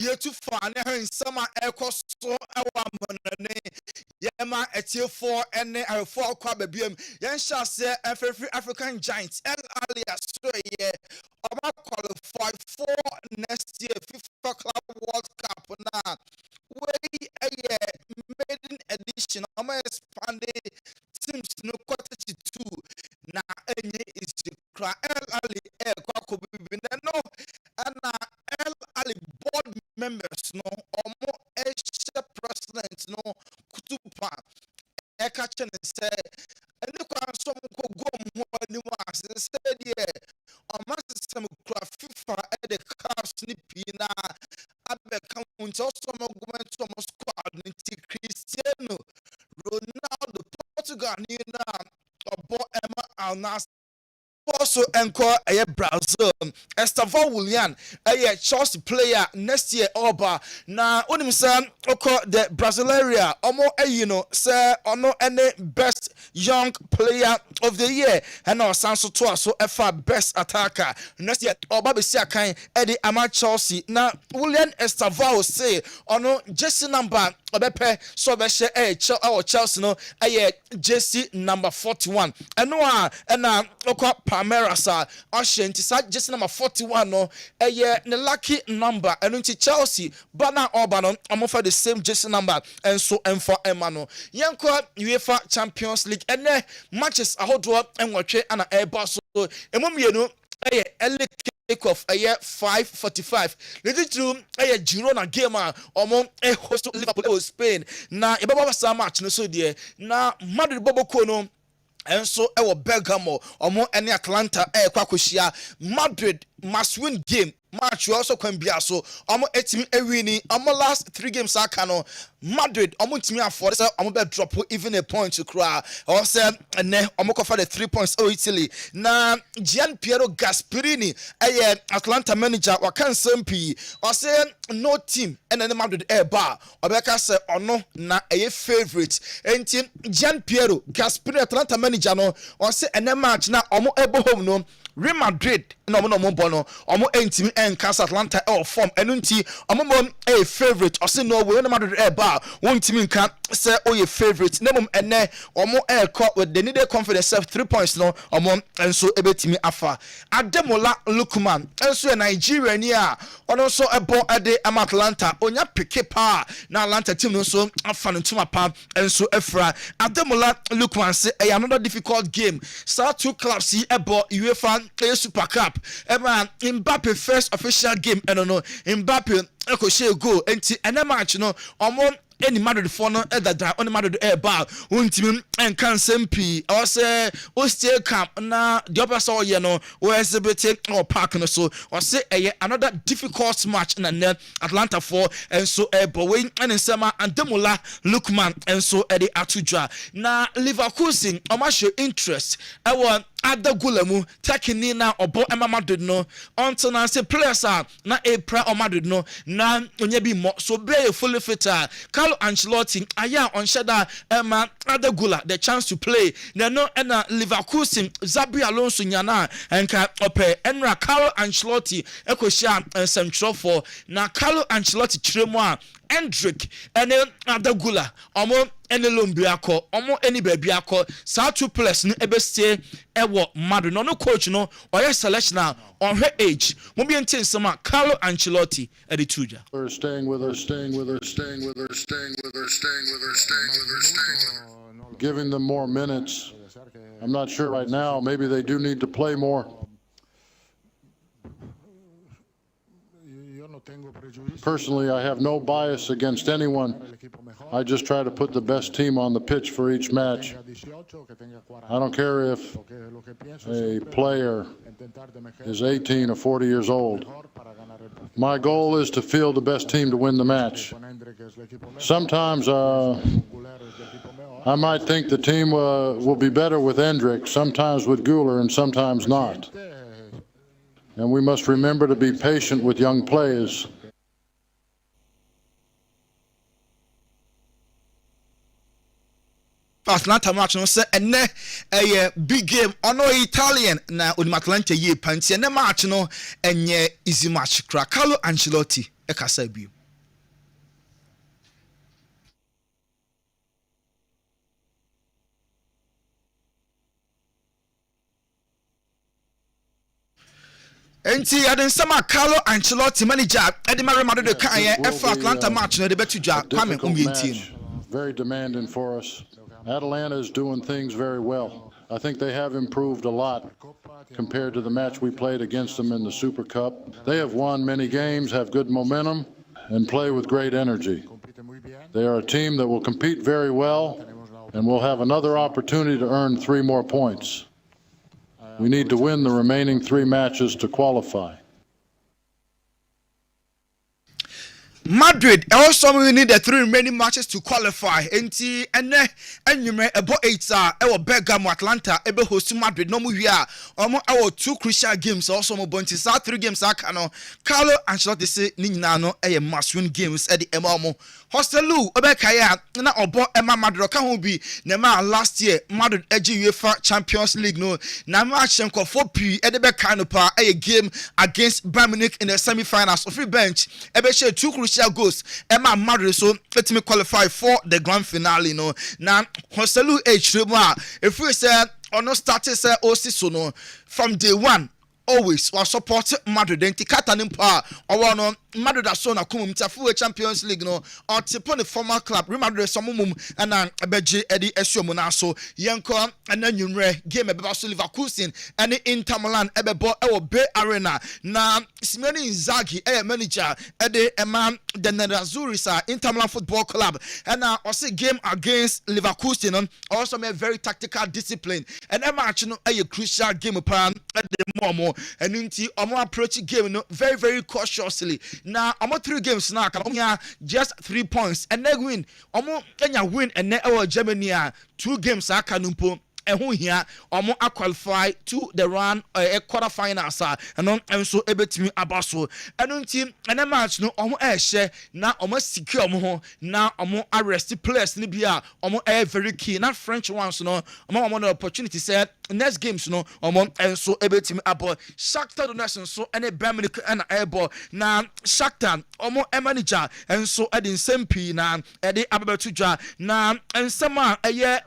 ye too far and summer air cost so our money. Yema etiofo ene afo kwa babiem yen sha se every African giants El alias so ye oba qualify for next year FIFA Club World Cup na we a maiden edition oba expanded teams no quarter to 2 na enye is kra El Ali kwa ko bibi no ana El Ali board members no omo president no kutupa eka chene se eni kwa so mko gom ho ani wa se die o ma system kura FIFA e de caps ni pina abe kan unto so mo government so mo squad ni Cristiano Ronaldo Portugal ni na obo Emma Alnas also encore a Brazil. Estevao Willian, a Chelsea player next year over. Now, Unimsan, the Brazilian, say, ono any best young player of the year. And now, Sanso Toa, so FA best attacker. Next year, Obabe Siakai, Eddie Ama Chelsea. Now, Willian Estevao say, ono Jesse number, Obepe, so our Chelsea, no, a Jesse number 41. And no, and Pamerasa, Ashanti, just number 41, no, a lucky number, and into Chelsea, Bana Orbanon, I'm offer the same just number, and so and for Emano. Yanko UEFA Champions League, and matches a hot drop and watch and a airbus, and when you know, off a year 5:45. Little to a Girona gamer among a host of Liverpool Spain. Now, a Baba match, no so dear. Now, Madrid Bobo Kono. And so our Bergamo or more any Atlanta Kwakushia Madrid must win game match also can be so almost 8 winning almost last 3 games Sakano Madrid almost me for so I'm about drop even a point to cry or say and then I'm for the 3 points Italy now Gian Piero Gasperini Atlanta manager or can SMP or say no team and then Madrid bar or say or no na a favorite and team Gian Piero Gasperini Atlanta manager no or say and then match now almost able home no Real Madrid no bono omo entimi enkas Atlanta form enunti omo a favorite or say no we no Madrid bar wontimi nka say oye favorite nemum ene omo caught with the needed confidence of 3 points no omo enso ebetimi afa Ademola Lookman enso Nigeria ni a ono so ebo ade am Atlanta onya pike pa na Atlanta team no so afa no tuma pa enso efra Ademola Lookman say another difficult game start two clubs see ebo UEFA Super Cup man Mbappe first official game and no Mbappe eko share goal enti ene match no omo any Madrid for no that on Madrid bar untimi enkan sempi or say o still camp na the upper so ye no o exhibit or park no so or say another difficult match na Atlanta for and so boy and Sema and Demola Lookman and so Eddie Atudra na Leverkusen o ma show interest I want Ada Gulemu taking in now obo Emma Madrid no until now say players are na April or Madrid no na onye bi mo so be fully fit Carlo Ancelotti aya on shada Emma Ada Gula the chance to play na no na Leverkusen Xabi Alonso nyana enka ope enra Carlo Ancelotti ekoshia central for na Carlo Ancelotti tremu a Hendrick ene Ada Gula omo ene lombiako omo eni babiako sa two players no ebestie ewo Madrid no coach no or selection on her age mo bi entin sama Carlo Ancelotti e de tuja staying with us giving them more minutes. I'm not sure right now, maybe they do need to play more. Personally, I have no bias against anyone. I just try to put the best team on the pitch for each match. I don't care if a player is 18 or 40 years old. My goal is to field the best team to win the match. Sometimes I might think the team will be better with Hendrick, sometimes with Guler, and sometimes not. And we must remember to be patient with young players. Atlanta match no say ene a big game ono Italian na on Atlanta ye panti ene match no enye easy match kra Carlo Ancelotti ɛkasa bio. Enti yɛde nsɛm a Carlo Ancelotti manager ɛde ma Real Madrid kan yɛ ɛfa Atlanta match no de bɛto dwa Kwame Umyentie. Very demanding for us. Atalanta is doing things very well. I think they have improved a lot compared to the match we played against them in the Super Cup. They have won many games, have good momentum, and play with great energy. They are a team that will compete very well and will have another opportunity to earn 3 more points. We need to win the remaining 3 matches to qualify. Madrid also we need the 3 remaining matches to qualify. Enti ene enyume ebo 8 ewo Bergamo Atlanta ebe host Madrid no mu hia omo ewo 2 crucial games also mo bonti sa 3 games aka no Carlo Ancelotti say ni nyina no eye must win games e di ema omo Hostelu obekaya na obo ema Madrid ka ho bi na ma last year Madrid eji UEFA Champions League no na ma chenko for pi e de be kan no pa eye game against Bayern Munich in the semi-finals of free bench ebe share 2 crucial goals Emma Madrid so let me qualify for the grand finale no na Hostelu H3 if we say or no started say OC so no from day 1 always was support Madrid enti kata nimpa or no Madrid so na kumum tafu Champions League no or tipo the former club Real Madrid so mum and abeje edi esuomu na so yenko and nwunre game ebe so Leverkusen and Inter Milan ebebo ewo Bay Arena na Simone Inzaghi manager ede man the Nerazzurri Inter Milan Football Club and also game against Leverkusen also a very tactical discipline and a match no a crucial game pan at the moment and until omo approach game no very cautiously. Now, omo 3 games now can just 3 points and then win. Omo Kenya win and then our Germany 2 games akanumpo. Ehun here omo qualify to the run quarter finals and so ebetimi abaso eno team and match no omo share na omo secure omo na omo arrest players ni bia omo very key na French ones no omo no opportunity said next games no omo so ebetimi abo Shakhtar Donetsk so ene Bayern Munich and airball na Shakhtar omo manager and so edin sempi na ede abebetu dwa na ensema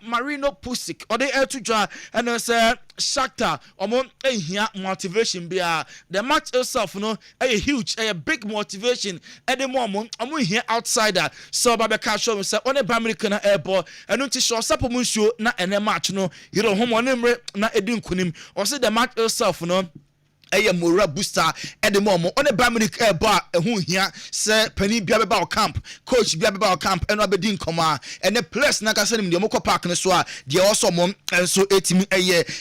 Marino Pusic ode to draw and say Shakhtar omo ehia motivation bia the match itself no a huge a big motivation at the moment omo here outsider so babeka show me say on a American airball and unti show sapo mun show na ene match no you know homo nemre na edin kunim or say the match itself no moral booster at the moment on a Bayern Munich bar who here say penny bia be camp coach bia be camp and abedin koma and the place na ka say the moko park no so a they also mom and so etimi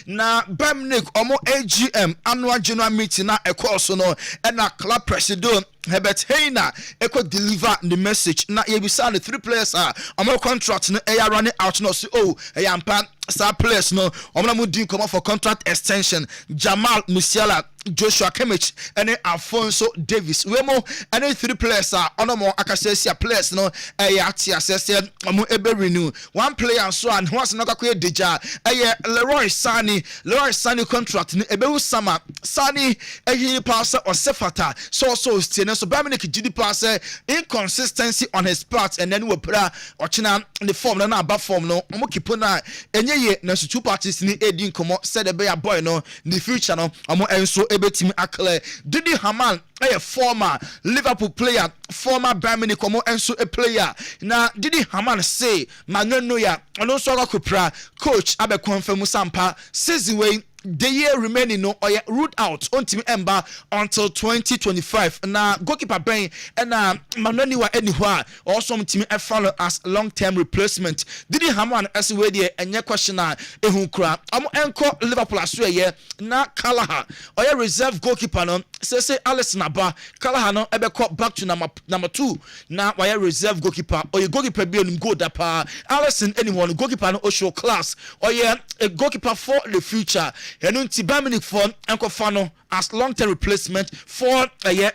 na Bayern Munich omo AGM annual general meeting na ekoso no and na club president Herbert Heiner could deliver the message na ye be sign the 3 players omo contract no running out no so ampa star players no omo na din come for contract extension Jamal Musiala Joshua Kimmich and Alfonso Davis wemo and 3 players ono mo akasesia players no ati asese omo ebe renew 1 player so and once no kakwe deja Leroy Sani contract ni ebe usama Sani pass or Sefata so still so Bayern Munich GD pass inconsistency on his part and then we put ochina the form na about form no omo kipo na enye ye na so 2 parties ni edin komo said the bear boy no the future no omo enso ebetimi akle Didi Hamann a former Liverpool player former Bayern Munich komo enso a player na Didi Hamann say maneno ya ono so akopra coach abe confirm sampa season way the year remaining no or root out on team ember until 2025 na goalkeeper Ben and Manoniwa anywhere or some team follow as long-term replacement Didi Hamann as we there and your question ehun kra enko Liverpool aswe na Kalaha or reserve goalkeeper no say Alisson Aba Kalaha no ebe back to number 2 na why reserve goalkeeper or your goalkeeper be on go dapa Alisson anyone goalkeeper no show class or a goalkeeper for the future enu nti Bayern for enkofa no as long-term replacement for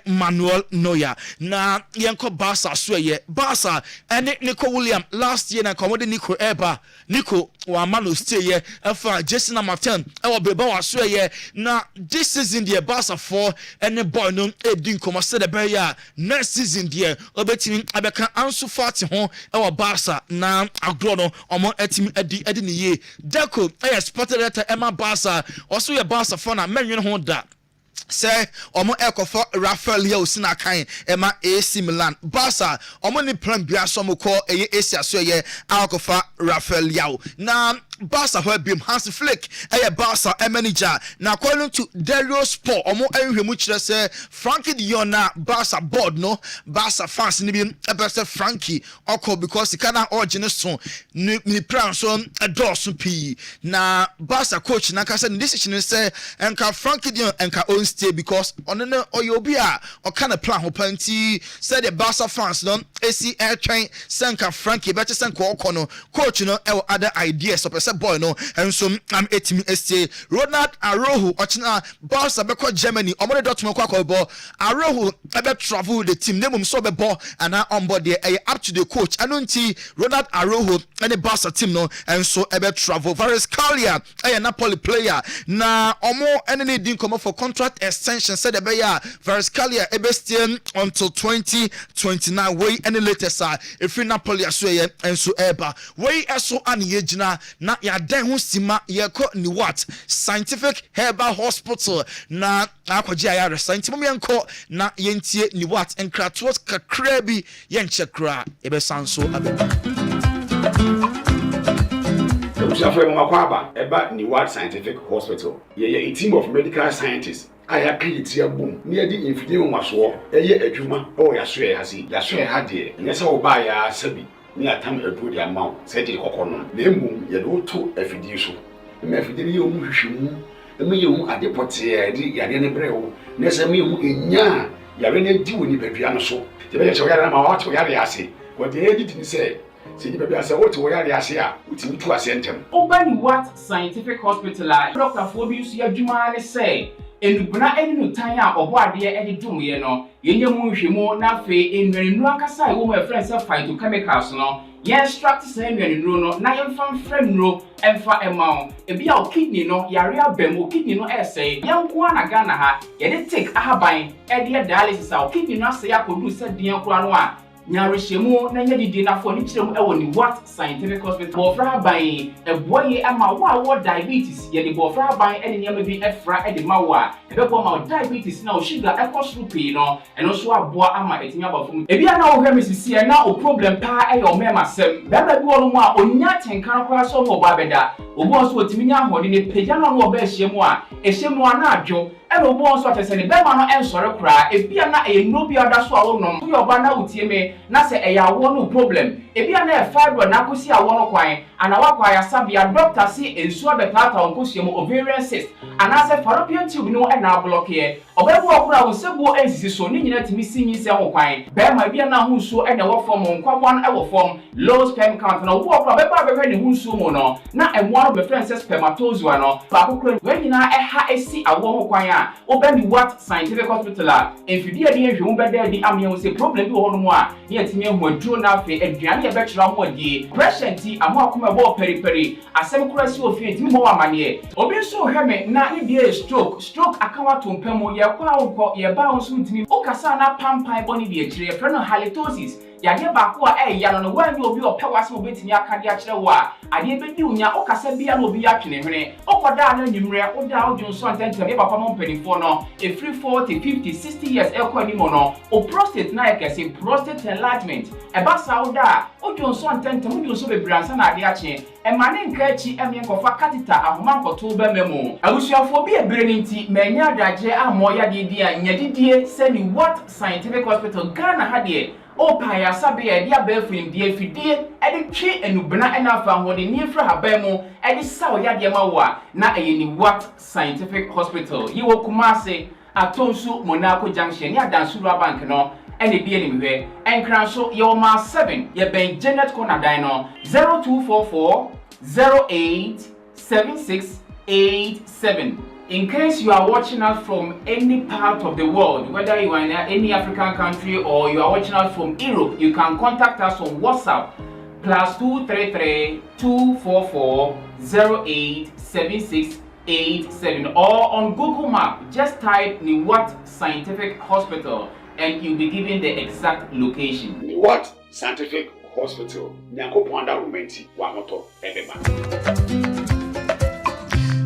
Manuel Neuer. Na yenko Barca so Barca and Nico William last year na komode Nico Eba Nico wa mano stay here for Jason Martin e beba wa so na this season the Barca for any boy no edin komo se de be ya next season there obetimi abeka Ansu Fati ho e Barca na agro no omo etimi edi ne ye Deco spotted letter Emma Barca also your Barca for na menwen ho da say omo ekofo Rafael Leao sina kan ema AC Milan Barca omo ni plan bia so mo ko AC aso akofa Rafael Leao na Barca who bim Hans Flick Barca manager na according to Dario Sport omo ehwemu kire say Frankie de Jong na Barca board no Barca fans ni bi say Frankie oko because he kana origin so ni plan so adorso pi na Barca coach na ka say the decision say enka Frankie de Jong enka on stay because on no oyobia or kind of plan ho panti said the Barca fans no AC air train senka Frankie better senka okono coach no other ideas so boy no and so I'm 18 ST Ronald Araujo ochina Barca beko Germany omode Dortmund kwa ball Araujo ebe travel the team name so be ball and on board there up to the coach anunti Ronald Araujo and the Barca team no and so ebe travel Varascalia Napoli player na omo any din come for contract extension said the beya Varascalia ebe stay until 2029 way any later sir if Napoli aswe and so eba way eso an yejina na ya den hu sima ye ko Niwat scientific herbal hospital na akwaji ayare scientific yenko na yentie Niwat enkratos kakra bi yenchekra ebe sanso abeba Usafre mwakwaba eba Niwat Scientific Hospital ye a team of medical scientists aya create boom near the infidel maso adwuma o ya so ha de nyesa wo ba ya sabi ni atam edu de amount say de kokono na emu ye do to afidie so me afidie ye omu hwehwemu me ye omu adepote ye ade ne brewo na se me omu enya yare ne di woni badua no so te be ye so yare ma wa to yare ase what the edit ni say se di babia say what wo yare ase a utimi tu ase ntem Niwat Scientific Hospital Dr. Fobius adwuma ne say enubna enu tan a obo ade e dum ye no yenye mu hwemu na fe enwenu akasa wo ma friend say phytochemicals no ye extract say enwenu no na ye fam fremno emfa emao ebi a kidney no yare abem kidney no say yanko na Ghana ha ye de take ahaban e de dialysis a kidney no say akodu say den kura no a nyarehemu na nya didi na fo ni kirem e woni Niwat Scientific Hospital bofra ban eboye ama wo diabetes ye de bofra ban ene nyama bi efra e de ma wo a ebebo ma diabetes na o sugar e koso pii no eno so aboa ama etinya bafum ebi na wo hwe misisi e na o problem pa e yo mema sem baba bi wo no mu a onya tenkan kwa so mo ba beda obo so otimi nya hode ne peja no no oba ehyemu a ehyemu na adwo e no obo so atese ne bema no ensore kra ebi na e no bi oda so a wo nom wo yoba na utie me na se eya wo no problem ebi na e fibroid na kosi a wo no kwan ana wa kwa ya sabia doctor si ensu abetata onkosuemu ovarian cyst ana se fallopian tube no e na block ye obebu okura wo sebu ensisi so ni nyina timi sinyi se ho kwan bema ebi na hu so e na wo form nkwabon e wo form low sperm count na wo okura beba bebe ne hu so mu no na emo no be friend say spermatozoa no ba kokura we nyina e ha esi awo ho kwan a Niwat Scientific Hospital enfidie de ehwe beda di amye wo se problem bi wo no mu a ye timi hu aduro na afi aduane ye betira mo adie pressure ti amo akoma bo periperi asem kura si ofie timi mo amane obi so hweme na ne bia stroke akawa tompam ye kwa wo ye ba wo so timi o kasa na pampan boni bi akire ye no halitosis yade baako a ya no wan obi opewase obetini akade akire wo a ade bedi unya o kasa bia na obi atwene hwene okoda na nyimre oda odwonso antentem ye papa mo mpanifo no e free 40 50 60 years ekwa ni mo no o prostate na ekese prostate enlargement e ba sa oda odwonso antentem odwonso bebransa na ade akye e mane nka echi emye nkofa catheter ahoma nkoto ba memo abusuafo bi ebere ni nti menya adaje amoya de dia nyadidie se Niwat Scientific Hospital Ghana ha de opa ya sabe ya dia befrim dia fidie edi twe enubna ena fa hode ni efra haban mu edi saw ya dia mawa na eye Niwat Scientific Hospital yiwo Kumase atonsu Monaco Junction ya Dansura Bank no ene bie ni mhwe enkran so ye ma 7 ye ben Janet Corner dan no 0244 08 76 8687. In case you are watching us from any part of the world, whether you are in any African country or you are watching us from Europe, you can contact us on WhatsApp +233 244 087687 or on Google Map. Just type Niwat Scientific Hospital and you'll be given the exact location. Niwat Scientific Hospital. Nyanko Pwanda Rumenti Wamoto Ebeba.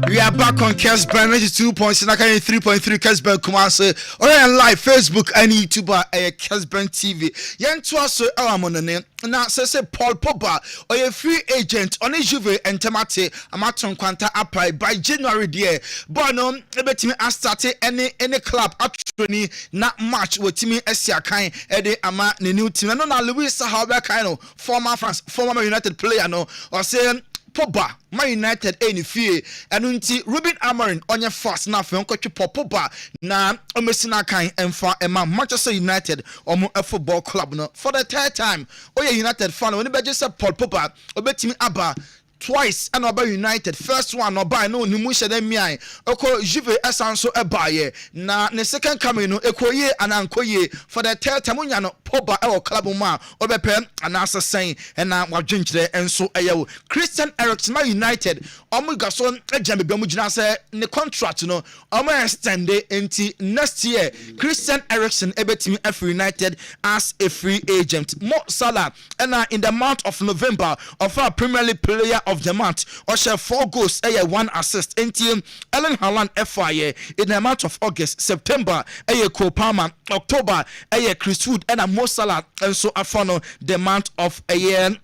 We are back on Kessben 92.3.3 Kessben Kumasi. Or on live Facebook and YouTube Kessben TV. Yen twaso monene. Na say Paul Pogba or a free agent on a Juve and Temate Amaton Quanta apply by January dear. Bono ebetimi a start any club actually not match with Timmy Esia Kain Ede Ama the new team. No na Luis Sahabe Kaino former United player no or say Pogba, Man United any fear, and unti Ruben Amorim on your fast na fe onko Pogba na omesina kan emfa ema Manchester United omo a football club no for the third time. Oye United fan when be just Paul Pogba obetimi aba twice and about United first one no buy no nimu shede miai oko Juve esanso ebaye na ne second coming no ekoye anankoye for the third time unya no Pogba e club ma obepe anasa sen na wadwenkyere enso eyewo Christian Eriksen ma United omuga so ejambe be mugina se ne contract no omo extend enti next year Christian Eriksen ebetimi for United as a free agent. Mo Salah and in the month of November of our Premier League player of the month or share 4 goals 1 assist NTM Ellen Haaland FIA in the month of August, September Cole Palmer, October Chris Wood and Mo Salah and so afono the month of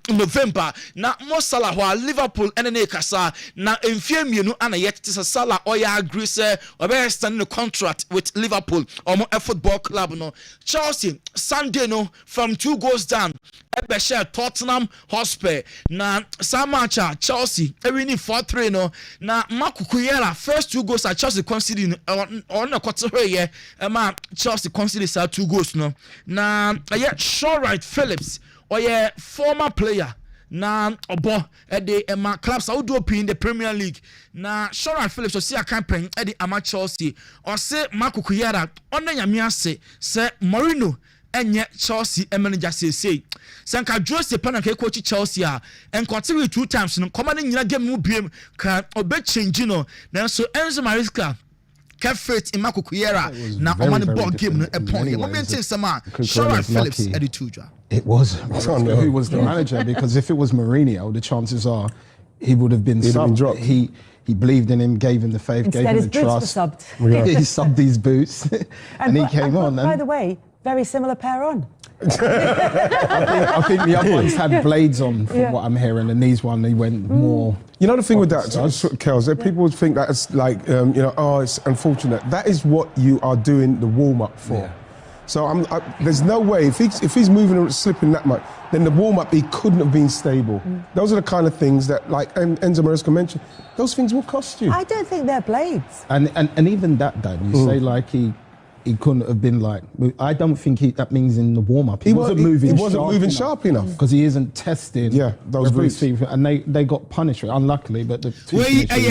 November. Now Mo Salah who Liverpool and Kasa now in few minu and yet this is Salah or ya agree say or be standing the contract with Liverpool or a football club no. Chelsea Sunday no from 2 goals down share Tottenham Hotspur na Samacha Chelsea winning 4-3 no na Makukuyela first 2 goals at Chelsea conceded on a quarter here Chelsea conceded 2 goals no na Shorite Phillips or former player na obo the clubs out do in the Premier League na Shorite Phillips so see a campaign at the Chelsea or say Makukuyela on the Nyame say Mourinho enye Chelsea manager say sanka Jose Panake coach Chelsea and continue 2 times no command nyina game mu biem ka obe change no so Enzo Maresca kept faith in Makukuyela na on the ball game no a point moment in sama Shorite Phillips edituja it was who was the manager because if it was Mourinho the chances are he would have been dropped. He believed in him, gave him the faith, instead gave him the trust. He subbed these boots and he came on. By the way, very similar pair on. I think the other ones had blades on from what I'm hearing, and these one they went more. You know the thing with that, Kels, that people would think that it's like it's unfortunate. That is what you are doing the warm up for. Yeah. So there's no way if he's moving and slipping that much, then the warm up he couldn't have been stable. Those are the kind of things that, like Enzo Maresca mentioned, those things will cost you. I don't think they're blades. And even that, Dan, you say like he couldn't have been like. I don't think that means in the warm up he wasn't moving sharp enough because he isn't testing. Yeah, those boots. And they got punished unluckily, but the two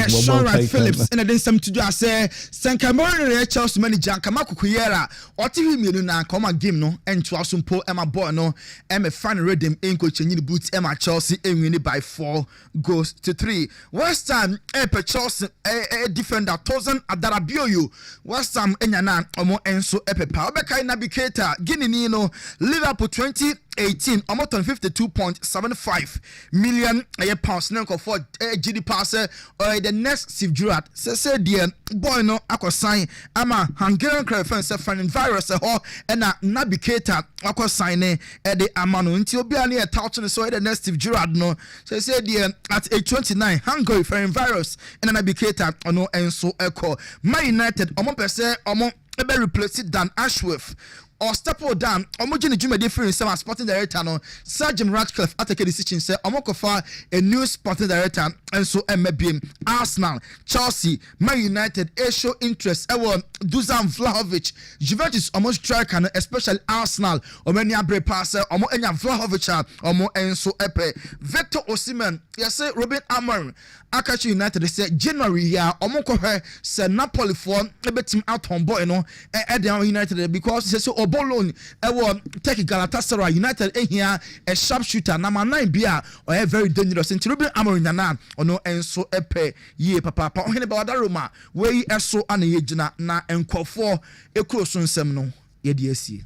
Shorite Phillips and then some to do I say Sankamori Chelsea manager Makukuyela or TV me na come game no and to asumpo Emma boy no Emma fan redeem in coach the boots Emma Chelsea and win by 4 goals to 3. West Ham Chelsea a defender Thousand Adarabioyo West Ham enyana omo enso epepa obeka navigator Guinea no Liverpool 2018 almost 52.75 million pounds now for GD pass the next Steve Gerrard say the boy no akwasign ama Hungarian club fans fan virus and navigator akwasign the amano until obi ani e touch so the next Steve Gerrard no say the at age 29 Hungary fan virus and navigator ono enso echo Man United omo pese omo ebe replace Dan Ashworth or step down omogene juma different some sporting director no Sir Jim Ratcliffe atake decision say omokofa a new sporting director and so MBM Arsenal Chelsea Man United show interest Dusan Vlahovic Juventus almost striker especially Arsenal omani abre passer omo enya Vlahovic omo enso epe Victor Osimhen yes Robin Amorim Akachi United say January ya omo kohwe say Napoli for betim out on boy no United because say Obolon take Galatasaray United here a sharpshooter number 9 bia or very dangerous in Robin Amorim nana ono enso epe ye papa Oheneba Wadaroma we eso ana yegina na enkofo ekroso nsem no ye de asie.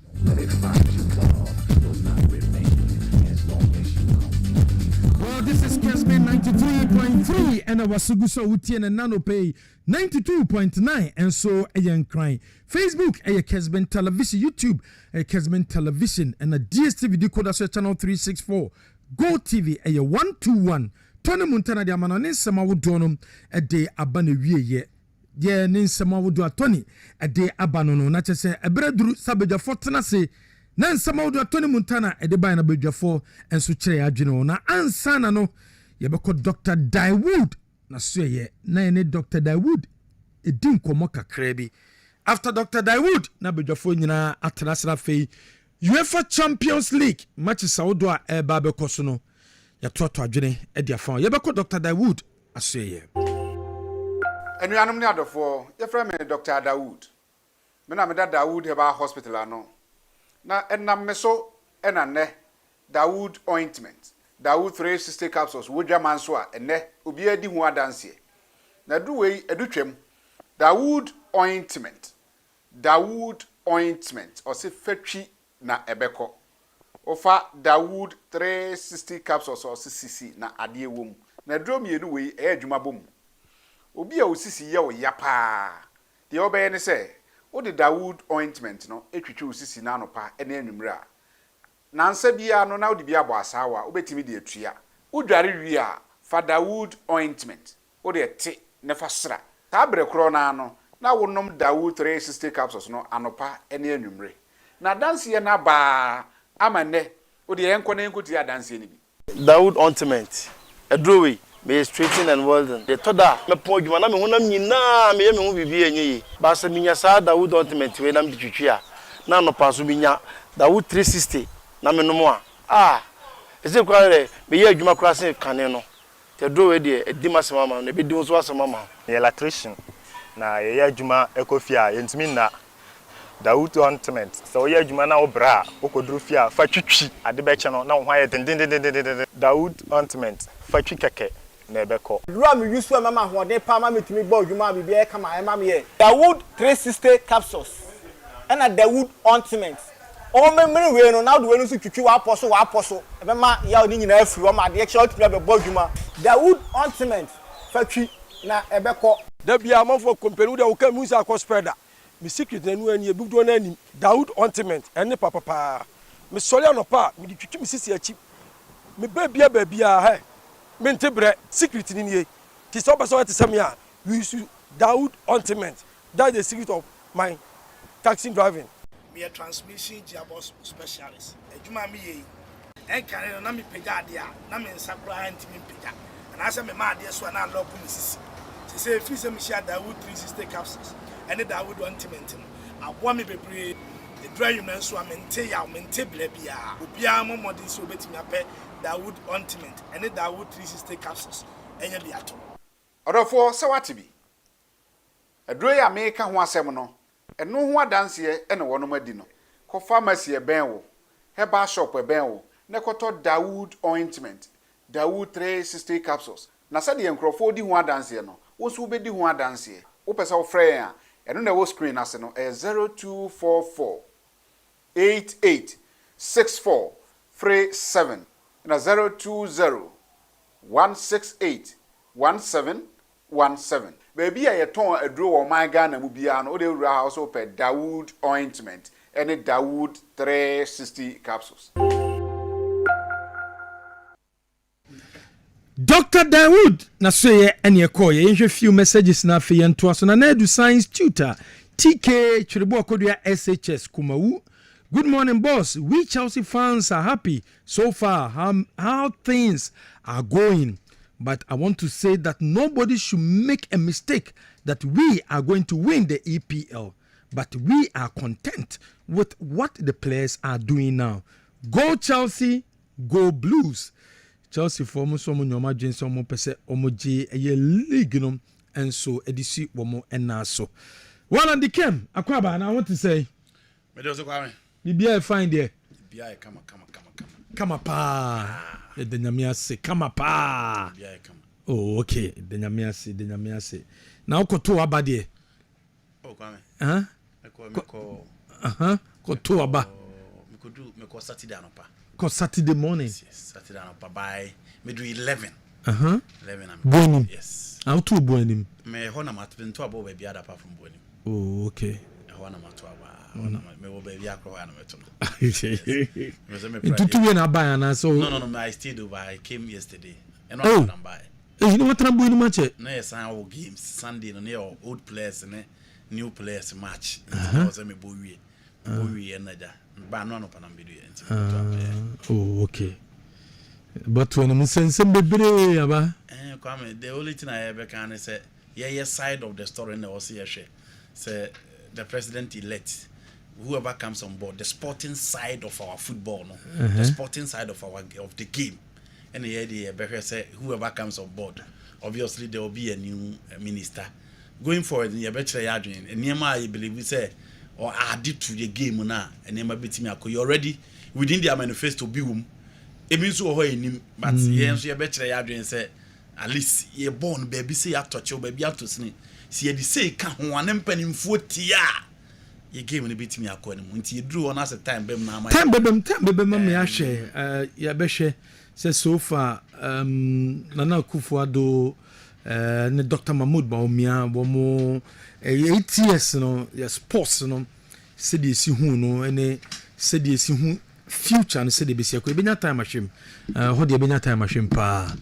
Well, this is Kessben 93.3 and our Suguso Utien and Nano Pay 92.9 and so a crying. Facebook a Kessben Television, YouTube a Kessben Television and a DSTV decoder channel 364. Go TV a 121. Tony Montana de Amano Ninsama Wudonum a day abane ye. Ye Ninsama Wudu Tony a day abanono. Nature say a bredru sabeja fortuna say. Nan sama wodu Tony Montana e de ba na bedwafo enso kire adwene na ansana no ye beko Dr. Dawood na so ye na ne Dr. Dawood e din komo kakra bi after Dr. Dawood na bedwafo nyina atenasra fei UEFA Champions League match sawodo a e ba beko so no ya toto adwene e de afa ye beko Dr. Dawood aso ye enuanom ne adofo ye fra me Dr. Dawood me na me da Dawood he ba hospital ano na enam meso enane Dawood ointment Dawood 360 capsules wodwa manso a ene obi adi hu adanse na duwei edutwem Dawood ointment o se fatwi na ebeko ofa Dawood 360 capsules o se sisi na ade ewom na drom yenu wei adwuma bom obi a osisi ye o yapa de obeye ne se o de Dawood ointment no etwitwe osisi na anopa ene anwumra na nsa bia no na o de bia bo asawa obetimi de atua udware wi a fa Dawood ointment o de te ne fa sra ta brekro na no na wonom Dawood 360 capsules no anopa ene anwumre na danse ye na ba amane o de enko na enko ti adanse ni bi Dawood ointment edrowe me straighten and welding the toda me pon adwuma na me honam nyina me ye me ho bibi enye ba se minya sa Dawood ointment we na me twitwi a na no pa so minya Dawood 360 na me no mo a ese kwa re me ye adwuma kura se kane no te do we de edima se mama no be di so asema mama electrician na ye adwuma ekofia yentimi na Dawood ointment so ye adwuma na obra okoduru fia fa twitwi ade be che no na ho aye den Dawood ointment fa twi keke na ebeko Ram yusu mama hode pa ma metumi gba odwuma bibi e kama e ma me ye Dawood 360 capsules and a Dawood ointment o memre we no na do we no so twitwi wa aposo e be ma ya oni nyina afiri o ma de che otumi be gba odwuma Dawood ointment fa twi na ebeko da bia amafo company de o ka musa akospreda mi secret na nu ani e budo na ani Dawood ointment ene papa mi sori anopa mi twitwi mi sisi achi mi babia he mentebre secret ni nie ti so person to say me a we use Dawood ointment that the secret of my taxi driving me a transmission gearbox specialist ejuma me ye en kan na me pega ade a na me nsakura antimi pega na ase me ma ade so na lock me sisi ti say fi say me share Dawood 360 capsules and Dawood ointment no abo me bebre the dry you man so amente ya mente blabia obia mo modern so betimi ape Dawood ointment and Dawood 360 capsules enya biato odofo se watibi adro ya me ka ho asem no eno ho adanse ene wono adi no ko pharmacy e ben wo herbal shop e ben wo ne koto Dawood ointment Dawood 360 capsules na se de enkrofo di ho adanse no wo so be di ho adanse wo pesa wo frɛ ya eno na wo screen ase no 0244 88 64 37 na 020 168 1717 baby a yeton aduro wo man Ghana mu bia no o de wura house pe Dawood ointment and Dawood 360 capsules. Dr. Dawood na so ye ene call ye nhwe few messages na fe yento aso na edu science tutor TK Chiribo Akodua SHS Kumawu Good morning, boss. We Chelsea fans are happy so far how things are going. But I want to say that nobody should make a mistake that we are going to win the EPL. But we are content with what the players are doing now. Go Chelsea, go Blues. Chelsea for mo so mo nyoma dwen so mo pese omoje eye league no enso edisi wo mo enaso. Well on the cam akwaba and I want to say me do so kwame. Bibia fine there. Bibia Kama pa. The Nyame ase kama pa. Bibia kama. Oh okay, the Nyame ase. Now koto aba there. Oh kwame. Huh? Koto aba. Me ko Saturday anopa. Cause Saturday morning. Yes, Saturday anopa by me do 11. 11 am. Yes. How to bonim? Me hona mat been to abo baby ada apart from bonim. Oh, okay. Hona mat to aba. Me wo baby akro ana me to. Into two na buy na so. No, I stayed over. I came yesterday. And what I'm buy. You know what I'm doing match? No, yes, I will games Sunday no near old players and new players match. Was me bowie. Bowie another. But no panam video. Oh, okay. But when I'm saying some baby, the only thing I ever can say, yeah, side of the story in the OCS say the president elect, whoever comes on board, the sporting side of our football, no, the sporting side of the game, and the idea say whoever comes on board, obviously there will be a new minister going forward. You better adrian and Nyame I believe we say or added to the game now, and Nyame beat me. You already within their manifesto be it means so him, but yes, you better adrian say. At least ye born baby say you touch your baby out to snake. See ye say can one empenim 40 ye gave me bit me akon until you drew on us a time bem na my time bem me share ya be share say so far Nana Akufo-Addo ne Dr. Mahmoud Bawumia wo mo 8 years no ya sports no say dey si hu no ene say dey si hu future no say dey be si akọ ebenya time ahwem ho dey ebenya time ahwem pa.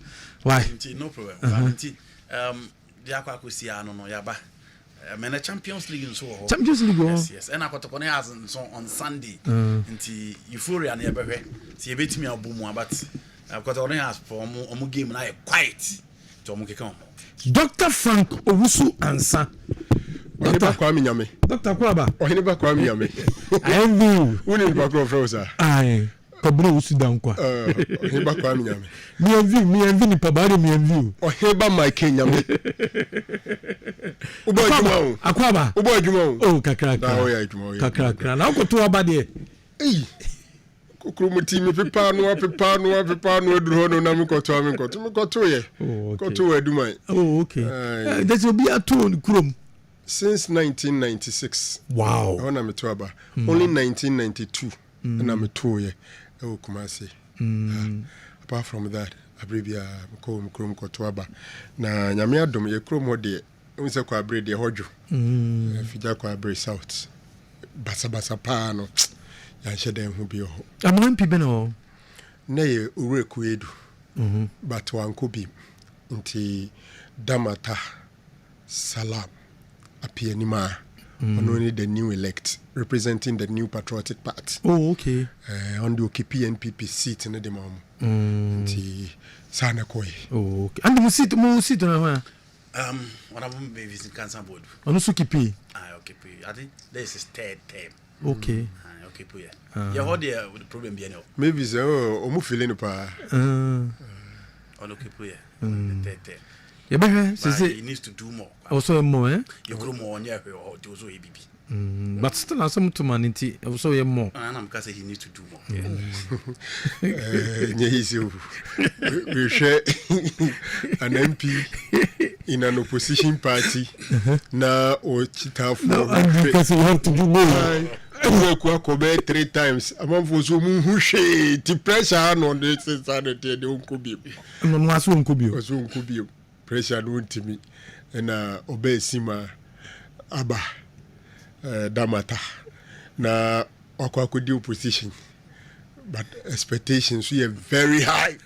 Why? No problem. The Aquacosia no yaba. Men Champions League so. Champions League. Yes. And I got to has on Sunday. Until Euphoria never heard. See a bit me album, but I've got only asked for a game and I quiet to Mukikon. Dr. Frank Owusu Ansa. Oheneba Kwame Nyame. Dr. Kwaba. Oheneba Kwame Nyame. I envy. Who need back of Rosa? Aye. Kabro Owusu Dankwa. Oheneba Kwame Nyame. Me envy ni pabare me envy. Oheba Mike Nyame. Ubo adwuma. Akwaba. Ubo adwuma. Oh kakra. Na o ya adwuma. Kakra. Na ko to aba de. Eh. Kokro team pepa no eduro no na me koto ye. Koto adwuma. Oh okay. There will be a tone krom. Since 1996. Wow. I me to aba. Only 1992 na me to ye. E o Kumasi. Apart from that, abribia krom kotoaba na Nyame adom ye krom ho de unse kwa abre de hojo fija kwa abre south basa pa no ya hyede hu bi ho amon pi be no na ye ure kuedu but wanko bi nti damata salam apianima only the new elect representing the new patriotic party. Oh okay. On the PNPP seat in the mom. Nti sana koi. Oh okay. And mu sit na ho. One of them babies in cancer board. Onu su kipi. Okay. I think this is third term. Okay. Okay po ya. Ya how the problem be any. Maybe so omu feeling pa. Okay po ya. Third term. You better say he needs to do more. Also more You grow more on your to also ABB. But still some to manity also more. And I'm because he needs to do more. We share an MP in an opposition party now or chitafu. No, and because you have to do more. I work 3 times. I'm for so who shade the pressure on this Saturday. They won't be. No, was won't be. Pressure don't to me. And obey Sima Abba Damata. Na wakwa kudi opposition. but expectations we are very high.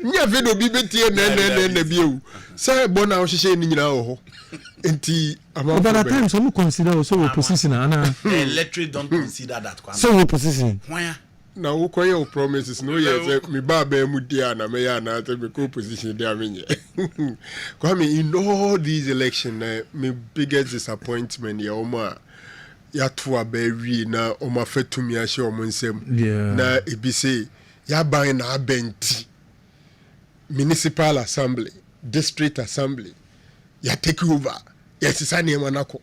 Nya video bi betie na bio. Say bona o hye ni nyina wo ho. Enti but at times some consider also opposition ana. Electoral don't consider that one. So opposition. Why? Na wo koye o promises no ye say me ba mu dia na me ya na me ko position dia menye. Kwame, in all these elections my biggest disappointment ya oma ya to abawi na oma fetumi ahye omo nsem na ebise ya ban na abenti municipal assembly, district assembly ya take over ya sisa ne manako.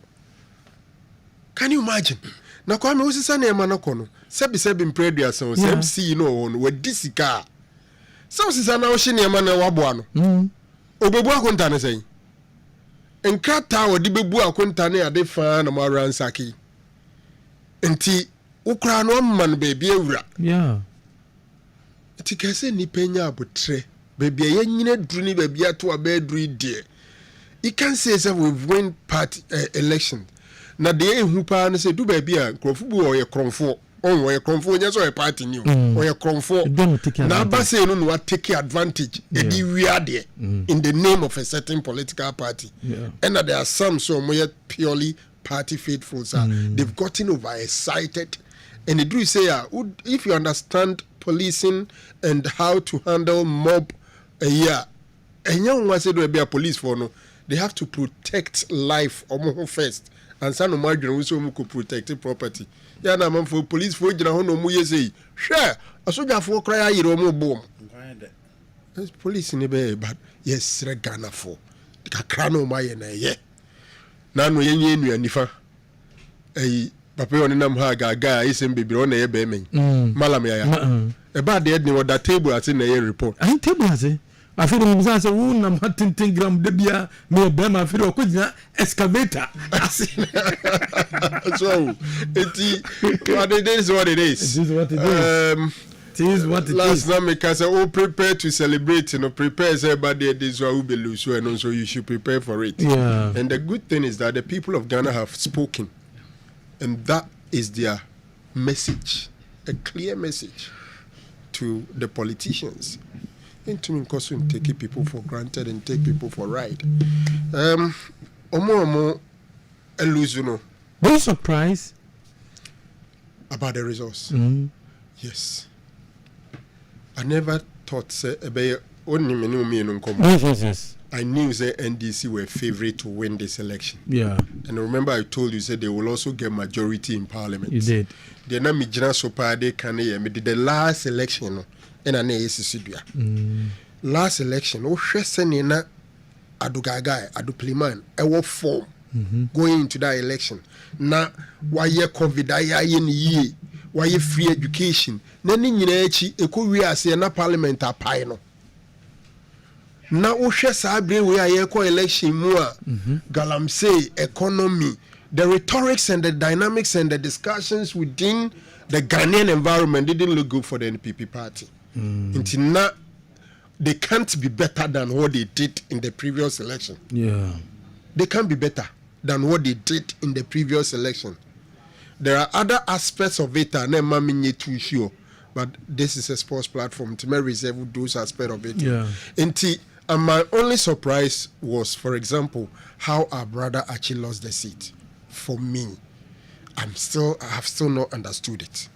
Can you imagine? Na kwa me usisa ne manako no sebi mpredia so MC no on we disika so sisa na o hye ne mana wabo ano obebu akonta ne sen enkrata odi bebu akonta ne ade fa na mo ransaki enti ukra no man baby ewura enti kese ni penya abotre baby yanyina duru ni baby ato abedru die you can say we've won party election na de ehu pa ne say do baby a krofo bu o ye kromfo on ye kromfo nya so ye party new o ye kromfo na ba say no no take advantage edi wiade in the name of a certain political party and there are some so mo purely party faithful they've gotten overexcited and they do say if you understand policing and how to handle mob and young one say do be a police for no they have to protect life first and some of my generation could protect property. Yeah, na man for police for jina ho no mu yesi. Hwe, asoja for cry yiro mu bom. This police ni be but yes re Ghana for. Kakra no ma ye na ye. Na no yenye enu anifa. Papa oni nam ha gaga isem bibiro na ye be men. Malam ya. E ba de ni that table ati na ye report. Ai table ati. Afiro mza se wu na matintin gram de bia me be ma afiro ko jina excavator. So what it is. It is what it is. Last night because prepare to celebrate, prepare everybody this will be lose and also you should prepare for it. Yeah. And the good thing is that the people of Ghana have spoken, and that is their message, a clear message to the politicians. Into me cause take people for granted and take people for right. Omo elusion. Were you surprised about the results? Yes. I never thought only yes. I knew the NDC were favorite to win this election. Yeah. And I remember I told you they will also get majority in parliament. You did. They na mijina so party can did the last election and an last election na adugaga adupliman ewo form going into that election na why covid aye ni why free education na ni nyina echi ekowi ase na parliament apai no na wo hwe sabre we aye ko election mu a galamsey economy, the rhetorics and the dynamics and the discussions within the Ghanaian environment didn't look good for the NPP party. Until now, they can't be better than what they did in the previous election. Yeah. They can't be better than what they did in the previous election. There are other aspects of it, and I'm too sure, but this is a sports platform. To me, reserve those aspects of it. Yeah. And my only surprise was, for example, how our brother actually lost the seat. For me, I have still not understood it.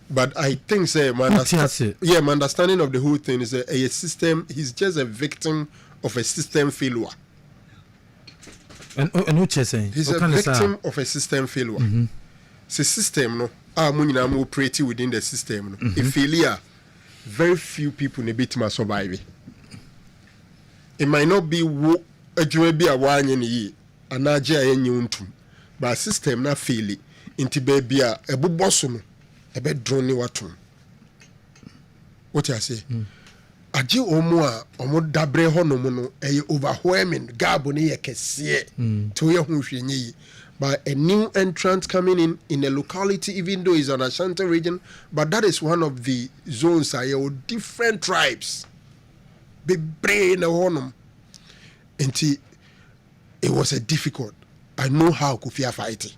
But I think, my understanding of the whole thing is a system. He's just a victim of a system failure. And what you're saying? He's a victim of a system failure. The system, no, I'm operating within the system. No, a failure. Very few people in a bit must survive. It might not be a be a one in a year, and Naja but system na fail into baby a bubosuno. A bed drone Niwat. What I say? Aji omo dabre honomono overwhelming gaboni ekese to ye hu by a new entrant coming in a locality, even though it's an Ashanti region, but that is one of the zones different tribes. Be brain a honum. It was a difficult. I know how Kufia fight it,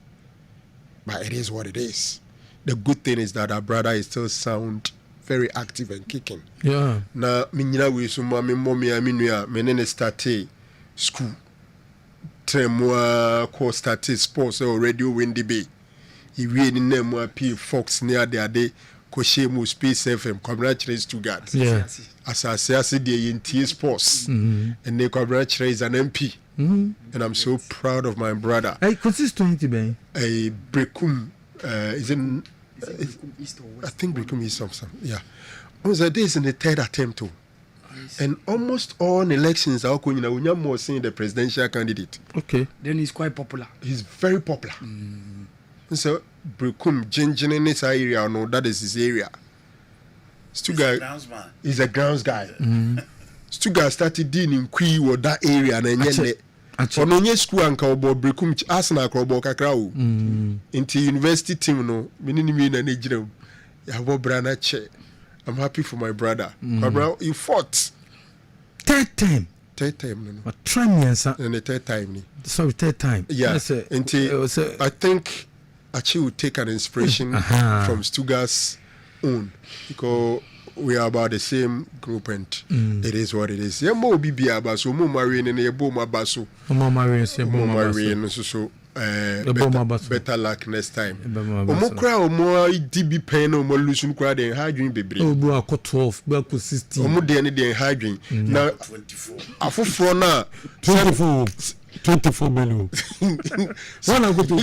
but it is what it is. the good thing is that our brother is still sound, very active and kicking. Yeah. Na minyina we so ma me mommy aminua me ne started school. Tremwa ko started sports or radio Windy Bay. He really name P Fox near the day ko shemu Space FM. Congratulations to God. Yeah. As I say the NT sports and they congratulations an MP. And I'm so proud of my brother. Hey, consistent ben. A Brekum is in I think Brekum is something. Yeah. Was a days in the third attempt too. And almost all elections are going to more seeing the presidential candidate. Okay. Then he's quite popular. He's very popular. So Brekum Jinjin in this area, no, that is his area. Stuttgart is a grounds guy. Stuttgart started dealing in Queen or that area and then on onye school and cowboy Brekum Arsenal cowboy kakrao into university team no minimum na nejira yabo brana che. I'm happy for my brother. You fought third time no. But try me answer. And the third time. Sorry, third time. Yeah. I think Achi will take an inspiration from Stuttgart's own because we are about the same group and it is what it is. Yeah, more bibia baso, more marine and a boma baso. More marine, so better luck next time. More crowd, more DB pen or more losing crowd and hygiene baby. Oh, boy, 12, boy, 16. Or more than any hygiene. Now, 24 now. 24 menu. One I go to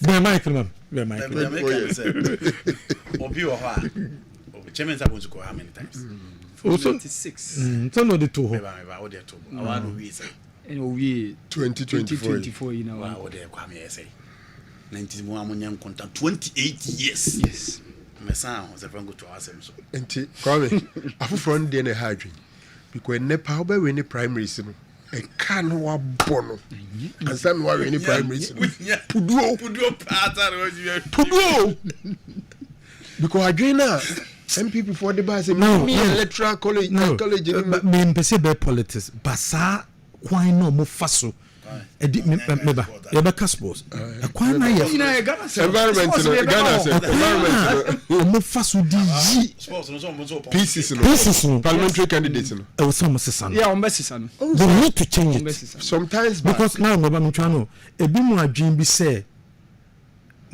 be Michael, man. Be Michael. Chairman's going to go how many times? 26. So no the two. I want to be 2024. You know. Wow, there come here say 91 contact 28 years. Yes. My son was a friend go to ask him so. Enti kwame afu front dey na hadwin because nepa oba we ni primaries no e kan wa bono ansa me wa we ni primaries no puduo puduo because hadwin na MPP for the base me electoral college college me pese be politics basa kwan no mo faso edi meba yebeka sports kwan na ye environment mo faso di sports no pieces no parliamentary candidates no e was some sesano yeah on sesano they need to change it sometimes because now meba me twa no ebi mu adwen bi say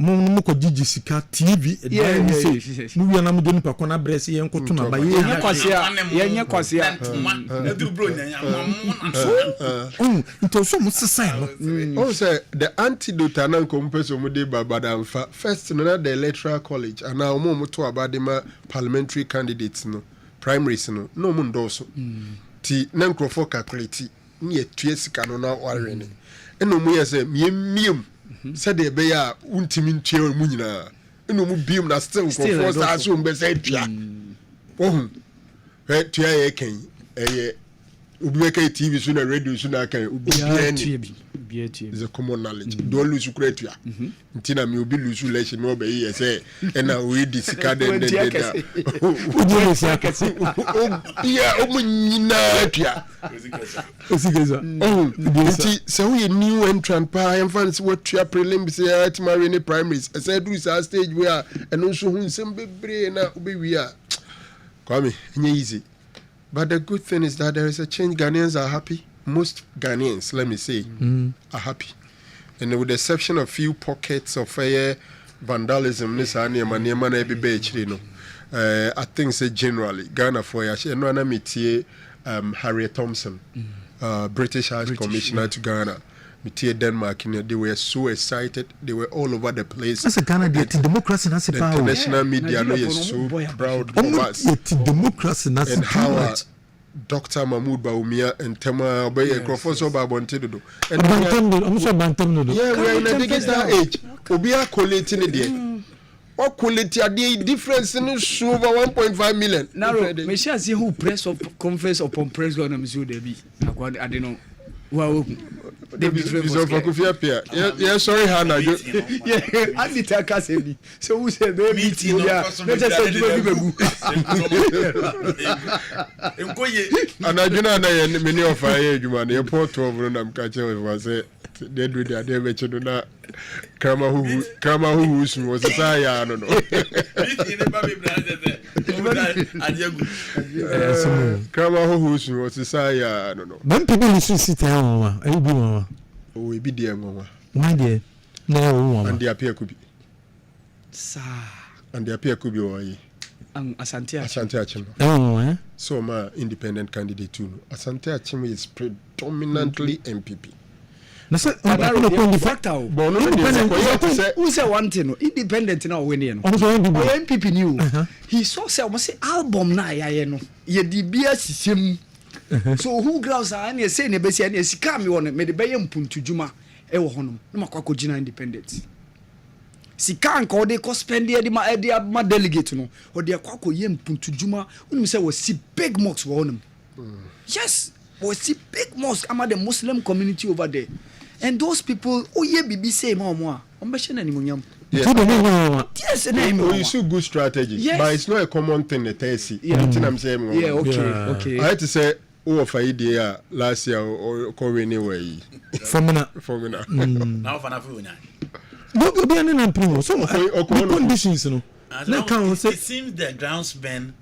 mo ko gigi sika TV no wi na mo de nipa ko na brese yen ko tuna ba ye nya kwasia na du bro nya into so mo sesa no say the antidote na ko mpeso mo de babada mfa first no na the electoral college and now mo to abade ma parliamentary candidates no primaries no mo ndoso ti na nkrofo calculate ni etue sika no na ware ne eno mo ye say miem said the bear untimi ntua mu nyina eno mu biem na still for stars so mbe say tua ohun tua ye kan eye obi we kai TV so na radio so na kan obi is a common knowledge do lose kura tua ntina me obi lose election no be ye say na we disika den obi se akase yeah omu nyina tua osigeza nti se we new entrant pa emfans what tua prelims at marine primaries I said do stage where and also hu nsem bebre na obi wi a kwame nye easy. But the good thing is that there is a change. Ghanaians are happy. Most Ghanaians, let me say, are happy. And with the exception of few pockets of vandalism, I think say generally, Ghana for Harriet Thompson, British High Commissioner to Ghana. Denmark, they were so excited. They were all over the place. That's a Ghana democracy. That's the international media is so proud of us. Democracy. And how Dr. Mahmoud Baumia and Tema Obey Professor Babontido. And yeah, we are in a digital age. Obia collating it. What quality are the difference in over 1.5 million? Now, me shall see who press of conference upon press going to Monsieur Debbie. I don't know. Wow. Yeah, sorry, Hannah. Yeah, I did take us. So who said baby? Yeah, let us say and I do not know many of our age, man. Your poor 12 and I'm catching with was it. they do that. They mentioned that Krama who was a say, I don't know. Krama who was a say, I don't know. When people listen to sit down, we be dear mama. My dear, no, and the appear could be. Sir. And the appear could be why. Asante Achim. Oh, so my independent candidate too. Asante Achim is predominantly MPP. Who say one thing? Independent now winning. MPP new. He saw say album na ya no. Ye di bia sisem. So who grounds are any say ne besi any sika me won me de beye mpuntu djuma e wo honom. Na makwa gina independent. Sika anka de ko spend e ma delegate no. O de akwa ye mpuntu djuma. Unim say we see big mosques wo honom. Yes, we see big mosques ama the Muslim community over there. And those people, oh yeah, BB say more. Yes, you see good strategy, yes. But it's not a common thing that I see. Yeah, I'm saying. Yeah, okay. I had to say, oh, for idea last year or call anyway. Formula. Now for Nafuna. Don't be an improve. Some conditions, you know. It seems the groundsmen.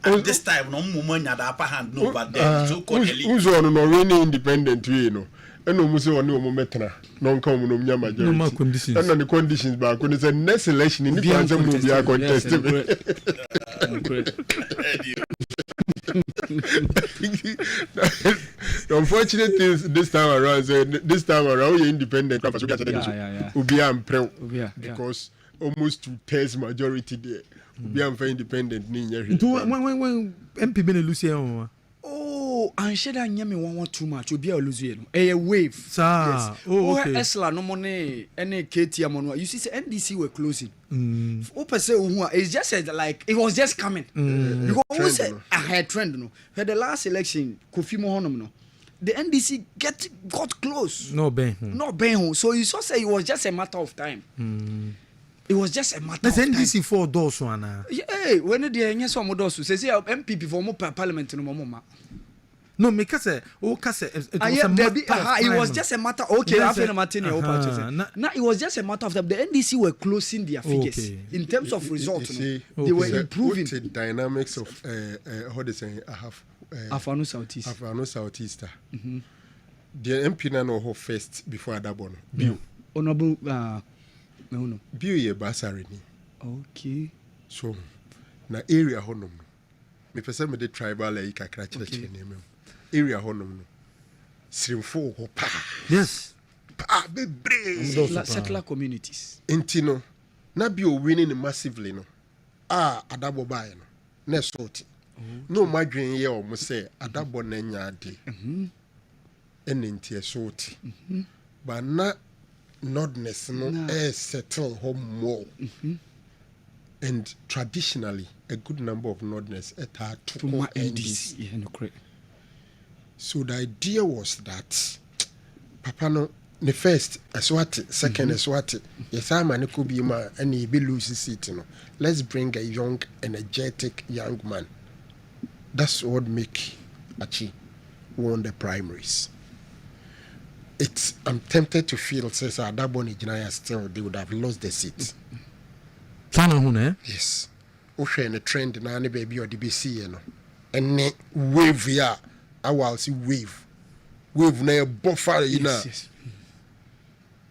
At this time, no woman at the upper hand, no, but then so called who's on already independent, you know. And no muso no momentra non come no nya majority no conditions and the conditions back when it's a next election in the council will be a contest. The unfortunate thing this time around you're independent will be because almost 2/3 majority there will be independent when MPP Lucia. Oh, and she that Nyame want too much. You be a loser. A wave. Sir. Yes. Oh, okay. Esla no money. Any KT amon. You see, NDC were closing. It's just like it was just coming. Because I had trend. No, for the last election, Kofi Mohonom no. The NDC got close. No ben. So you saw say it was just a matter of time. It was just a matter of time. NDC for those one. Yeah, when the yes one those say MPP for more parliament no mama. No, because it was it was just a matter. Okay, after the Martin, now it was just a matter of time. The NDC were closing their figures in terms of results. They were improving. The dynamics of how they say Afano Southeast. The MP no ho first before Adabono. Bio. Honorable no. Bio ye basari ni. Okay. So na area honom. Me pese me de tribal e kakra chire name. Area honom no. Srimfo ho pa. Yes. Pa bebre. Settler communities. Intino na Bio winning massively no. Adabo buy no. Na sort. No madwen ye o mo say Adabo na nya ade. Enentie sort. But na nordness no settle home more. And traditionally a good number of nordness at to NDC. Yeah, no correct. So the idea was that Papa no the first Eswati, second Eswati, yes I'm an Ekobima and he be lose seat no. Let's bring a young, energetic young man. That's what make Achi won the primaries. I'm tempted to feel says Adaboni Jinaya still they would have lost the seat. Yes. Oshe and a trend na any baby or DBC you know. And wave ya I will see wave na a buffer you know.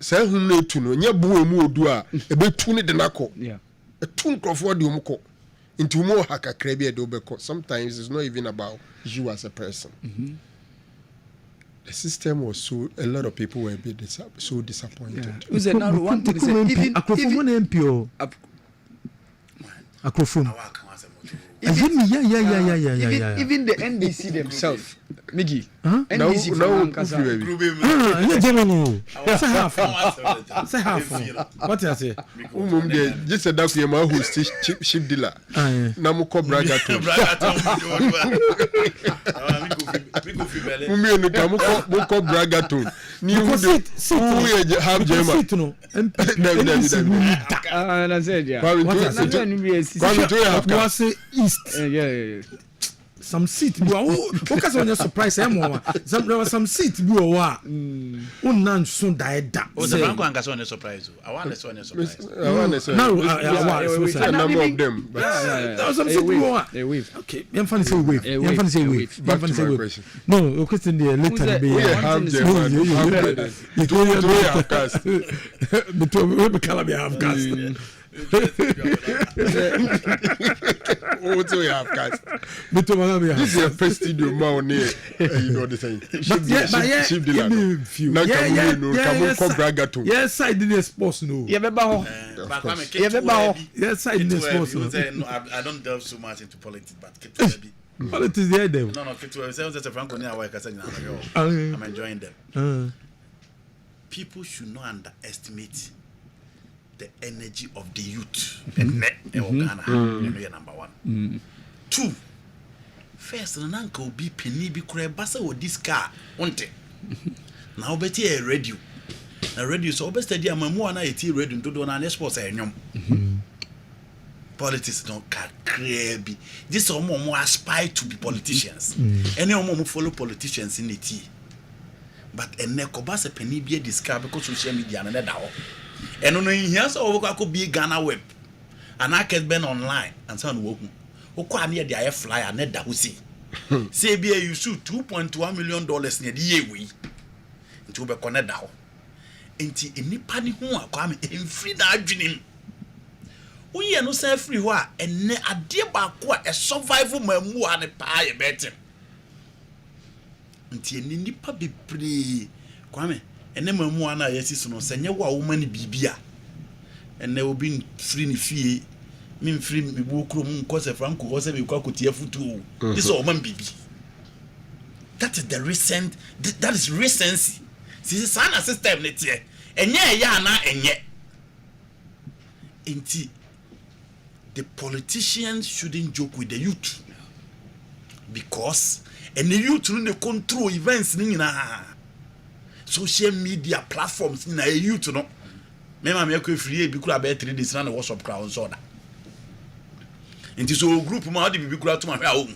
Say who need to know nya buo mu odua e be tuni de nako. Yeah. A tun crofo de umko into more haka krebi e do beko. Sometimes it's not even about you as a person. The system was a lot of people were a bit so disappointed. Who's another one to say even MPO Akrofum. Even the NDC themselves, Miggy. NDC Say half. What you say? Just a duck yama who's ship dealer. Namuko Bragaton. Muko Bragaton. New have German. some seat bu o cause on your surprise there was some seat bu o wa unnan so da o the Franco anga so on surprise I want so on surprise a number of them but there was some seat bu o okay you fan say wave no o question there later be we have them we can be half cast what do we have guys this is your first studio man here you know the thing ship the land now come on come braga to yes side the sports no yeah beba ho yes side the sports no I don't delve so much into politics but politics there them no Ketu say that's a Franco near work I'm enjoying them people should not underestimate the energy of the youth and Ghana number 1 2 first nanka obi penny bi kura basa wo this car onte na obeti e radio na radio so obesti dia mamu na eti radio dodo na sports enyom politics don't crazy this omo aspire to be politicians any omo follow politicians in it but ene ko basa penny bi this car because social media na da ho eno no hia so wo kwa ko bi Ghana web ana Kessben online and so on wo ku ane ye dia flyer na da ho si say bi you shoot $2.1 million na de ye wi nti wo be connect da ho enti enipa ni ho akwa me emfiri na adwenim wo ye no say free ho a ene ade ba ko a survival mamu ane pa ye betem nti enipa bebre kwame ene mamu ana yesi so no senye wo a wo mani bibia ene obi free ni fie mi free mi bu kro mu ko se Franco ko se mi kwa kotie futu this all man bibi that is the recent that is recency see sana system ne tie enye ya na enye enti the politicians shouldn't joke with the youth because and the youth no control events ni na social media platforms na youth no me ma me ko free bi kura be 3 days na WhatsApp crowd so da enti so group ma odi bi kura to ma hwa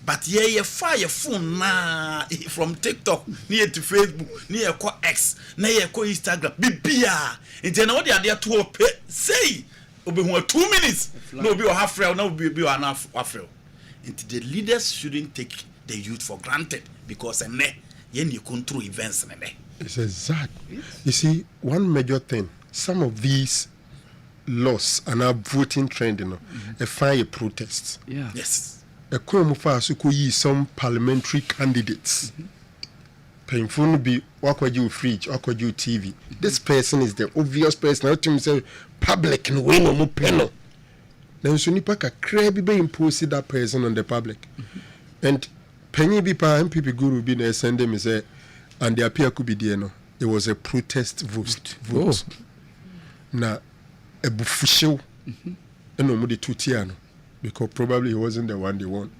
but ye fire phone na from TikTok near to Facebook near ko X na ye ko Instagram bibia enti na odi ade to pe say obi hu 2 minutes no be o half real no be o half real enti the leaders shouldn't take the youth for granted because you control events. It's exactly. You see, one major thing, some of these laws are now voting trend, a fire protest. Yeah. Yes. A Kumufa Sukuyi, some parliamentary candidates. Painful be Wakaju fridge, Wakaju TV. This person is the obvious person. I to say public and win no panel. Then Sunipaka crabby be imposed that person on the public. And Penny be pa MPP guru be there send them say and the appear could be there no. It was a protest vote. Na a bufisho and no mudi tutiano because probably he wasn't the one they want.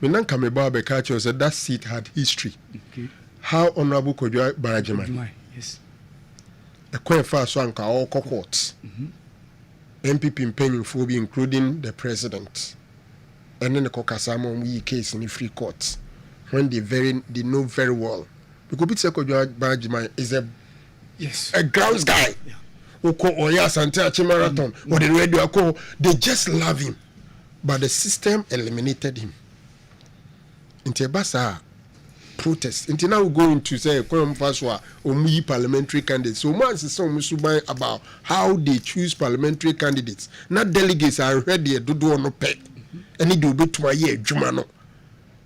Me nan kame ba be catch us that seat had history. Okay. How honorable could you Barajima? Yes. A quite fast one ka all courts. MPP penning phobia including the president. And then the Kokasamo we case in the free courts when they know very well because Bitsekojo Barajima is a grounds guy. Oko Oya Santa Marathon or the radio they just love him, but the system eliminated him. Into Basa protest. Until now we go into say Faswa or parliamentary candidates. So once is some about how they choose parliamentary candidates. Not delegates are ready to do no pay. And it do be to my year Jumano.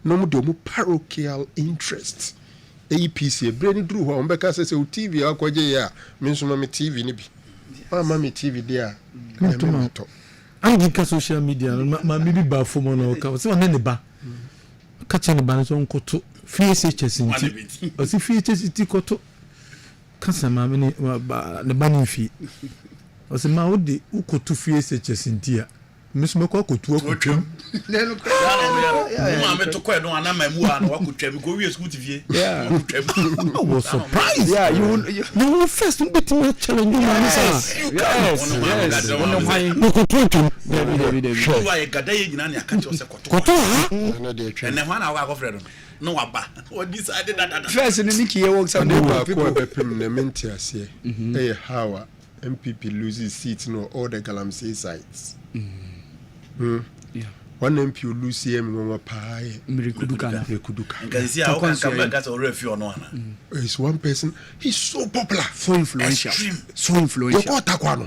No more parochial interests. APC, brain drew home because I say TV, Aquaja, means mommy TV nibi. Mammy TV there. I'm in social media, my maybe bar for mono, so on any bar. Catching the balance on Koto, face HS in tea, or see features it Koto. Cassama, the banning fee. Or the Maudi, Uko to face HS in tea. Miss Moko could work with him. I'm to quite no anama mu an wa kutwam go wi school TV. Yeah. I was surprised. Yeah, you first bit me challenge you. Yes. Sure why gada ye nyina ne akati o se koto. And then one hour go friend no aba. O decided that first in Nikki works on the people be pem na menti ase. Eh how MPP loses seats no all the Galamsey sites. Yeah. One MP lose him no pie. Mirikuduka. Can see how can come back as a review no ana. It's one person. He's so popular, so influential. Extreme. So influential. You got takwano.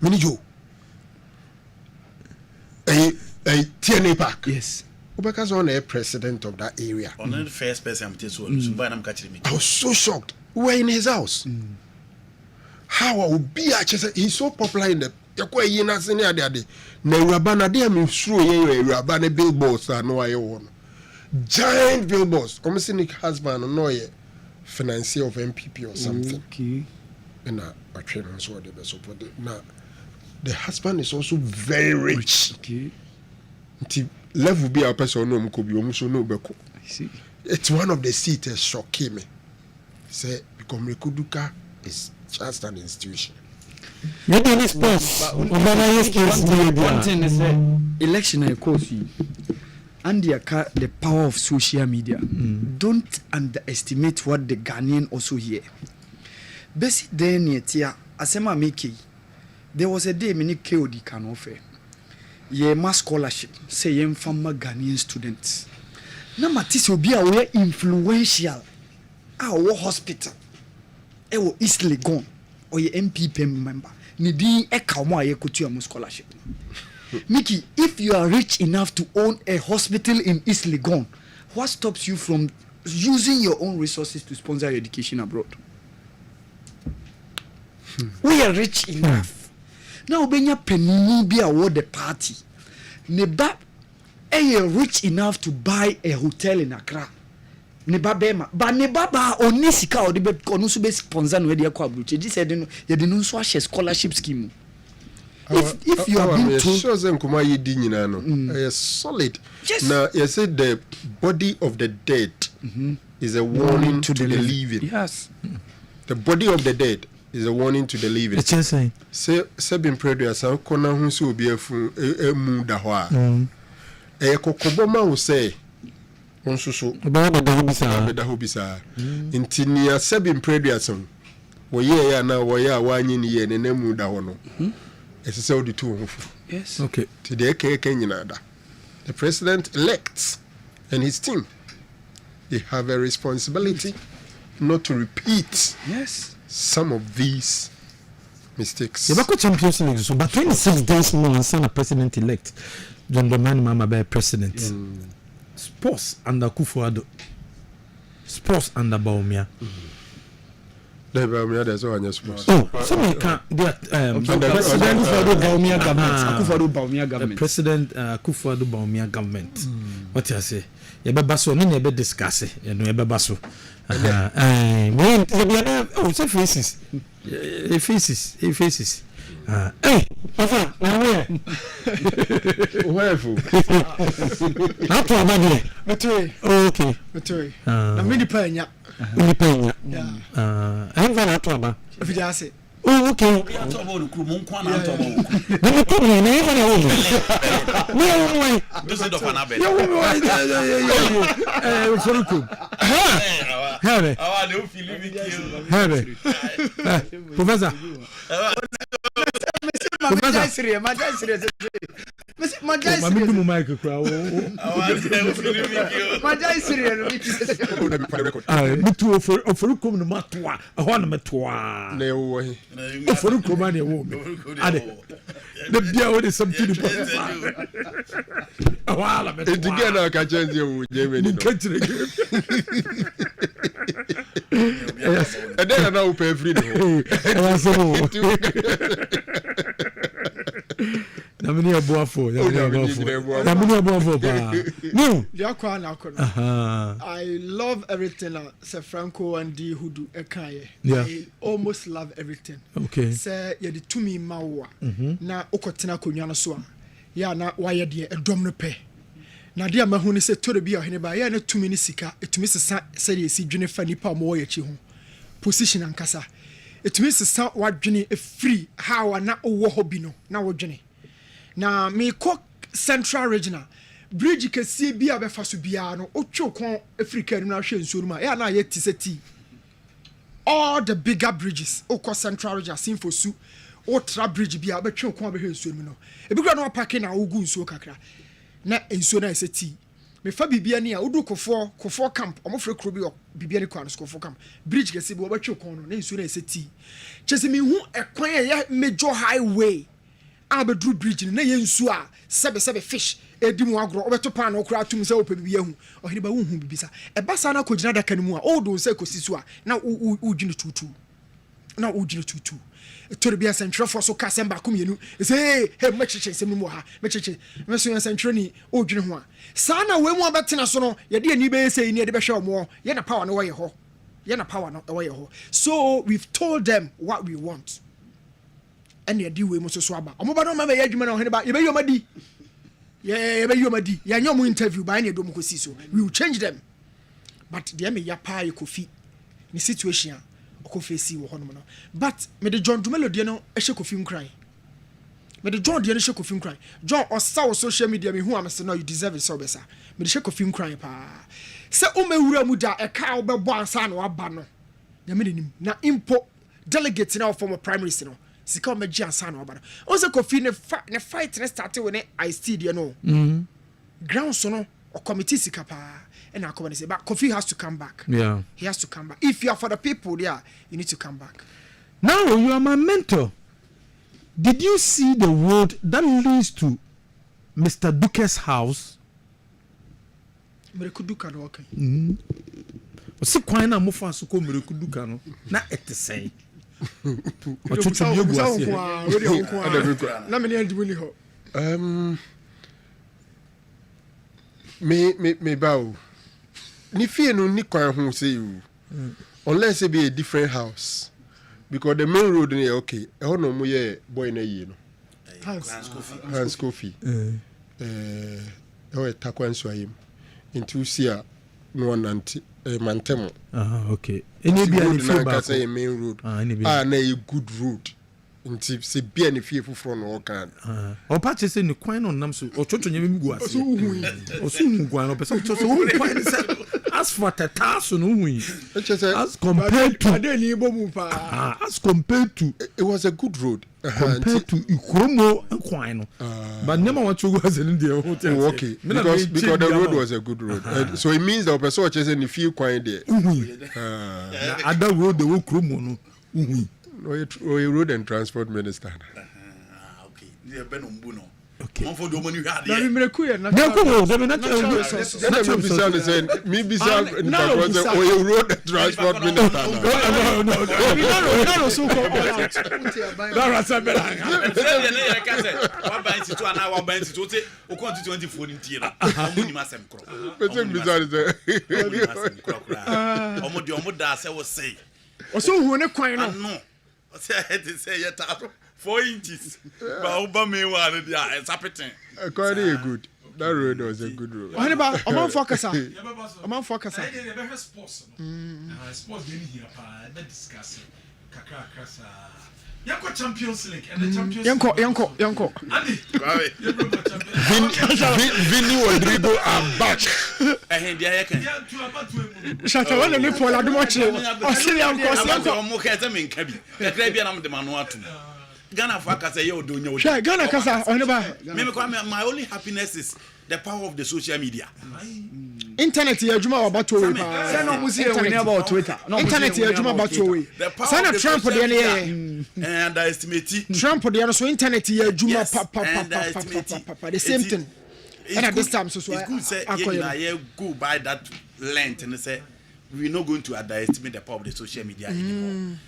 Minijo. TNA Park. Yes. Because on a president of that area. On the first person I'm telling you, so I'm catching me. I was so shocked. We were in his house. How I would be actually he's so popular in the yakwa yina senior ade na urabana de am sure ye urabana billboards no aye won giant billboards almost Nick husband no ye financier of MPP or something. Okay. And I train on so the support now the husband is also very rich. Okay. Level be a person no mko bi omuso no beko. I see. It's one of the seats shocking me. Say because Rekuduka is just an institution. One thing is election of course and the power of social media. Don't underestimate what the Ghanaian also hear. Basic day near Asema Miki. There was a day many KOD can offer. Ye mass scholarship, say young farmer Ghanaian students. Na matisi obi a we influential. Our hospital. Ewo East Legon or your MPP member. Nidi ekawa ye kutu ya scholarship. Mickey, if you are rich enough to own a hospital in East Legon, what stops you from using your own resources to sponsor your education abroad? We are rich enough. Now benya penini be award the party. Neba rich enough to buy a hotel in Accra. Neba bema but neba ba onisika or the kono so be sponsor no dey kwa bruche. This said no ye dey no so a scholarship scheme. If you are being told sure say nkoma ye di nyina no solid. Yes. Now you said the body of the dead is a warning to the living. Yes. The body of the dead is a warning to the living. Say been predo san kona hu so obi afu emu da ho a. Kokoboma wo say onsusu ba da ho bisa. Intinia say been predo san. Wo ye ya na wo ya wanyi ni ye ne nemu da ho no. Say odi tu ho. Yes. Okay. Today kenyina da. The president elect and his team, they have a responsibility not to repeat some of these mistakes. You back Champions League, so but 26 days more and son a president elect. John Dramani Mahama be president. Sports under Kufuor. Sports under Bawumia. There's all sports. Some can president Kufuor Bawumia government. President Kufuor Bawumia government. What you say? You be baso, no be discuss. You know, you be baso. Say faces. Faces. Hey, Papa, now where? Where for? Not to abandon. Okay. Na mini panya. I'm going to abandon. If you just say. Oh, okay. We are talking about the crew. Mon kwana talk about. No problem. Never know. No. This is the fanabe. Forukum. Have it. I don't feel it. Have it. Professor. Namini abuafo. I love everything Sir Franco and D who do ekaye. I almost love everything. Okay. Say ye di tumi mawa na okotena konwa no so a ya na wayɛ deɛ ɛdɔm no pɛ na deɛ mahu ne sɛ tore bi a Oheneba ya na tumi ne sika etumi sesa sɛ si dwene fa nipa a mo yɛ chi ho position ankasa etumi sesa wadwene free how na owɔ hɔ bi no na wodwene na me kɔ central regional bridge kɛseɛ bi a bɛfa so biara no otwo kon Africa no na hwɛ nsuo no ma ya na yɛ tiseti all the bigger bridges okɔ central region Simfosu otra bridge bi a bɛtwe kon abɛhwɛ nsuo no ebi kura no parking na ogu nsuo kakra na nsuo na eseti me fa bibia ni a odu kofo camp omofre kro bi o bibia ni kwa no kofo camp bridge kɛseɛ bi obɛtwe kon no na nsuo na eseti kyese me hu ekwan ya major highway abedru bridge na ye nsuo a sebe fish edi mu agro obeto pan okura atum sɛ opa bibia hu Oheneba hu bibisa eba sa na kogina daka no mu a odo sɛ kosisu a na udwine tutu na udwine tutu tori bia sentwerefo so ka semba komienu say hey mecheche sem mu ha mecheche meso yan sentwere ni odwine ho a sa na we mu abetena so no ye de ani be say ni de be hwe omo ye na power no wo ye ho ye na power no wo ye ho so we've told them what we want and ye di we mu so aba omo ba no ma be ye adwuma na Oheneba ye be yomadi ye be yomadi ya nyom interview ba na do mu kosi so we will change them but de me ya pa ye kofi ni situation Kofesi wo hono no but me de John Dumelo de no ehye kofi nkran me de John de no ehye kofi nkran John osa wo social media me hu am say no you deserve it so besa me de ehye kofi nkran pa se o mewura mu da e ka wo bebo ansa na waba no ya me nim na impo delegate na former primaries no sika o magi ansa na waba no o se kofi ne fight ne start we ne IC de no ground so no o committee sika pa and I come and say, but Kofi has to come back. Yeah. He has to come back. If you are for the people there, you need to come back. Now you are my mentor. Did you see the road that leads to Mr. Duke's house? Merekuduka no okay. Osi kwan na mofa so ko Merekuduka no na etesei. Ochocho bi egu ase. Na me ne ndibuni ho. Me bawo. Ni fie no ni kwan ho say you. Unless it be a different house. Because the main road is okay. E ho no mo ye boy na yi no. Hans Kofi. E takwan so ayim. Into sia no nanti mantem. Okay. Any be any feel back say main road. Na a good road. Nti se bia ne fie foforo no kan o pa che se ne kwan no nam so o twotwo nyame gu ase o so hu kwan no pese o so hu kwan se as for tataso no hu as compared to as compared to it was a good road compared to ikromo kwan no but nema wa chogu ase ne de hotel okay because the road was a good road so it means the person che se ne fie kwan there na other road the ikromo no hu or road and transport minister. Okay. Yeah, Ben Umbuno. Okay. One for the money we had. Na mreku na me be or road and transport minister. No, so called. That one bank to an hour bank to say o kon 24 in tier. Omo ni masem kro. Person bizarre Omo de omo da say we say. Oso hu ne kwan no. Say 4 inches. But Obama one there it's happening. Quite good. That road was a good road. Oheneba, among focus. Among focus. Sports. Sports dey here pa, be discuss. Kakra krasa. Yanko Champions League and the Champions Yanko. Andy. Vinny Rodrigo are back. Dia can. Shata wala ni Paul Adumoche. Osiri Yanko. Omo kete men kabi. Kakra bia na de manu atum. Ghana for kasa ye odo nya odo. Ghana kasa Oheneba. My only happiness is the power of the social media. Internet ya juma about to we. Say no musi we about Twitter. Internet ya juma about to we. Sana Trump de ne and estimate Trump de no so internet ya juma pa the same thing. And at this time so it's good say you go by that length and say we're not going to underestimate the power of the social media anymore.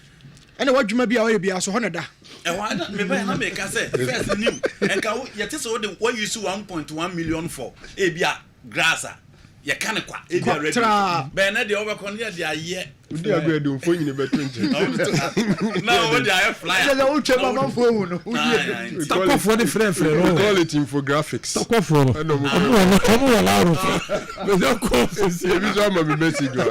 And what juma bia we bia so honada. E wa me ba na make say first new and ka you tell so what you see 1.1 million for e bia grassa. You can't quite. Be na de over corner de aye Udi agbe do mfo nyine beto nje. Now what they fly. Say the uche mama phone no. Stop off for the friend. Call it infographics. Stop off for. No. Omo wala ro. Me don't call. E bi so ma me message wa.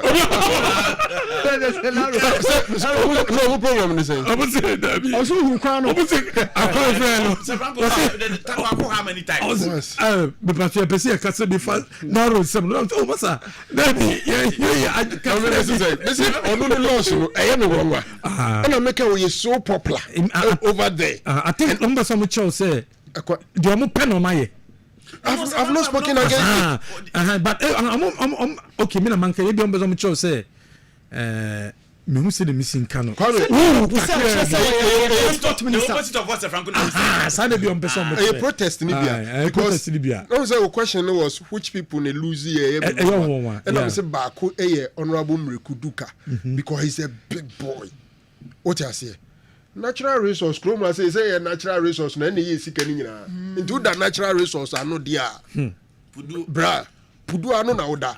No problem ni say. Omo say that be. Also who kan no. Omo say akọ friend. Say Franco how many times? Me pass your person ka say be fast. Narrow some. Oh masa. That be yeah. Ono no loss no eye no wrong wa. And make we so popular over there. I think number some chow say do am pen on my I've not spoken against it. But I'm okay, me na man can be on some chow say me who say the missing cano. Sunday be on person. A protest in Libya. Because Libya. The question was which people ne lose here. And I say Bako honorable Mrekuduka because he's a big boy. What I say? Natural resource. Chroma say a natural resource. Na any is seeking into that natural resource. I know dia. Bra. Pudu ano na oda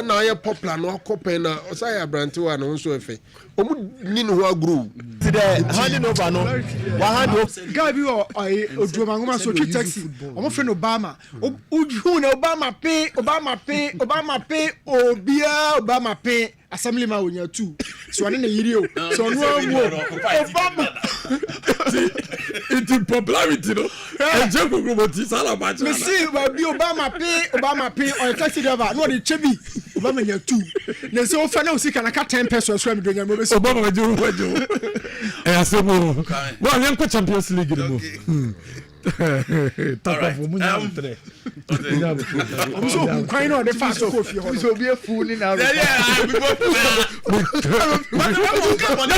na ye popular no kopen na osaya branti wa no so efe omu ni no ho agro ti the handing over no wa hand over guy bi o oduoma ngoma so twi taxi omo friend Obama uju na Obama pay Obama pay assembly ma wonya tu so ane na yiri o so no Obama it's popularity no e je ko group ti sala ba me see bi Obama pay o taxi driver no dey chebi Obama nya tu na so o fa na o sika na ka 10 pesos so am do nya mo be Obama wajo e asemo wa nyen ko Champions League no Tapa for munya tre. So kind of the fast coffee so be a fool in our yeah come on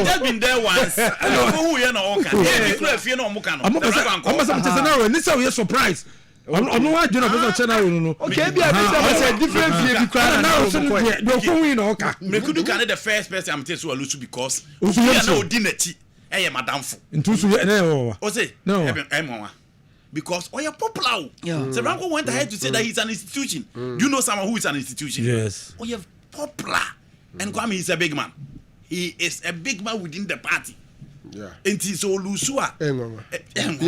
just been there once who you know okay yeah you feel no muka no I'm scenario this how you surprise I'm no join of channel no okay be a different view be cry now so do win okay me could can the first person I'm telling you lose because you know dinati eh madamfo ntusu na o say no because you're popular. So Ranko went ahead to say that he's an institution. Do you know someone who is an institution? Yes. You're popular. And Kwame is a big man. He is a big man within the party. Yeah. And he's all Lusua. And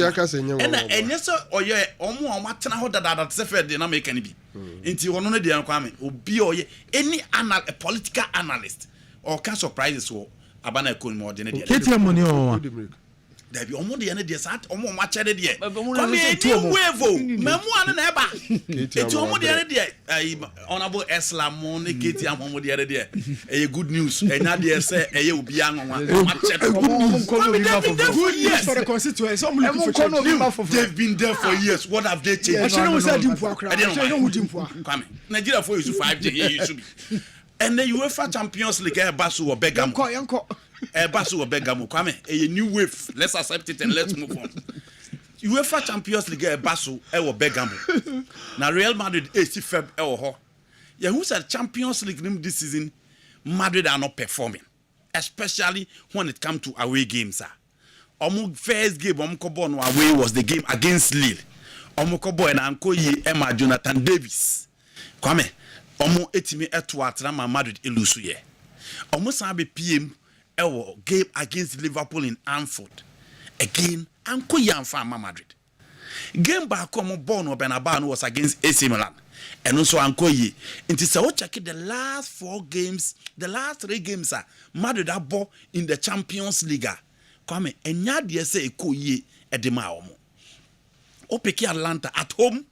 yes, or yeah, almost what na hoda that sefer de na make any be. Into one of the Kwame, or be or any a political analyst or can surprises or abana kun more than a money. There be omo de ene de sat omo ma chere de come any wave memu an na eba eti omo de ene de honorable Eslamon eketi omo de ene de good news enya de say eye obi anwa ma chere for the constituency they've been there for years what have they changed come Nigeria for you 5G here you should be and the UEFA Champions League basu or Begamo basu or Begamo Kwame a new wave let's accept it and let's move on. UEFA Champions League basu or Begamo now Real Madrid AC Feb ho yeah who's a Champions League this season Madrid are not performing especially when it comes to away games omo first game omo ko born away was the game against Lille omo ko boy na anko yi Emma Jonathan Davis Kwame omo etimi eto atrama Madrid elusu ye omo san be PM ewo game against Liverpool in Anfield again anko yamfa Madrid game back omo born no Bernabeu no was against AC Milan and also anko yi nti se o check the last 4 games the last 3 games Madrid abo in the Champions League Kwame enya de se ekoyi edema omo o peki Atlanta at home.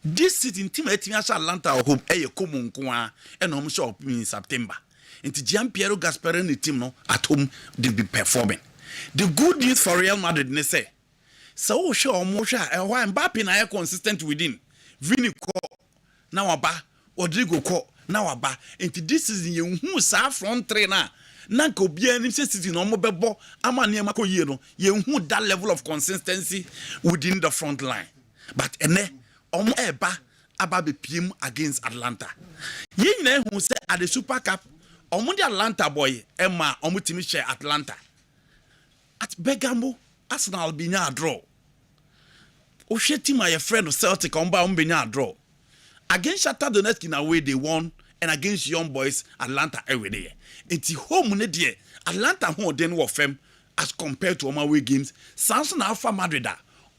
This sitting team at Atlanta or home a common kwa and home shop in September. Into Gianpiero Gasperini team no at home they be performing. The good news for Real Madrid ne say so sure Mosha and why Mbappe na consistent within Vini ko now aba Rodrigo ko now aba into this season you who sa front trainer nanka obi ani sitting no mo bebo ama ne ma ko yie no you who that level of consistency within the front line but ene omo eba aba be PM against Atlanta. Ye nyina hu say at the Super Cup omo the Atlanta boy ema omo timi share Atlanta. At Bergamo Arsenal be nya draw. O hwe team my friend Celtic omba omo be nya draw. Against Shakhtar Donetsk in away they won and against young boys Atlanta every day. It's home ne dear Atlanta who then were fem as compared to away games. Samson Alpha Madrid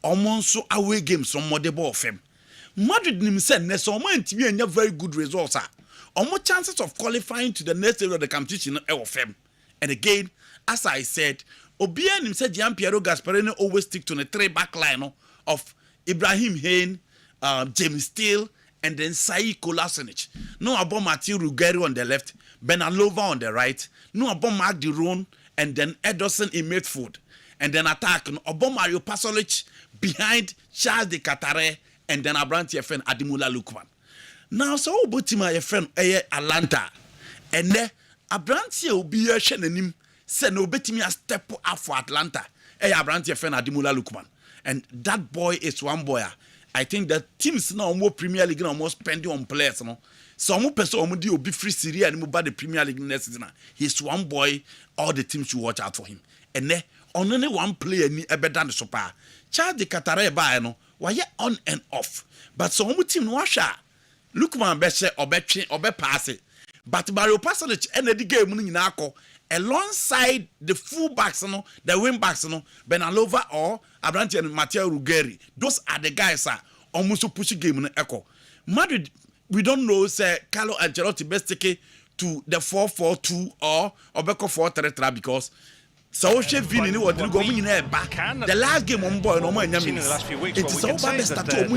almost so away games from model fem. Madrid himself next moment to be a very good results almost chances of qualifying to the next level of the competition of fem. And again, as I said, Obian himself Gianpiero Gasperini always stick to the 3-back line of Ibrahim Hain, James Steele, and then Sai Kolasinic. No about Matthew Ruggeri on the left, Benalova on the right. No about Mark Diron, and then Ederson in midfield. And then attack no about Mario Pasolic behind Charles de Catare, and then Abranti FN Adimula Lukman. Now so Botima FN Atlanta, and then Abranti will be a shenanim. Say no betimi a step up for Atlanta. Abranti FN Adimula Lukman. And that boy is one boy. I think that teams now more Premier League now more spending on players. No? So more person will be free Syria and move by the Premier League next season. He's one boy, all the teams should watch out for him. And then only one player ni better than the super. Charles de Catare by no, why on and off. But so more team no sha. Lukman best or bet or bet pass it. But Mario Pasalic ended the game winning nako alongside the full backs, the wing backs, Benalova or Abranti and Matteo Ruggeri. Those are the guys almost push game in the echo. Madrid, we don't know, say Carlo Ancelotti best take to the 4-4-2 or Beko 4-3-3 because so she Vini what you go in there back. The last game on boy no more Nyame. It is all about the status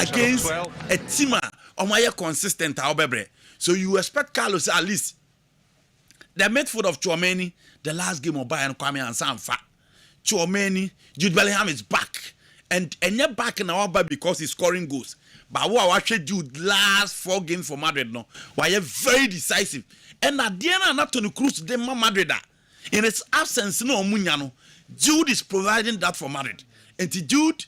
against a team on my consistent however. So you expect Carlos at least the midfield of Chouameni, the last game of Bayern Kwame and Sanfa. Chouameni, Jude Bellingham is back. And you're back in our bar because he's scoring goals. But what I watched Jude last 4 games for Madrid now, why very decisive. And at the end not to Cruz de Madrid. In its absence, no Munyano, Jude is providing that for Madrid. And Jude,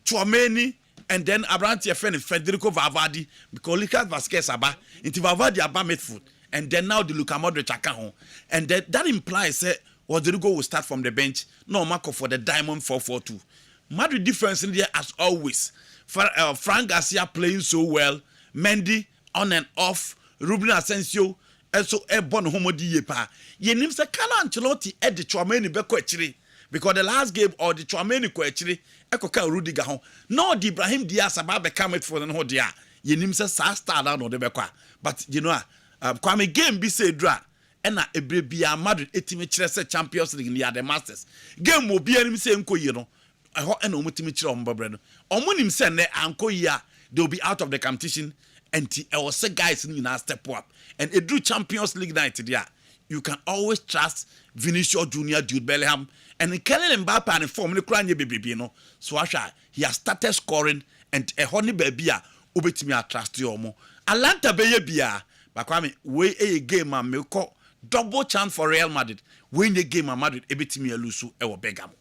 Chouameni, and then Abranti FN Federico Valverde, because Lucas Vasquez Aba, into Valverde Aba midfield. And then now the Luka Modric account. And that implies Rodrigo will start from the bench. No Marco for the Diamond 4-4-2. Madrid difference in there as always. Frank Garcia playing so well. Mendy on and off. Ruben Asensio. Also Ebon Homodi Yepa. Yenim se Carlo Ancelotti at the Chouameni beko echiri. Because the last game or the Chouameni ko echiri. Eko ka Rudiger hon. No the Ibrahim Diaz about become it for the no dia. Yenim se sa star down no de beko. But you know Kwame game be say draw and na ebrebia Madrid etimi kire say Champions League near the Masters game will be enim say nko yi no eho na omutimi kire ombabre no omunim say na anko yi a they will be out of the competition and say guys ni na step up and edru Champions League night there you can always trust Vinicius Junior, Jude Bellingham and Kylian Mbappe and form ni kura nye bebrebe no so asha he has started scoring and eho ni baby a obetimi a trust you omo Atlanta be ye bia. But Kwame, we a game and me call double chance for Real Madrid. Win the game and Madrid ebitimi elusu ewo Bergamo.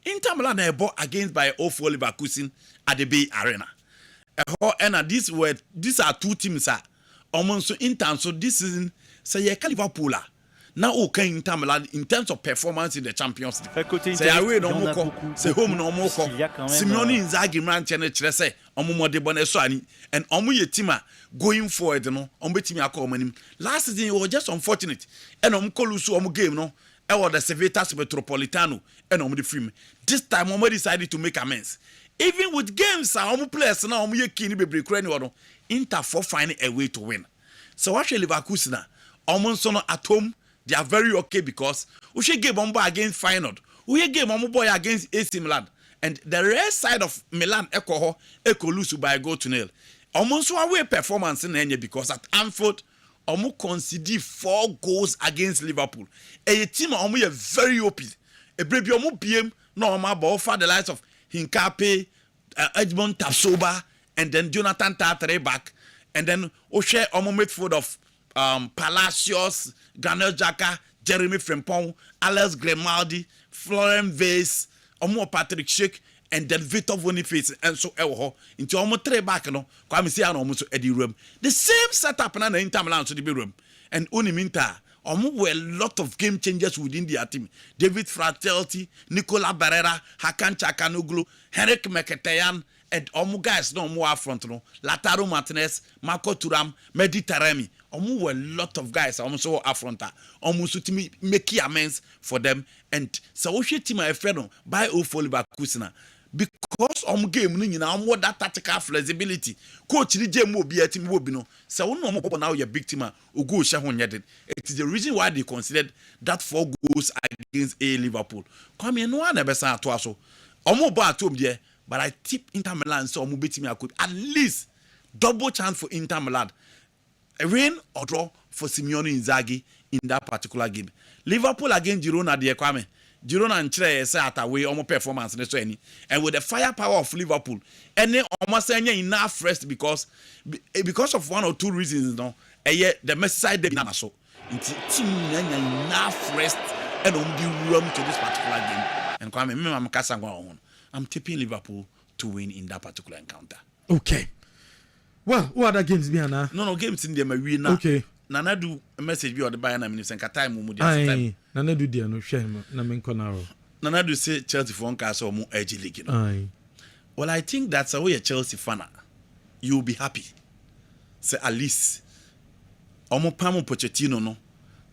Inter Milan ebo against by Ofo Leverkusen at the Bay Arena. And these are two teams almost so in terms so this season say Liverpool. Now okay Inter Milan in terms of performance in the Champions League. Say away no more say home no more. Simeone Inzaghi man chene kire say omo de boneso ani and omo ye team going forward no omo betimi akọ omanim. Last season it was just unfortunate and omo kolusu omo game no e was the Civitas Metropolitano and omo the film. This time omo decided to make amends. Even with games omo players now omo ye kini bebre kura ni wono Inter for finding a way to win. So actually Leverkusen omo so no at home they are very okay because we should game on boy against Feyenoord. We game on boy against AC Milan. And the rest side of Milan echo lose by a goal to nil. Almost away performance in Enya because at Anfield, almost conceded 4 goals against Liverpool. A team almost very open. A baby almost BM no ball for the likes of Hincape, Edmond Tapsoba, and then Jonathan Tartare back. And then O'Shea almost midfield of Palacios, Granel Xhaka, Jeremy Frimpong, Alex Grimaldi, Florian Vase, Omo Patrick Schick, and then Victor Boniface, and so into almost 3 back, no, come see almost Eddie room. The same setup in the Inter Milan to the room. And Uniminta, almost were a lot of game changers within their team. David Fratelli, Nicola Barrera, Hakan Chakanoglu, Henrik Mkhitaryan, guys no more front no Lautaro Martinez, Marco Thuram, Mehdi Taremi. Were a lot of guys so up front almost to me make amends for them and so we team my friend by Ofoli Bakusina because game ni na more that tactical flexibility coach ni game will be a team will be no so no more now your big team who go share it is the reason why they considered that 4 goals against Liverpool come here no one ever say to us so bad to there but I tip Inter Milan so beat me I could at least double chance for Inter Milan. A win or draw for Simeone Inzaghi in that particular game. Liverpool against Girona, dear Kwame. Girona and Chile say at away almost performance and with the firepower of Liverpool, and then almost enough rest because of 1 or 2 reasons. No, the mess side they done so. Enough rest and only room to this particular game. And Kwame, I'm tipping Liverpool to win in that particular encounter. Okay. Well, what other games be na? No games in there my win now. Okay. Nana do a message be on the Bayern minister and time mu time. Nana do there no shame na men corner. Nana do say Chelsea for Newcastle mu edge league. No? Well, I think that's a way a Chelsea fan. You'll be happy. Say at least omo Pamu Pochettino no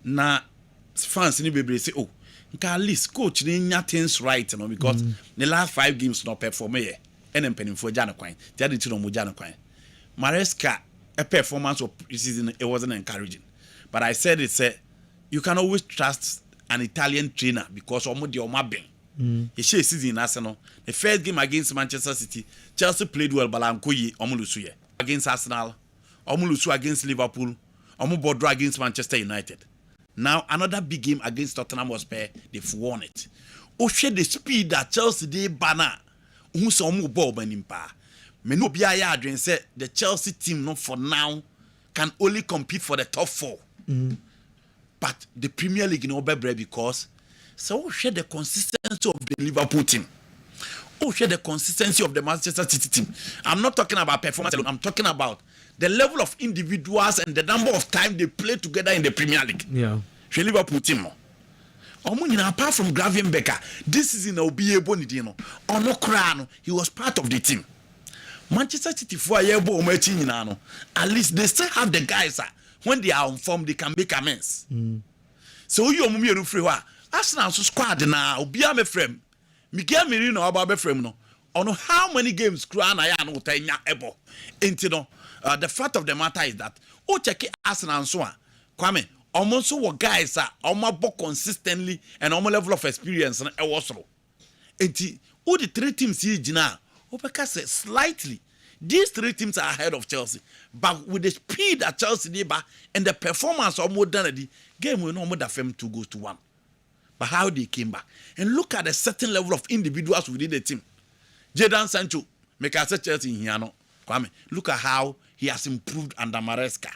na fans ni bebre say at least coach ni nya things right no because the last 5 games no perform here. And penny for Jana Quine. The other two no Mujana Quine. Maresca, a performance of preseason, it wasn't encouraging. But I said you can always trust an Italian trainer because almost the Omabing. He shares season in Arsenal. The first game against Manchester City, Chelsea played well, but Omulusuye against Arsenal, Omulusu against Liverpool, Omubodro against Manchester United. Now another big game against Tottenham Hotspur, they've won it. Share the speed that Chelsea did banner. Who saw more ball benimpa. Me no be aya adwen say the Chelsea team no for now can only compete for the top 4. But the Premier League no be because so share the consistency of the Liverpool team. Share the consistency of the Manchester City team. I'm not talking about performance alone. I'm talking about the level of individuals and the number of time they play together in the Premier League. Yeah. Share Liverpool team. Apart from Gravenbercher, this is in Obiebo Nidino. Ono he was part of the team. Manchester City for at least they still have the guys when they are on form they can make amends. So you are free Arsenal squad na obia me frame. Miguel Merino about be frame no. Ono how many games crown I no tanya ebo. The fact of the matter is that check Arsenal so Kwame almost so guys are consistently and almost level of experience and also. All the 3 teams here jina slightly. These 3 teams are ahead of Chelsea, but with the speed that Chelsea did and the performance of modernity, game will no more than 2-1. But how they came back and look at a certain level of individuals within the team. Jadon Sancho, make us say Chelsea in here no. Kwame, look at how he has improved under Maresca.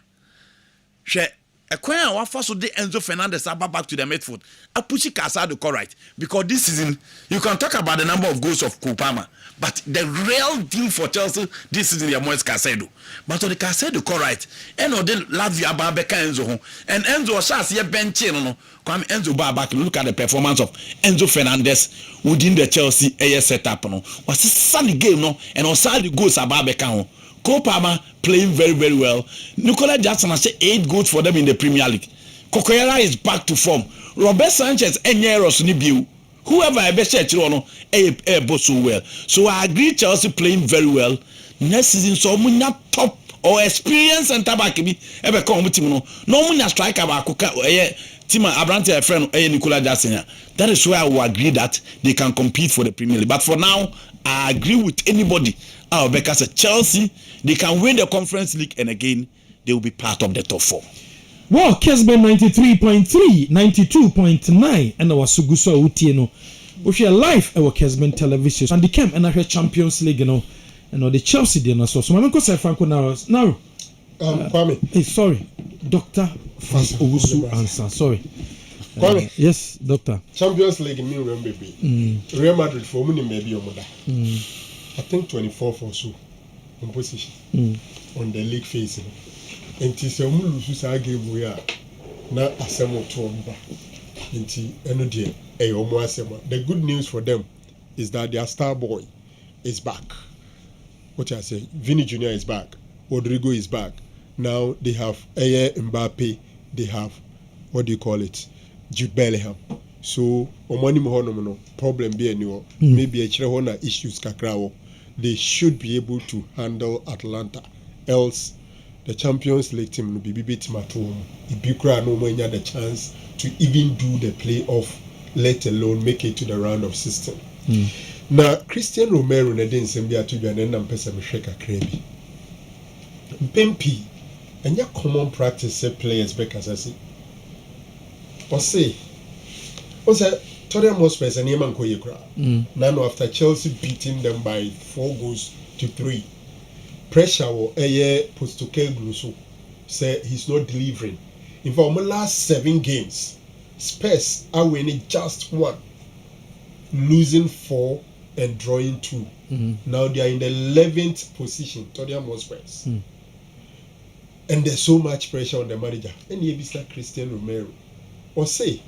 One first of the Enzo Fernandez back to the midfield. I push it Casado correct because this season you can talk about the number of goals of Kupama, but the real deal for Chelsea this season is more Casado. But on the Casado correct, and on the Lavia Babeka Enzo and Enzo Shas here bench no. Come Enzo back look at the performance of Enzo Fernandez within the Chelsea AS setup no. Was a sunny game no, and on side the goals Babeka Kopama playing very, very well. Nicola Jackson has 8 goals for them in the Premier League. Coquelin is back to form. Robert Sanchez and Yeros Nibiu. Whoever I bet so well. So I agree Chelsea playing very well. Next season, so much top or experience and tabaki ever come with him. No much striker about Tima Abrante friend Nicola Jackson. That is why I will agree that they can compete for the Premier League. But for now, I agree with anybody. Because Chelsea, they can win the Conference League and again, they will be part of the top 4. Well, Kessben 93.3, 92.9, and our Suguso Utieno. We are live our Kessben television. And the camp and our Champions League, and the Chelsea dinner. So I'm going to say Franco now. Kwame. Sorry, Dr. Frank Owusu answer. Sorry. Kwame. Yes, Doctor. Champions League in New baby. Real Madrid for me maybe your mother. I think 24th or so in position on the league phase. And it's a mulu game we are not assembled to the good news for them is that their star boy is back. what I say, Vinny Jr. is back, Rodrigo is back. Now they have Mbappe, they have, what do you call it, Jude Bellingham. So, omani no problem be anymore. Maybe a chirehona issues kakrawo. They should be able to handle Atlanta. Else, the Champions League team will be beat at home. Ibukra no more the chance to even do the playoff, let alone make it to the round of 16. Now, Christian Romero na den sembi atuja na na mpesa mehweka krebi. Mpempi, enya common practice say players back as I say. Or say, Tottenham Hotspur and Yeman Koyekra. Now after Chelsea beating them by 4-3, pressure or Postecoglou say he's not delivering. In fact, the last 7 games, Spurs are winning just 1, losing 4 and drawing 2. Now they are in the 11th position, Tottenham Hotspur. And there's so much pressure on the manager. And you be like Christian Romero. Or say,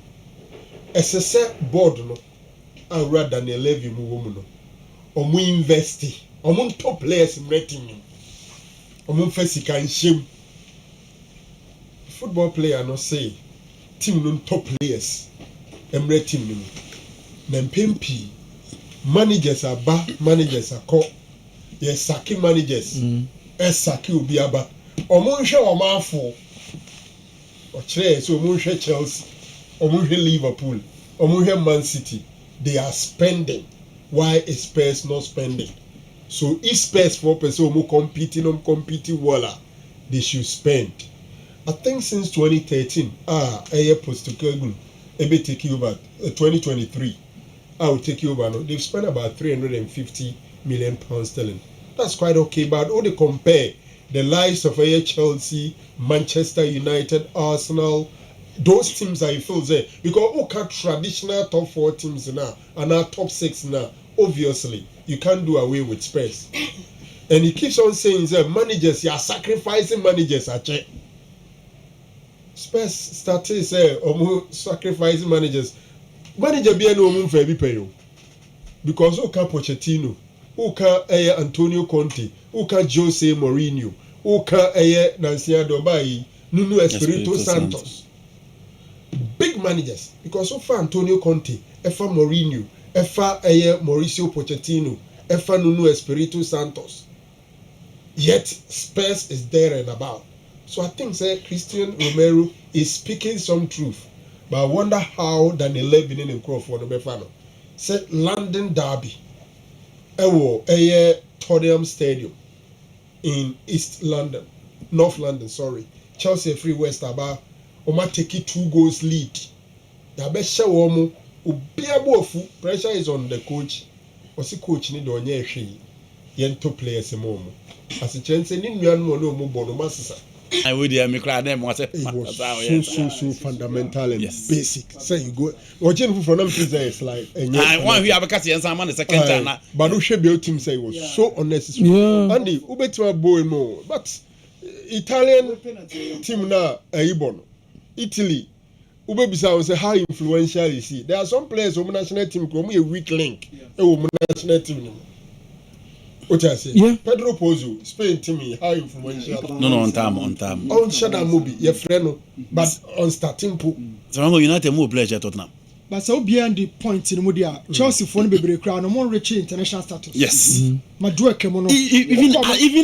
SSA board no, and rather than 11 woman, or we invest, or we top players in rating, or we first can shame. Football player no say, team no top players, and rating them. Then PMP, managers are bad, managers are caught. Yes, Saki managers, Saki will be about. Or Munsha or Marfo, or Chelsea, or Munsha Chelsea. Omuhe Liverpool, Omuhe Man City, they are spending. Why is Spurs not spending? So if Spurs 4% competing walla, they should spend. I think since 2013, Postecoglou, ebe take over 2023. I will take you over. No, they've spent about 350 million pounds sterling. That's quite okay, but all they compare the lives of Chelsea, Manchester United, Arsenal. Those teams I feel there because traditional top 4 teams now and our top 6 now. Obviously, you can't do away with Spurs. And he keeps on saying that managers, you are sacrificing managers. Spurs started say sacrificing managers. Manager be no for every pay because Pochettino, Antonio Conte, Jose Mourinho, Nancy Adobai, Nuno Espirito Santos. Big managers because so far Antonio Conte, Efa Mourinho, Efa Mauricio Pochettino, Efa Nuno Espirito Santos. Yet Spurs is there and about. So I think Christian Romero is speaking some truth. But I wonder how than 11 in Crawford no Befano. Said London Derby. Tottenham Stadium in East London. North London, sorry. Chelsea free West Aba. Oma take it 2 goals lead. The best show omo obiabofu pressure is on the coach. Osi coach ni do onye hwe. Yen to players momo. As a chance ni nwan mo no mo bono masisa. I would hear me cry them what so fundamental and basic. Say you go. Watching from them is like I want we have a cast and man the second time. But no shebe team say it was so unnecessary. Andy, ubetima boy more. But Italian team na Ibon. Italy, Ubebisa was how influential is he? There are some players who national team come a weak link. National team. What I say? Yeah. Pedro Pozo, Spain team, how influential? No, on time. On Shada Mobi, your friend, but on starting po. So United more players at Tottenham. But so beyond the point in Mudia, Chelsea phone be crown no more rich international status. Yes. Even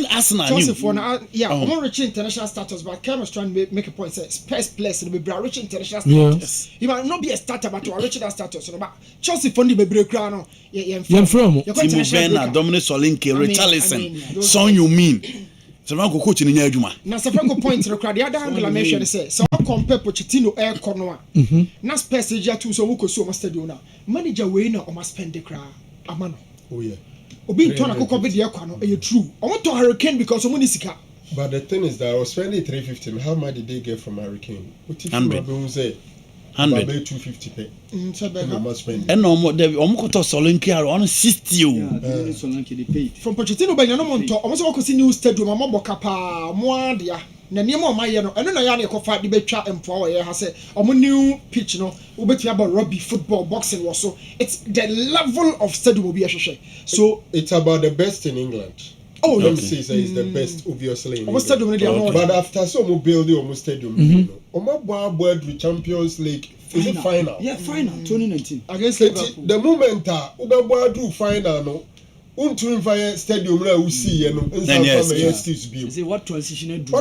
Arsenal. Chelsea phone more rich international status, but Cam was trying to make a point say Spurs players be rich international status. Yes. He might not be a starter but to reach that status. But Chelsea phone be crown from Dominic Solanke, Richarlison, Son you mean. So man go coach ni nya adwuma na Sefranco point record the other angle I mention say so compare Pochettino air corner na Spurs ejia tu so wo so stadium na manager we na o ma spend the cra amano obi turn akoko be de kwa no e true o want to Hurricane because o money sika but the thing is that I was spending 350 how much did they get from Hurricane what if you say 100 250 pay and no more omo ko to Solanke around 60 Solanke they paid from Pochettino be no monto omo so ko see new stadium amaboka pa mo adia na niam o maye no eno na ya na ko fa de betwa empo o ye ha say omo new pitch no obetia about rugby football boxing also it's the level of stadium will be a so it's about the best in England Oh, let me say it's the best, obviously. In stadium, but after some building almost stadium, the Champions League. Is it final? Yeah, final 2019 against Liverpool. The moment do final no. Fire stadium where we see what transitional do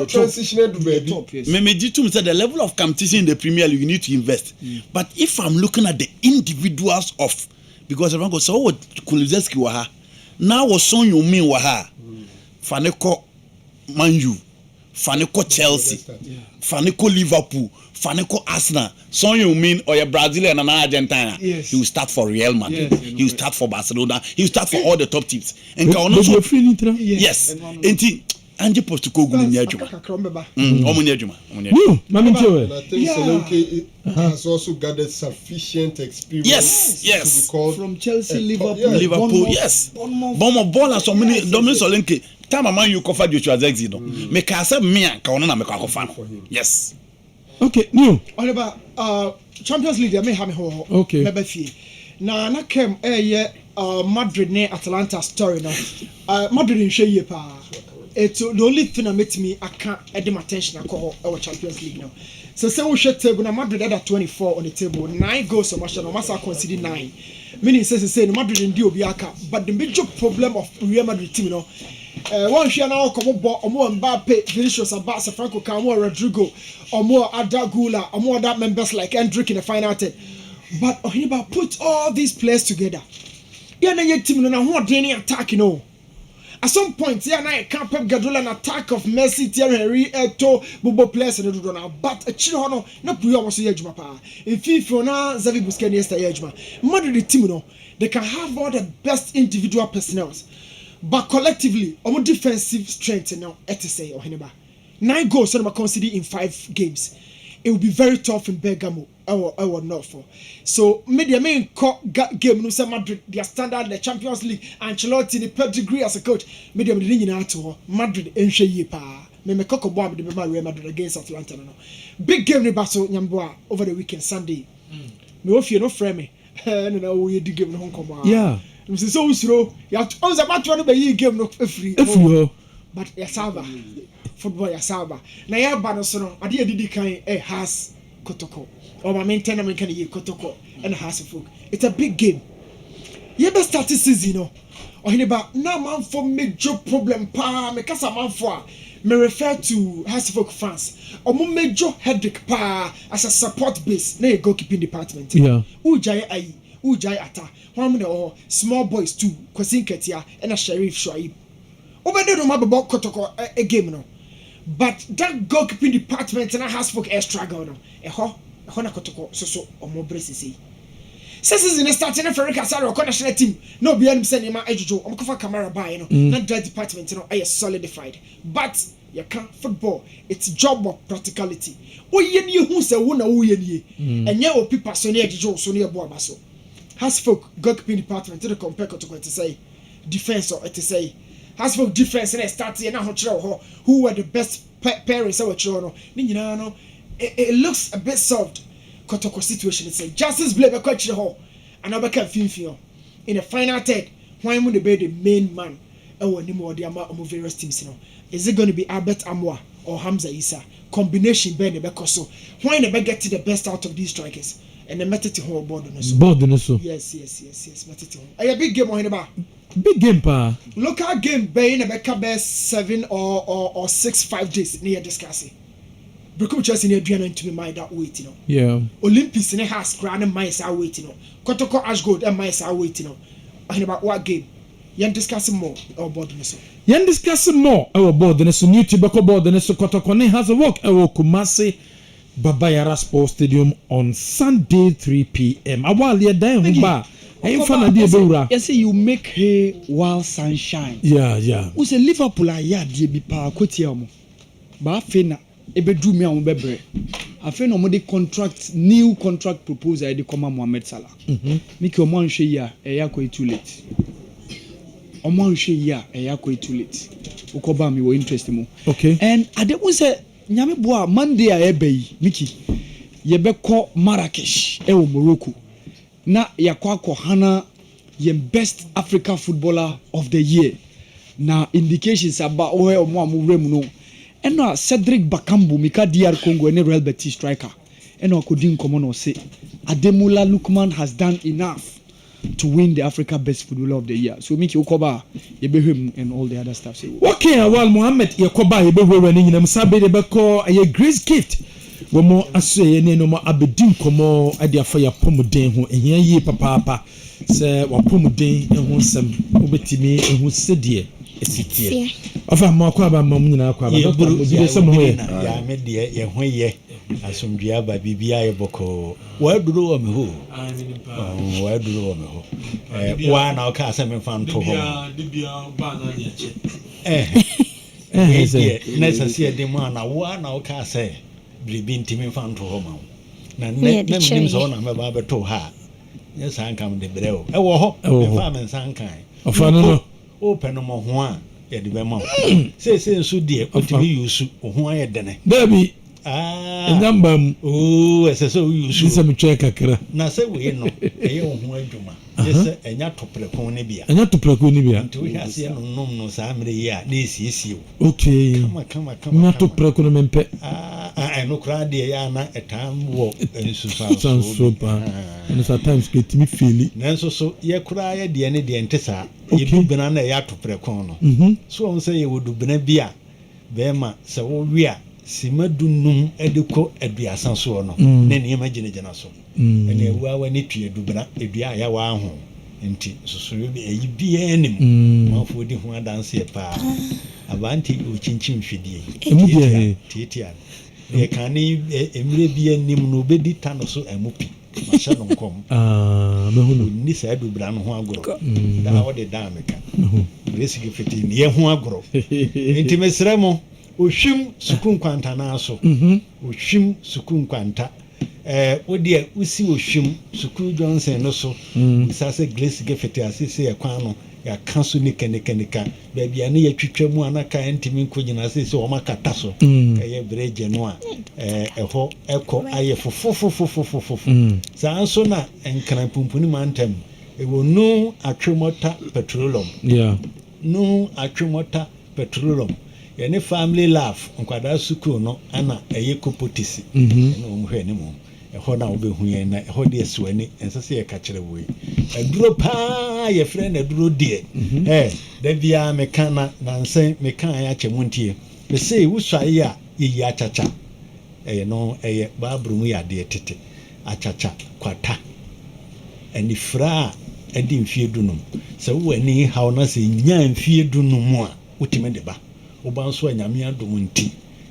baby? Say the level of competition in the Premier League you need to invest. But if I'm looking at the individuals of because everyone goes, so what Kulusevski waha now was Son Heung-min waha Faneko Man U, Faneko Chelsea, Faneko Liverpool, Faneko Arsenal, Son Heung-min or a Brazilian and Argentina. Yes. He will start for Real Madrid. Yes, He will start for Barcelona. He will start for all the top teams. And Yes. Enti Ange Postecoglou ni adwuma. Omo ni adwuma. Mami Joe. I think Solanke has also gathered sufficient experience. Yes. From Chelsea, Liverpool, yes. Bournemouth ball and so many Dominic Solanke. Time man you cover Joshua Zexi no. Me ka say me an ka ono na me ka kofa no. Yes. Okay, new. Oheneba, Champions League, I may have me. Okay. Na came Madrid ne Atalanta story now. Madrid in shey pa. It's the only thing that makes me I can't add my attention at our Champions League now. So say we share table now Madrid had 24 on the table. 9 goals so much no massa conceded 9. Meaning say Madrid in the Obiaka, but the major problem of Real Madrid team one share now come up more Mbappe, Vinicius, Abasa, Franco Camo, Rodrigo, or more Adagula, or more other members like Endrick in the final 10. But Oheneba put all these players together. Yeah, na your team no who any attack, At some point, yeah, I can't Pep Guardiola an attack of Messi, Thierry Henry, Eto'o, Bobo players and do now. But a chino no Puyo was here, Jumapa. In FIFA, na Xavi Busquets yesterday, Juma. Madrid team they can have all the best individual personnel. But collectively, our defensive strength now, say Oheneba. 9 goals so conceded in 5 games. It will be very tough in Bergamo. I will not for. So, media main game no say Madrid, their standard, the Champions League, Ancelotti, the pedigree as a coach. Media didn't know to Madrid and Shey pa. Me koko bomb the Real Madrid against Atalanta no. Big game in Basso Nyamboa over the weekend Sunday. Me ofie no frame me. No we di game no Hong Kong. Yeah. We say so slow. You on the match one be game no free. But yasaba. Football yasaba. Na ya ba no so no ade didi kan has Kotoko. Or my main tournament can ye Kotoko and has folk. It's a big game. You best start this season Oheneba na man for major problem pa me kasa man for me refer to Hasfolk fans. Omo major headache pa as a support base na goalkeeping department. Yeah. Ujai ai, ujai ata. One of small boys too, Kwasin Ketia and a Sheriff Shoaib. Over there, no matter about Kotoko a game no. But that goalkeeping department and a Hasfolk air struggle no. Hona Kotoko so or more braces. Says in the starting of Ferrica Saro national team, no beyond sending my ejo, Omokofa Camara by not that department, are solidified. But you can't football, it's job of practicality. Oh, ye who say one ye, and ye people so near Joe, so near Boabaso. Hasfolk goalkeeping department to the compare to say defense or to say Hasfolk defense and starting and who were the best parents our children. It looks a bit soft. Kotoko situation it's a justice blame a question and I can feel in the final third why would be the main man anymore the amount of various teams is it going to be Albert Amwa or Hamza Issa combination Ben Bekoso why never get to the best out of these strikers and the method to hold board yes method a big game on big game pa local game being a best 7 or 6 5 days near discussing. Because just in a dream to be mind that waiting. Yeah. Olympics in a house, grand and mice are waiting. Kotoko Ashgold and mice are waiting. And about what game? Yan discussing more our board than so. Yan discussing more our board than so new tobacco board than so Kotoko has a walk our Kumasi Babayara Sports Stadium on Sunday 3 p.m. A while you're down bar. Yes, you make hay while sunshine. Yeah. Who's a Liverpool? Yeah, dear be pa quotiamo. Bafina. Ebedru me am bebre afi no mo de new contract proposal e de koma Mohamed Salah miki o mo anhwe yi a e yakọ too late too late ukoba me wo interest mo okay and ade mo say nyame bo a Monday a ebe yi miki ye be ko Marrakesh e wo Morocco na yakọ hana ye best African footballer of the year na indications about ohe omo amure mu no eno Cedric Bakambu Mika DR Congo and Real Betis striker eno akodi nkomo no say Ademola Lookman has done enough to win the Africa Best Footballer of the Year. So Miki Okoba yebehwem and all the other stuff say okay awal Mohammed Yakoba yebehwe ni nyinam sabe de beko a grace gift womo asoye ne no abedi nkomo ade afa ya pomuden ho ehia yi papa se wa pomuden ho nsem obetimi ehu sedie esitie afa mo akwa ba mam nyina akwa ba doctor mo bi se mo ye ya me de ye ho ye asomdua ba bibia ye boko wa duro wo me ho wa duro wo me ho wa na o ka se me fan to ho bibia ba na ye che necessary de mo na wa na o ka se bribi ntimi fan to ho ma na ne nim so na me ba be to ha yes an kam de breo e wo ho me fa men san kan ofa no open mo ho a ye de be ma say so de otimi yusu ho a ye dene baby nyambam ese so yusu se me twa kakra na se we no e ye ho adwuma yes enya toprekon ne bia nto we ase no no sa amre ye a na esiesie okay kama nya toprekon mempe no kra de ya na etam wo ensufa so pa and sometimes get me feel nanso so ye kra ye de ne de ntesa ye dubena na ya toprekon no so on say ye wodubena bia be ma se wo wi a simadunum ediko aduasan so no na ne imagine so ene ewa wa ne tue dubena edua ya wa ho nti so bi eyi bia enim ma fo di ho adanse pa abanti o chinchin hwedie titia ye kani emire bia enim no obedi tano so amupi masha no nkom mehunu ni sa dubena no ho agoro da wo de da meka resigi fiti ni ye ho agoro nti mesremo ohwim sukun kwanta na so ohwim sukun kwanta odi usi ohwim sukun Johnson no so usase Grace gefete asese ye kwan no ya kanso nika baabi ane ya twitwa mu anaka ntimi nkogina asese o makata so kaye breje no a eho eko aye fofofofofofofo sanso na enkran pumpuni mantem ewonu atwemota petroleum no atwemota petroleum yani family love nkwada sukuu no ana eye kopotisi no omhwe ne mo eho na obehu yen na eho de suani ensase ye ka kire wo aduro pa ye frɛ na aduro de da bia meka na nsen meka ya chemuntie me sei wuswaye a yi achacha no baabrum ya de tete achacha kwata ani fra adi mfie dunum sɛ wo ani haw na sɛ nya mfie dunum a wotime de ba obanso anyame adom nti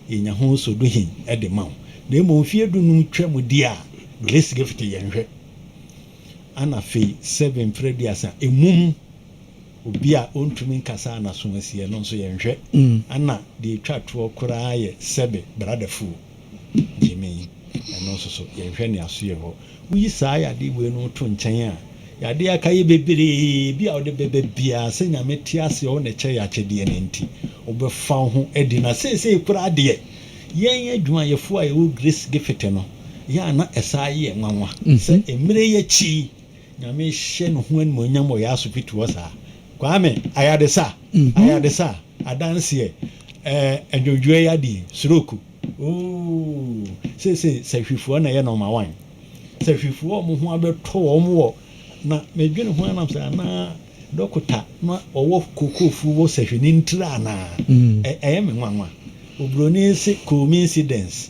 yenya ho so do hin de ma wo na emo mfie dunum twam dia Grace gift yenhwe ana fe 7 frediasa emum obi a ontumi nkasa na so asie no so yenhwe ana de twato kora ye 7 bradafu jimi eno so yenhwe ne aso ye ho wi saa ya de we no to nchen a ya de akaye bebere bi a ode bebebia se nyame ti ase o ne che ya chede ne nti obefa ho edi na se kora de yen adwuma ye fu a ye wo Grace gift no ya na esaye nwanwa se emire ye chi nyame hye no ho an monyam o ya so pitu osa kwame ayadesa adanse adwodwe ya di sroku se hwifuo na ye no ma wan se hwifuo mo ho abeto wo na medwene ho anam sa na dokota na owo kokofu wo se hwini ntira na me nwanwa obroni se coincidence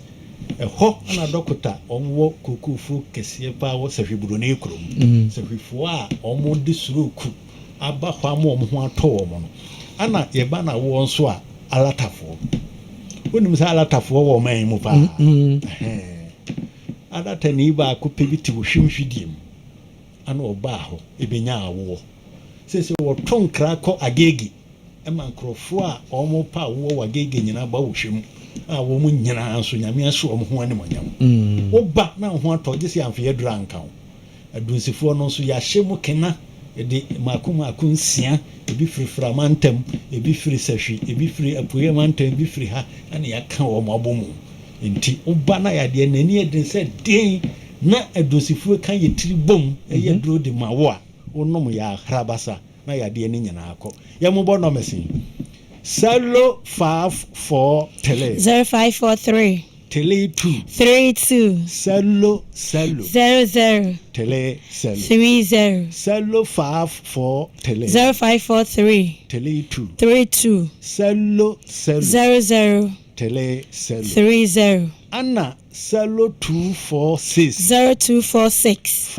eho ana dokota omwo kokofu kese pa wo se hwibroni krom se hwifo a omo de suroku aba hwa mo ho ato wo no ana ye ba na wo nso a alatafo wonim sa alatafo wo man mu pa adata ni ba ko pebiti wo hwimhwidiem ana oba ho ebenya awo sese wo tonkra ko agegi ema nkrofo a omo pa wo wagege nyina ba wo hwem a wo mu nyina anso nyame aso omo ho ane monyam oba na ho atɔgye se amfe yedura nkan adunsifo no nso ya hyemu kena de maku nsia ebi firi framantem ebi firi sahwi ebi firi apoye mantem ebi firi ha ana ya ka wo mabomu nti oba na ya de nani edin se den na adunsifo kan yetiri bom eye duro de mawo a wonom ya hrabasa na yade ni nyina akọ ya mo bo no mesi Cello 54 tele 0543 tele 2 32 cello 00 tele 30 cello 54 tele 0543 tele 2 32 cello 00 tele 30 Anna cello 246 0246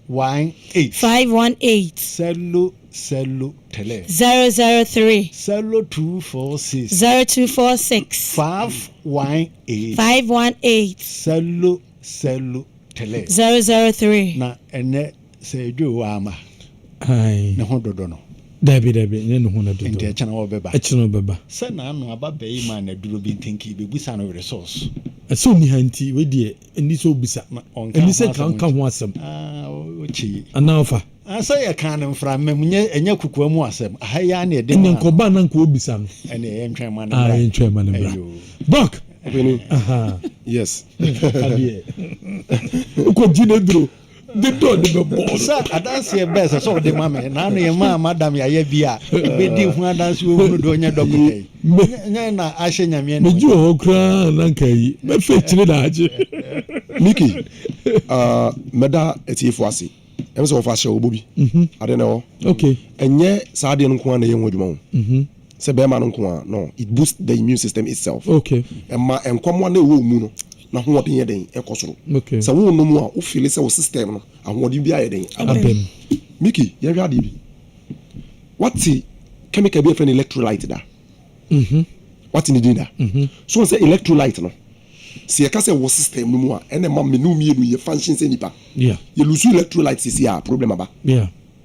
518 cello tele 003 cello 246 0246 518 cello tele 003 na ene se dwo ama ai ne ho dodo no dabi ne no ho na dodo enti e chana wo beba se na anu aba bai ma na duro bi thinki be busa no resource so ni hanti we die eni so bisa eni se kan ho asem ochi anafa asa ya kan mfra memnye enya kukua mu asem aha ya na ede eni nkoba na nko obisa no ene ye ntwen ma na ntwen ma na Brock aha yes uko jine duro the door the boss sa adanse best so de mama na no ye ma madam ya ye bia be di hu adanse wo hu do nya dogote nya na ahye nyame no meju ho kra na nkai me fetire da aje Miki meda etifo ase emse wo fa hye obobi ade na ho okay enye saade nko na ye nwadwuma ho se be ma nko no it boosts the immune system itself okay emma enkomo na ewo mu no na hoɔden yɛ den ɛkɔsoro sɛ wo no mu a wo feel sɛ wo system no ahoɔden bi ayɛ den abem Miki yɛhwɛ ade bi wati chemical bi friend electrolyte da wati ni din da so sɛ electrolyte no sɛ yɛka sɛ wo system no mu a ɛna ma menu mienu yɛ function sɛ nipa yɛ lose electrolyte sisi a problem aba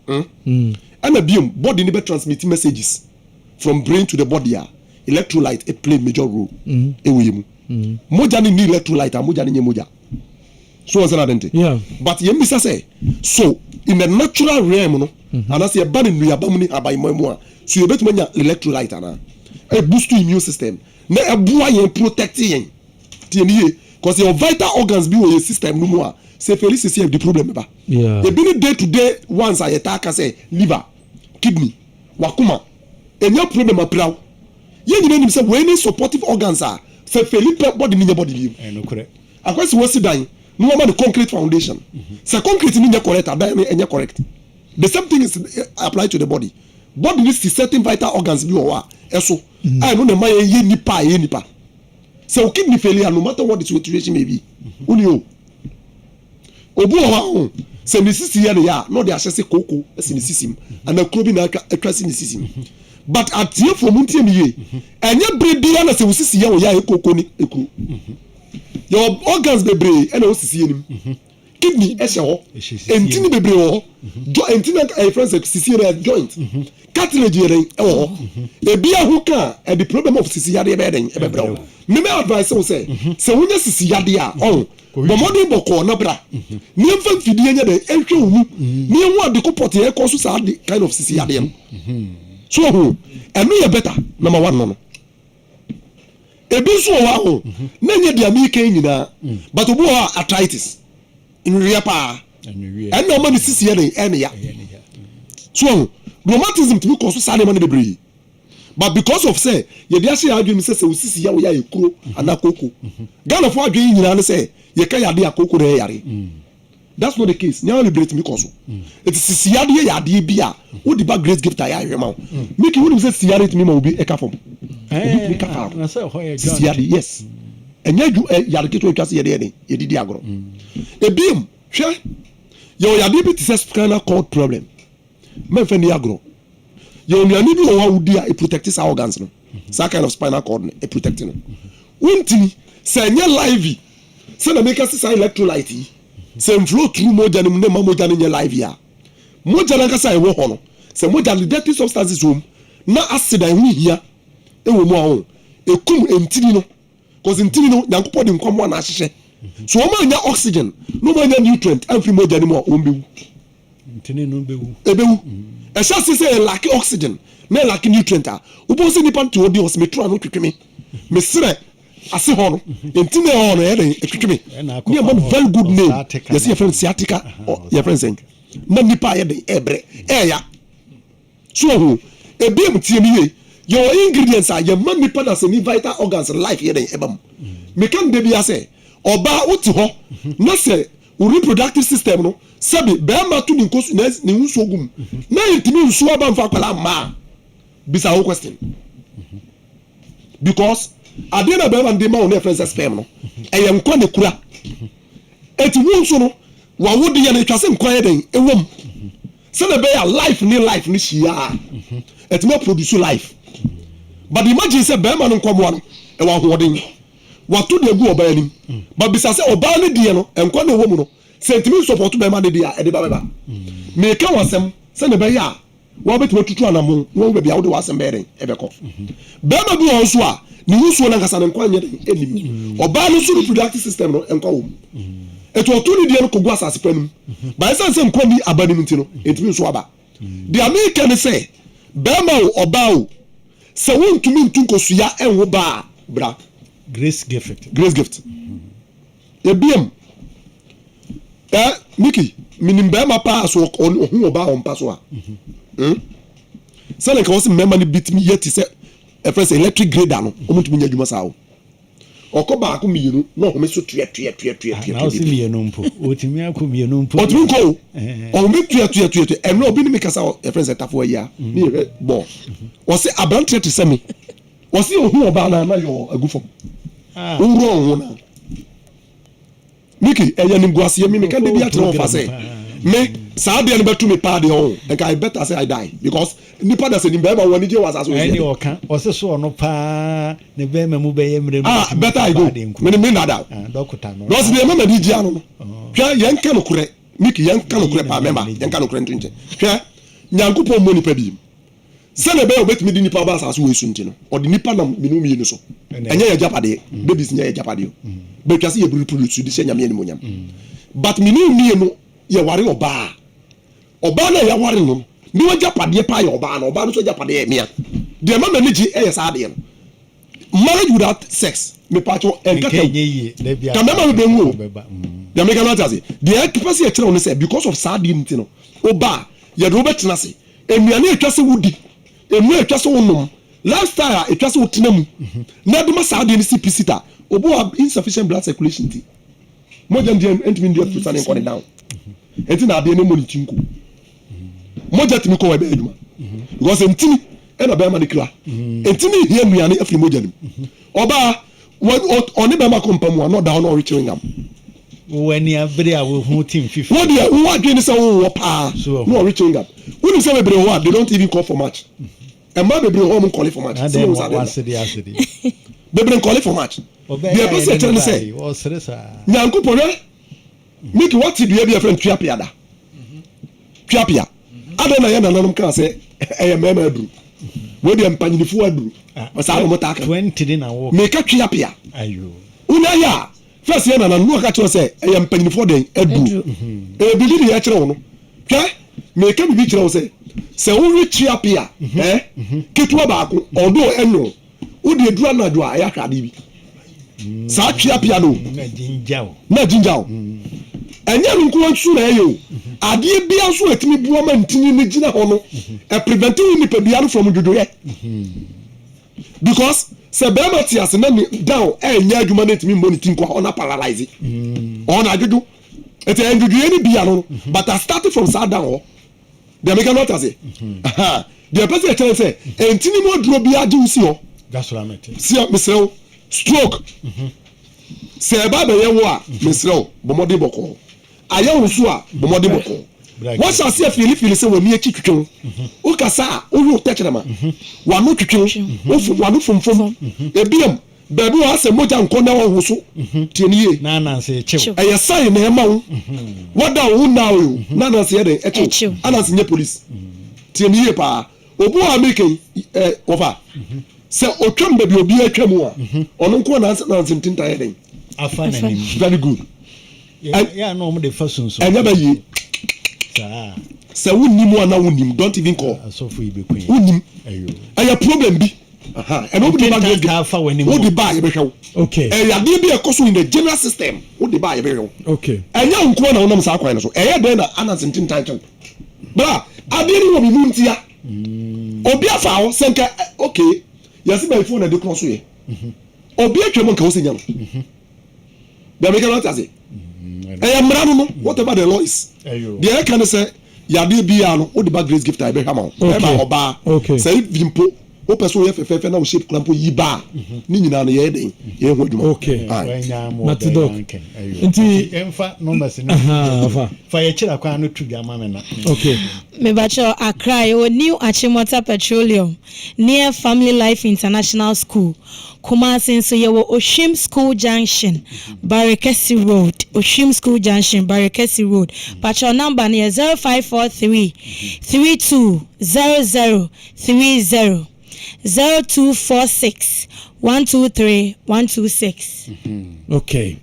ɛna biom body ni bɛ transmit messages from brain to the body a electrolyte it play major role ɛwɔ yɛ mu moja ni electrolyte moja ni nye moja so was that dente but yembisa say so in the natural realm no anase e ba ni nuaba mu ni abayimo a so you betu manya electrolyte ana e boost immune system na e boa yen protect yen tie ni because your vital organs be your system no mu a say felice see the problem ba e be ni day to day once ayeta say liver kidney wakuma enya problem apraw yen nyina nim say we ni supportive organs are se Felipe body ni body live no correct akwesi wo sidan no ma the concrete foundation se concrete ni correct adan enya correct the same thing is applied to the body needs certain vital organs bi o eso I no na ma ye nipa se o kidney failure no matter what the situation may be uni o obu o ha se ni sisi ya ya no de ahyese koko esi ni sisim ana krobi na atwa si ni sisim but at here for muntie miye enye brebia na se wosisi ya wo ya ekoko ni ekuru your organs bebre ena wosisi enim kidney ehye ho entini bebre ho entini a friends sisi ya joint cartilage yere ho ebia ho ka the problem of sisi ya de be den e bebre ho me advice wo say se wonya sisi ya de a on bomodi boko na bra ni mfa fidie nya de ehwe wu ni hu ade ko pot e ko so sa kind of sisi ya de so who enu ye better number 1 no ebi so wa ho na nya dia mi kan nyina but obu ha arthritis in real pa and no man sisi ya en ya so rheumatism to cause so man be bree but because of say ye dia se adwem say sisi ya wo ya ekuro anakoko Ghana for adwen nyina no say ye ka ya de akoko re yare that's not the case now liberate me cause it is sisiade ya de bia wo di ba great gift ya hwema make you say sisiade to me ma obi e ka fom obi ka fa na say ho ya sisiade yes enya ju ya de keto atwa se ye de ye didi agro ebiem hwe yo ya de bi ti say spinal cord problem men fe ni agro yo ni ani bi o wa wudi a protect sa organs no sa kind of spinal cord e protect no wonti say nya live say na make us electrolyte se flow through moja ni mne moja ni live ya moja na kasa ewo ho no se moja ni dirty substances wom na acid an hia ewo mu ahon ekum entini no cause entini no nyankopɔ de nkomo na ahyehye so o ma nya oxygen no ma nya nutrient amfi moja ni mo o mbewu entini no bewu ebewu e sha se lack oxygen na lack nutrient a ubo se nipa nti odi hospital no twetweme mesre ase ho no entine ho no yede etwetweme ne am very good name yes your friend sciatica your friend saying na nipa yede ebre eya so ebiem tie mi ye your ingredients are your man nipa na se ni vital organs life here den ebam me kan de bia say oba oti ho na say reproductive system no sabi be ma to ni nkosu na ni nso gum na yitimi nso aba mfa kwala ma bisa ho question because adena be man de ma on friends sperm no eye nkwa ne kura eti wonso no wa wodi ya na twase nkwa ye den ewom se na be ya life ni shia eti ma produce life but imagine say be ma no nkwa mo no e wa hoden watu de gu oba anim but bisa say oba ne de no nkwa na ewom no sentiment support be ma de dia e de ba me ka wasem se na be ya wo betu tutu anamo wo be bia wo de wasem be den e be ko be ma bi won so a ni wuso na nkasa ne nkwa nya den enim oba no so reproductive system no nkwa wo eto otu ni de no kogu asase panum ba esa se nkwa bi abani mti no etimi so aba the American say be ma oba o se won tumi ntunkosu ya enwo ba bra grace gift ebiem Miki minim be ma pa so ohun oba on pa so a se le ka wo se member ni bit mi yeti se e friend say electric grader no o mutumi nya dwuma sa o okoba ko miyiru no ho me so tue na o se miyiru mpo otimi akọ miyiru mpo otimi ko o me tue em no obi ni me kasa e friend say tafo ya ni bo o se abrantre te se me o se ohun oba na yo agufo o ro ohun na Miki eya nim guase me kan de bi atre on fa say me saa de no betu me pa de on and I better say I die because nipa da say ni be ma woni je was aso any oka o se so no pa ne be ma mu be yemre better I go me na da doctor no no se de ma di ji anu hwa yen kan kure Miki yen kan kure pa member yen kan kure ntinje hwa nyankopon mo nipa bi se ne be obetimi di nipa ba aso we sunti no o di nipa na minu mi no so enye ya japade babies nya ya japade be twase ye buru produce di se nyame ni monyam but minu mi no ye ware oba na ya ware no ni wa japade pa ye oba no so japade mia de ma mani ji sa de no marriage without sex me pacho enkata ka mema me benwo de me kana tase de ekipase e kire won say because of sad ntino no oba ye do betena se enuane etwase wudi enu etwase wonum lifestyle etwase wotenamu na de ma sad ni CPC obo insufficient blood circulation ti moja ndi entimi ndi afisa ne nkone down enti na ade ne monitinko moja timi ko webe aduma because entimi e na be ma dikla entimi hie nuane afri moja nim oba oni be ma kompamu no down or reaching am wani abre a wo hu team FIFA what dia wo adwene se wo pa no reaching am woni se bebre ho they don't even call for match and ma bebre ho mo call for match so wo asedi bebre call for match the person tell me say o stressa nyankopon Miki what do you be friend tuapia da tuapia adona ya nananum kan say e mema aduru we dey mpanyinifu aduru wasa no motaka 20 din na wo meka tuapia ayo una ya first ya nananu aka cho say e mpanyinifu den aduru e bibidi ya kire wo no hwe meka bibi kire wo say se wo ri tuapia ketua ba ko odo enyo wo de dura na dua ya hwade bi sa tuapia no na jinjao enya nko nsu na eyo ade bia so etimi buoma ntini ni gina ho no e preventing ni pedua no from dodoye because se be matias na ni down enya adwuma na etimi money tinko ona paralyze ona adudu ete endudu ni bia no but I started from sad down the make not as the person tell say entini mo duro bia di usi ho that's what I meant see mesrel stroke se ba be ye wo a mesrel bomodi boko ayawo so a bomodi boko what shall see feel say woni echi twetwe o kasa o ru technama wa no twetwe o wa no fomfom ebiem baby wa se moja nkona wo so tieniye na na se chew eye sign na ema wo wada wo na wo na na se eden echi ana se nye police tieniye pa obu american over se otwam baby obi atwam a ono nko na se tinta eden afana nim very good yeah no mo de fasun so enya ba yi se wonnim ana wonnim don't even call so for ibe kun wonnim ayo aya problem bi and nobody back get fa woni wo de ba ye be hwew okay ya de bi e koso in the general system wo de ba ye be hwew okay enya nko na wonam sa kwan no so eye den na ana sentin tanchen bra ade ni wo mi muntia obi afa ho senka okay yasi by phone na de cross ye obi atwa mo nka wo senya no be make not as mra no whatever the law is the other can say yade bia no wo de ba grace gift I be hama o ba oba say vimpo o person ye fefefe na wo shape clampo yi ba ni nyina no ye den ye ho dwuma okay matidok nti emfa numbers ni fa ye kira kwa no tu bia ma me na okay me ba cho Accra o New Achimota Petroleum near Family Life International School Kumasi so ye wo Oshim School Junction Barekesi Road Oshim School Junction Barekesi Road but your number near 0543 320030 0246 123 126. Okay.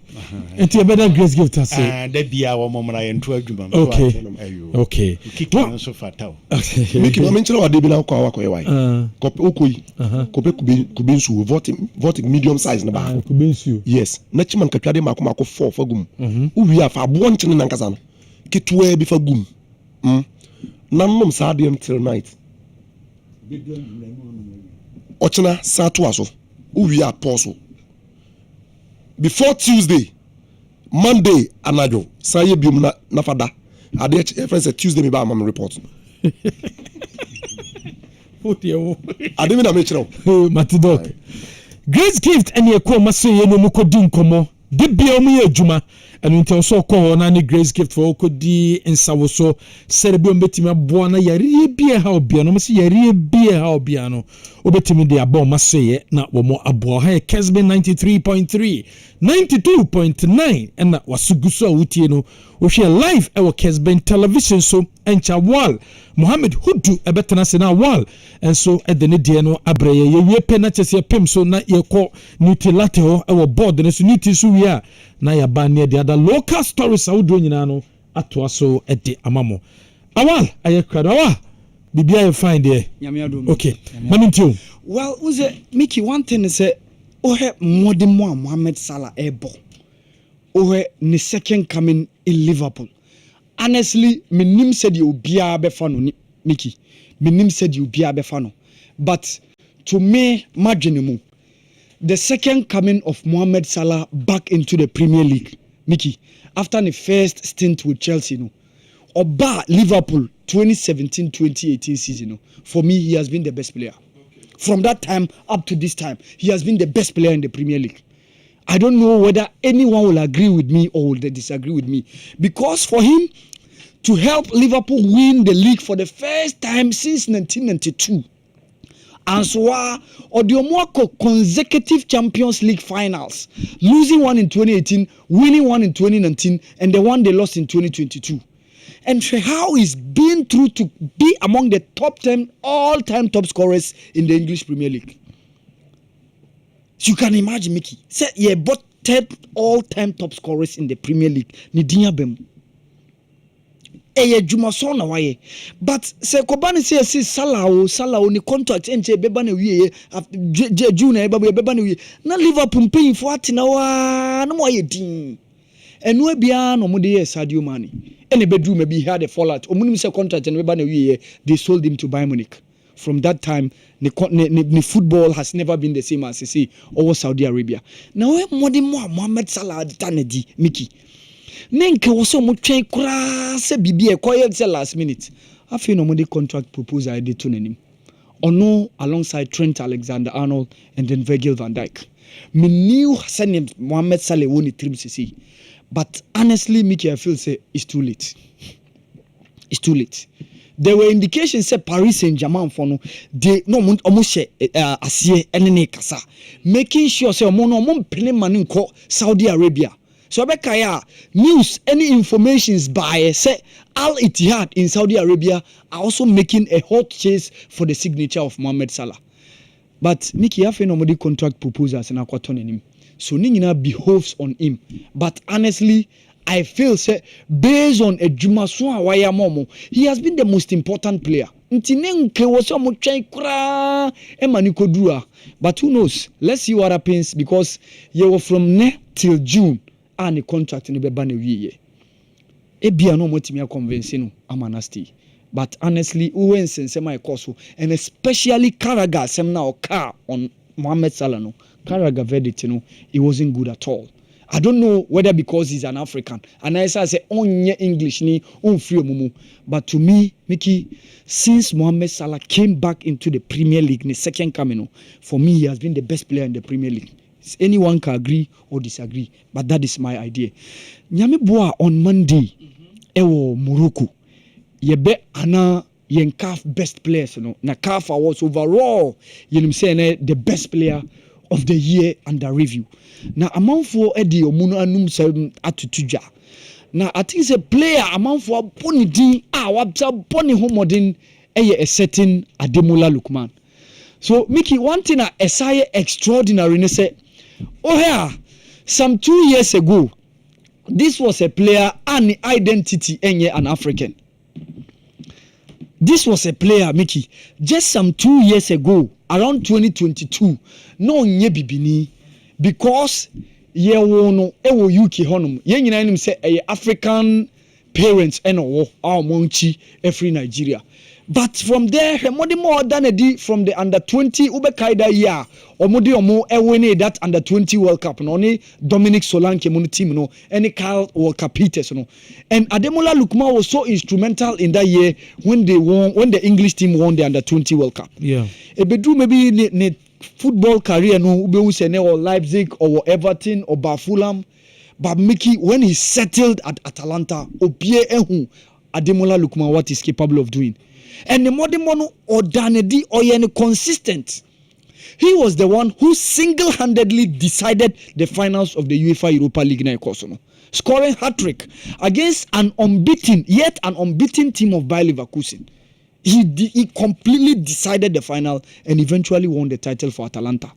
And you better grace gift us. That be our momra and to adwuma. Okay. Kick on so fatal. Miki no mention what dey be na kwa wa kwa why. Kope okoyi. Kope kubinsu voting medium size na ba. Kubinsu. Yes. Na chiman katwade mako 4 fagum. Uwi afa abo nchene na nkasa no. Kitwe bi fagum. Nanom sa dey until night. Ochina satu aso. Uwi apostle. Before Tuesday, Monday, anajo. Saye bium na fada. Ade friends say Tuesday me ba am report. Ade me na me chiro. Matidok. Grace gift ene ekwo maso ye no mukodi nkomo. De bia omu ye adwuma. Enu nti so ko na ne grace gift for okodi nsawo so serebi ombetimi aboa na yare bia ha obia no mse yare bia ha obia no obetimi de abo maso ye na wo mo aboa ha Kessben 93.3 92.9 ena wasuguso awutie no wo hwe live e wo Kessben television so encha wall Mohammed Hudu ebetena se na wall enso edene de no abreye ye pe chese pem so na ye ko nutilate ho e wo board ne so nuti so wi a na ya ba ne de other local stories awudo nyina no ato aso ede amamo awal aye krado awal bibia you find there okay mamintiu well uze Mickey one thing is ohe modimo Mohamed Salah ebo ohe ni second coming in Liverpool. Honestly, minim said you be a befano, Mickey. Minim said you be a befano. But to me, marginal, the second coming of Mohamed Salah back into the Premier League, Mickey, after the first stint with Chelsea, no, or Liverpool 2017-2018 season, no, for me, he has been the best player. From that time up to this time, he has been the best player in the Premier League. I don't know whether anyone will agree with me or will they disagree with me. Because for him to help Liverpool win the league for the first time since 1992, and so or the more consecutive Champions League finals, losing one in 2018, winning one in 2019, and the one they lost in 2022. And how he's been through to be among the top 10 all-time top scorers in the English Premier League. So you can imagine, Mickey. Say yeah, but 10 all-time top scorers in the Premier League. Nidinya bem. Eye juma so na waye. But say Kobani say Salah ni contract enche beba na wiye June na beba na wiye. Na Liverpool paying for atina wa na mo ye din. Enu bia no mo de Sadio Mane. Ene bedroom maybe he had a fallout. Omunim say contract and beba na wiye they sold him to Bayern Munich. From that time, the football has never been the same as you see over Saudi Arabia. Now, Mohamed Salah Tanedi, Mickey. Nenke was so much se bibi quiet last minute. I feel no money contract proposal I did to him. Or no, alongside Trent Alexander-Arnold and then Virgil van Dijk. Me knew Hassan Mohamed Salah won the trim CC. But honestly, Mickey, I feel say it's too late. It's too late. There were indications say Paris Saint-Germain for no they no almost asie enene kasa making sure say omo play money ko Saudi Arabia. So abekaya news any informations by say Al Ittihad in Saudi Arabia are also making a hot chase for the signature of Mohamed Salah. But Mickey have nobody contract proposals na kwaton him. So ningina behoves on him. But honestly I feel say based on a Jumaso Waya Momo, he has been the most important player. Ntinenke was mo twen kura emanikodua. But who knows? Let's see what happens because you were from ne till June and the contract in the beba na wiye. Ebia no motimi convince no amanasti. But honestly, who wins in semi koso, and especially Carragher semna or car on Mohamed Salah no. Carragher verdict, it wasn't good at all. I don't know whether because he's an African, and I say onye English ni free mumu. But to me, Mickey, since Mohamed Salah came back into the Premier League in the second coming, for me he has been the best player in the Premier League. Anyone can agree or disagree, but that is my idea. Nyame boa on Monday, ewo Morocco. Yebe ana yen CAF best players, na CAF awards overall. Yenim say the best player of the year under review. Now amount for Eddie Omuno anum sem atutuja. Now I think it's a player amount for boni din wabsa boni homodin a certain Ademola Lookman. So Mickey, one thing I say extraordinary say, oh yeah, some 2 years ago, this was a player and identity an African. This was a player, Mickey, just some 2 years ago, around 2022, no nye bibini, because ye wono ewo UK honum, ye nyina nim say African parents eno our monchi every Nigeria. But from there, more than a D from the under 20 Ubekaida year, or modi omo ewene that under 20 World Cup, no only Dominic Solanke mon team, no any Carl World Cup Peters, no. And Ademola Lookman was so instrumental in that year when they won, when the English team won the under 20 World Cup. Yeah. Ebedu maybe ne football career no ube say or Leipzig or Everton or Fulham, but Mickey when he settled at Atalanta, obie ehu Ademola Lookman what he's capable of doing. And the Modimono or Danedi or consistent. He was the one who single-handedly decided the finals of the UEFA Europa League na Kosono, scoring hat-trick against an unbeaten team of Bayer Leverkusen. He completely decided the final and eventually won the title for Atalanta.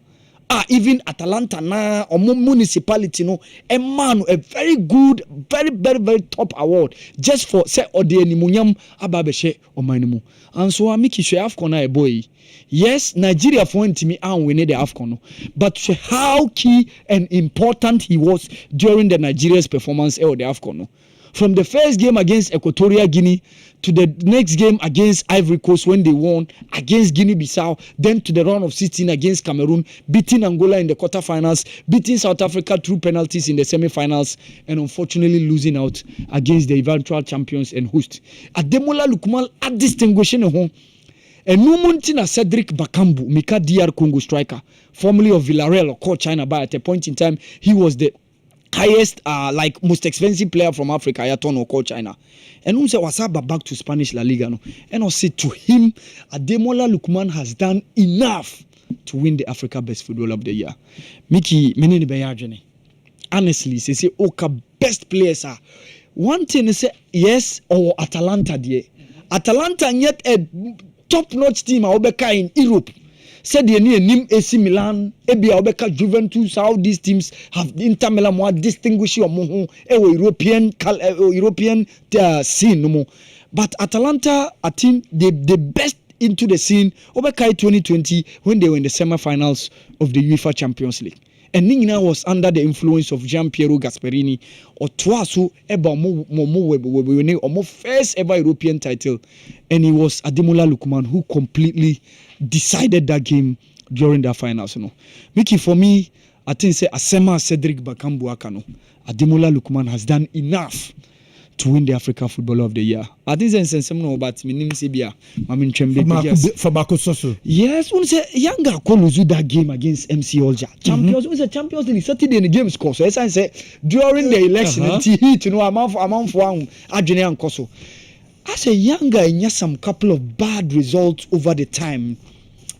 Even Atalanta na or municipality no a man a very good very top award just for say ode nimunyam ababeshe omanemu. And so amiki she AFCON na boy. Yes, Nigeria for ntimi and win the AFCON, but how key and important he was during the Nigeria's performance or the AFCON. From the first game against Equatorial Guinea to the next game against Ivory Coast when they won, against Guinea-Bissau, then to the round of 16 against Cameroon, beating Angola in the quarterfinals, beating South Africa through penalties in the semi-finals, and unfortunately losing out against the eventual champions and host. Ademola Lookman a distinguishing home. And Numuntina Cedric Bakambu, Mika DR Congo striker, formerly of Villarreal or called China, but at a point in time, he was the highest, most expensive player from Africa, Ayaton or called China. And who said Wasaba back to Spanish La Liga, no? And I said to him, Ademola Lookman has done enough to win the Africa Best Footballer of the Year. Mickey, menini beyajene. Honestly, say Oka best players are. One thing is say yes or Atalanta there. Atalanta yet a top-notch team Obeka in Europe. Said the name AC Milan, Ebia Obeka Juventus, how these teams have Inter Milan more distinguished European scene no more. But Atalanta, I think the best into the scene Obeka 2020 when they were in the semi-finals of the UEFA Champions League. And Nina was under the influence of Gianpiero Gasperini or Twasu Eba Mo first ever European title. And it was Ademola Lookman who completely decided that game during the finals. Mickey, for me, I think say Asema Cedric Bakambu Akano. Ademola Lookman has done enough to win the Africa Footballer of the Year. I think it's sensible about me name Sibia. I mean for Bakososo. Yes, when say Yanga lose that game against MC Olja. Champions, when say Champions League Saturday in the game score. So as I say during the election, heat, amount for Adrian and Koso. As a Yanga in some couple of bad results over the time.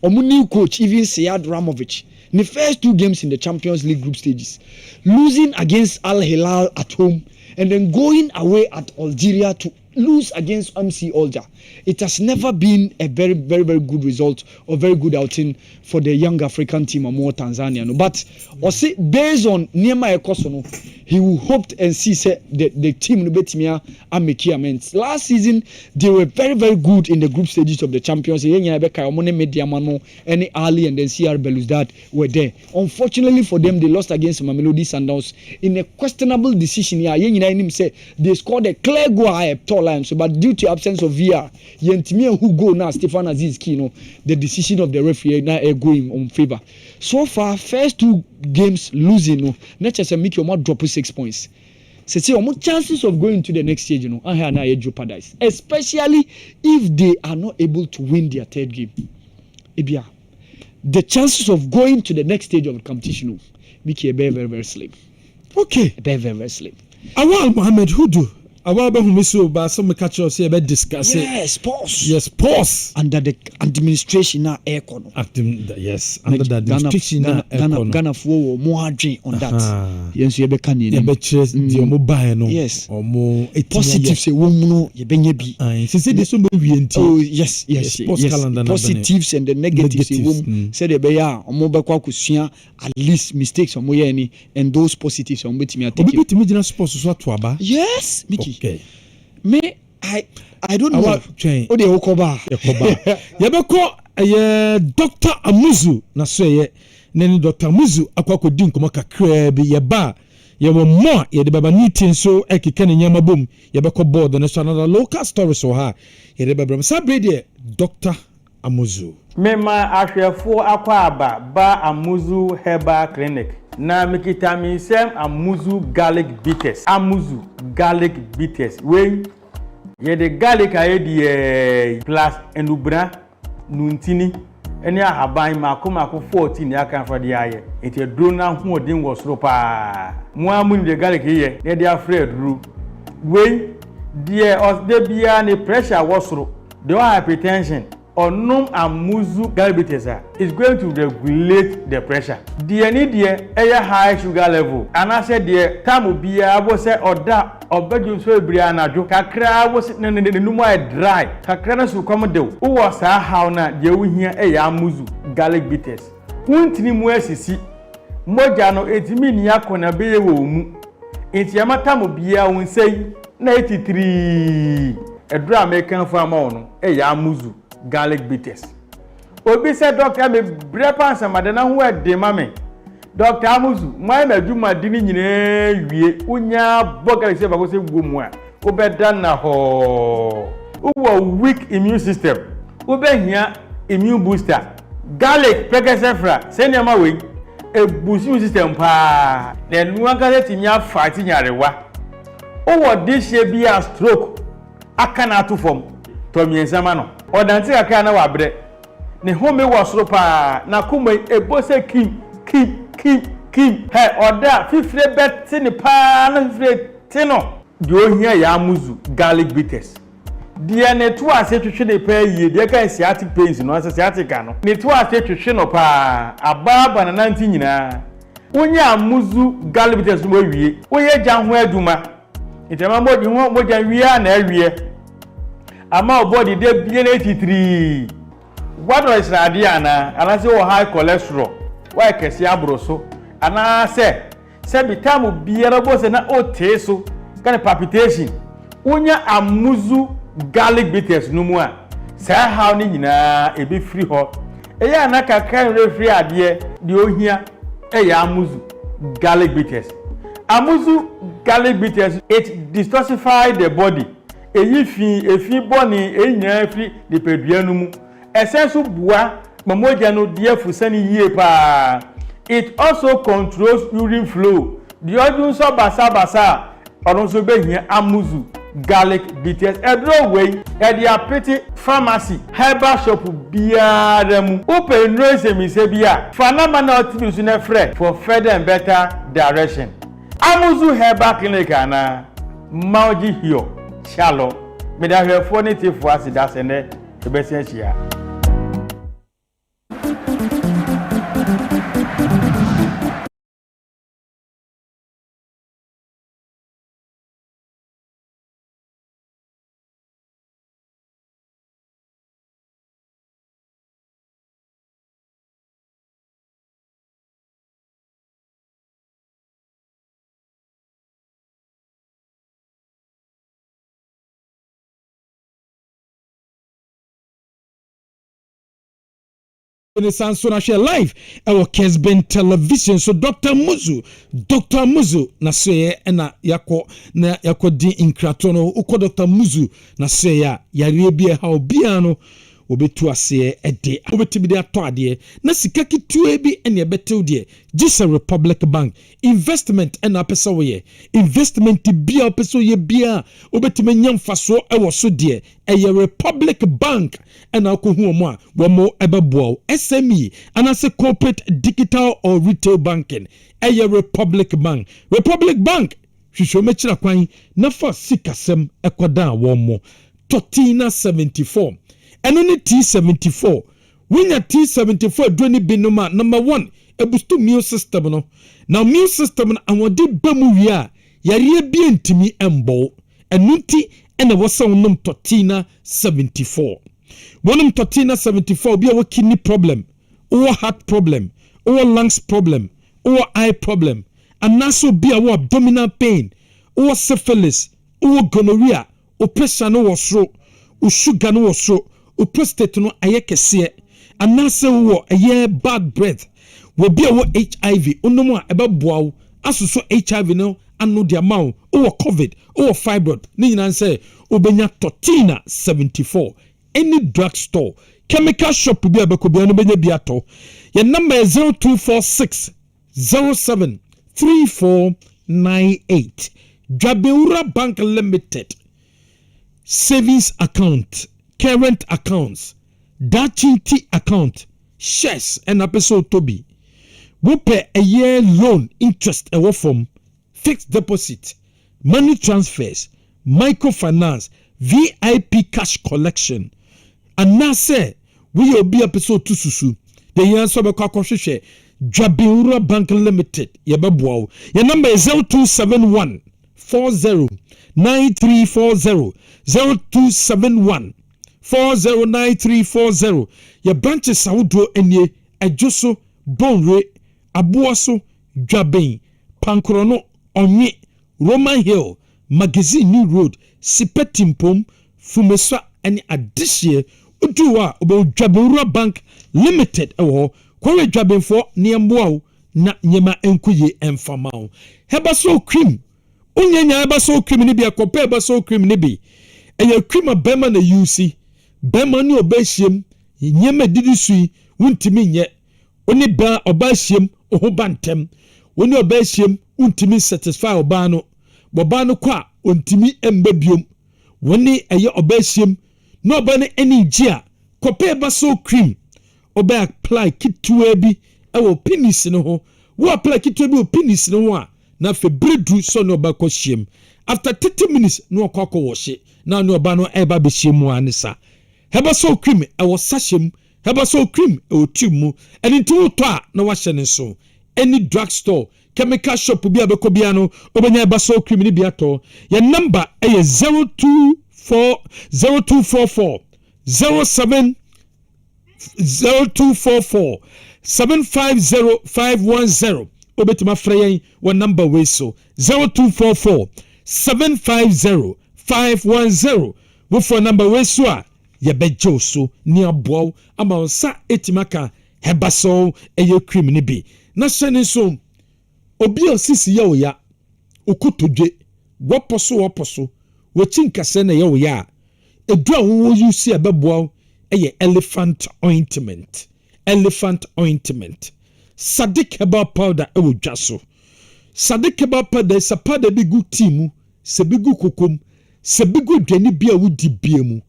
New coach even Sead Ramovic. In the first 2 games in the Champions League group stages, losing against Al Hilal at home and then going away at Algeria to lose against MC Olja. It has never been a very good result or very good outing for the young African team or more Tanzania. But based on Nyama Ekosono, he will hope and see say the team no betimi a make amends. Last season they were very very good in the group stages of the Champions League. Yenya beka omo ne media mano any Ali and then CR Belouizdad were there. Unfortunately for them, they lost against Mamelodi Sundowns in a questionable decision. Yeah, yenya him say they scored a clear goal at tall line, so but due to absence of VR, yentimi who go now Stefan Aziz Kino, the decision of the referee now going on favor. So far, first 2 games losing, no, not just make your drop 6 points. So more chances of going to the next stage, you know, and here jeopardize, especially if they are not able to win their 3rd game. Ibia, the chances of going to the next stage of the competition make it very very very slim. Okay, very very very slim. Awal Mohammed Hudu. Awal be humiso ba some catch us here be discuss. Yes, pause. Yes, pause. Under the administration na econo. Yes, under the administration na econo. Ghana for more adwin on that. Yes, you be can you. Be chase the omo buy no. Yes. Omo positive say wo mu no ye benye bi. Say this so be enti. Oh, yes. Positives and the negatives say wo say the be ya omo be kwa kusua at least mistakes omo ye ni and those positives omo betimi atake. Obi betimi gina sports so atoaba. Yes, Mickey. Okay. Me, I don't know. Oh, they Okoba. Yabeko, Dr. Amuzu, na so ye, nene Dr. Amuzu, akwako din kuma kakra bi yaba, yawo mo, ye de baba meeting so ekika ne nyama bom, yabeko board na so another local stories so ha, ye de baba sabre de Dr. Amuzu. Mema ahwefo akwaba ba Amuzu Herbal Clinic. Na mikita mi sem Amuzu garlic bitters. Amuzu garlic bitters. We ye the garlic aye di plus enubra nuntini eni ahaban mako 14 ya kan for the aye. Enti dro na hu odin wo soro pa. Mo amu ni the garlic ye ne dey afraid ru. We die os de bia ni pressure wo soro. The hypertension Onum Amuzu garlic bitters is going to regulate the pressure. The need a high sugar level. And I said the time be able say or that or bedroom so briana jo kakra was dry. Kakra so come do. Who was how na the we here a Amuzu garlic bitters. Untini muesisi moja no etimi ya kona be wo mu. Enti amata mo bia won say 93 a dry American farmer no a Amuzu garlic bitters. Obi said doctor me brepa samade na ho ade mame. Dr. Amuzu, my meduma dini nyine wie unya bogali se bago se gumu a. Obeda na ho. Uwo weak immune system. Ubehia immune booster. Garlic pekesefra. Se nyama we e boost immune system pa. Na nuanka se timia fight nyarewa. Uwo dishe bi a stroke. Aka na atu fom. To miensama no. Odanti aka na wabre. Ne home wasoro pa na kuma ebose kim. Hey, oda fifre beti ni pa na fifre tino. Di ohia ya Amuzu garlic bitters. Dia ne to ase twetwe ne pa yie, dia kan sciatic pains no ase sciatic no. Ne to ase twetwe no pa ababa na nanti nyina. Wonya Amuzu garlic bitters mo wie. Woye jan ho aduma. Itema modi ho moja wie na awie. Ama obodi de bie na 83. What was radia na anase o high cholesterol. Why kesi abroso ana se bitamu biara bo se na ote so kan palpitation unya Amuzu garlic bitters no mu a sa how ni nyina e be free ho e ya na kakra refree ade de ohia e ya Amuzu garlic bitters. Amuzu garlic bitters it detoxify the body efi boni enya free de pedua no mu essence bua mamoja no dia fusani yie pa. It also controls urine flow. The organ so basa odon so be hia Amuzu garlic bitters edro way e dia pretty pharmacy herbal shop biara mu open no se mi se bia fanama otimi su na frɛ for further and better direction. Amuzu herbal clinic ana mauji hio shalo me da hwefo ne tifo asida se ne e be sensia. ne sanso na hwɛ live ɛwɔ Kessben television so Dr. Muzu na sɛ ɛna yakɔ din inkrato no ukɔ Dr. Muzu na sɛ ya yare bi ha obia no obetu ase ede obetimi de atɔ ade na sika kitua bi ene ebetew de Gisa Republic Bank investment ena pesa wo ye investment bia pesa ye bia obetimi nyamfaso ewo so de eye Republic Bank ena ko hu omo a wo mo ebeboa SME anase corporate digital or retail banking eye Republic Bank hwehwe mechira kwan na fa sikasem ekoda wo mo Totina 74 and only T74. When your T74 dwani binoma number 1 ebustu meal system no. Now meal system and what did bemuya yari bien timi embo and nunti and a wasa unum Totina 74. One Totina 74 be a kidney problem, or heart problem, or lungs problem, or eye problem, and also be a abdominal pain, or syphilis, or gonorrhea, or pressure no stroke, or sugar no stroke. O prostate no ayekese anase wo aye bad breath wo bia wo HIV onomo a ebeboa wo asuso HIV no anu dia mawo o COVID o fibroid ni nyina nse obenya Totina 74 any drug store chemical shop bia bekobia no benya bia to your number is 0246 07 3498 Jabeura Bank Limited savings account current accounts, Dachinti account, shares and episode to be. We pay a year loan interest away from fixed deposit, money transfers, microfinance, VIP cash collection. And now say we will be episode 2 susu. The answer be kwakoshe Jabeura Bank Limited. Yebabo. Your number is 0271 40 9340 0271 409340. Your branches Saudo enye ejoso bonre abuaso dwaben pankrono onye Roman Hill Magazine New Road Sipetimpom Fumeswa any addition uduwa obo Jabeura Bank Limited ewo kwa dwaben for niamboa na nyema enkuye emfamao hebaso cream unyenya hebaso cream ni bi akope hebaso cream ni bi eye cream abema na UC bema ni obahiem nyema didi sui wuntimi nye oni ba obahiem oho bantem oni obahiem wuntimi satisfy obano bobano kwa ontimi embebiom woni eye obahiem no obane eni gia kope baso cream oba apply kitwe bi ewo penis no ho wo apply kitwe bi o penis no ho a na fe bredu so no ba kohiem after 30 minutes no okoko washe na no oba no eba be hiem anisa hebaso cream ewo sachem hebaso cream ewo tube eni ti wo to a na wa hye ne so any drug store chemical shop bi abeko bia no obenya hebaso cream ni bia to your number e 0244 07 0244 750510 obetima freyen one number we so 0244 750510 wo for number we so a ye bejo so ni aboa ama onsa etimaka hebaso eye cream ni bi na hyene so obi osisi ye oya okotodwe woposo wo chinkase na ye oya edu a wo use abeboa elephant ointment Sadik herbal powder ewo dwaso Sadik herbal powder is a powder bigu timu se bigu kokom se bigu dwani bia wudi biemu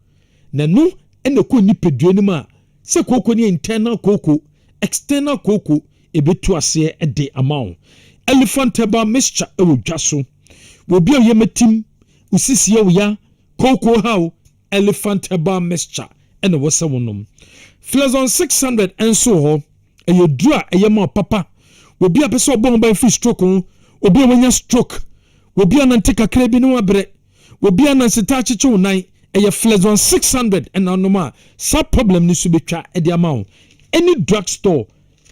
na no ene ko nipedue ni ma se koko ni internal koko external koko ebetu ase ede amount elephant herbal mixture ewo dwaso wo bia yemetim usisi ye ya koko how elephant herbal mixture ene wo se wonom Flazon 600 enso ho eye dura eye ma papa obi a pese obon ba free stroke obi a wanya stroke obi a nante kakra bi no abre obi a nansita acheche unan eye Flazon 600 enanoma sa problem ni so betwa e de amount any drug store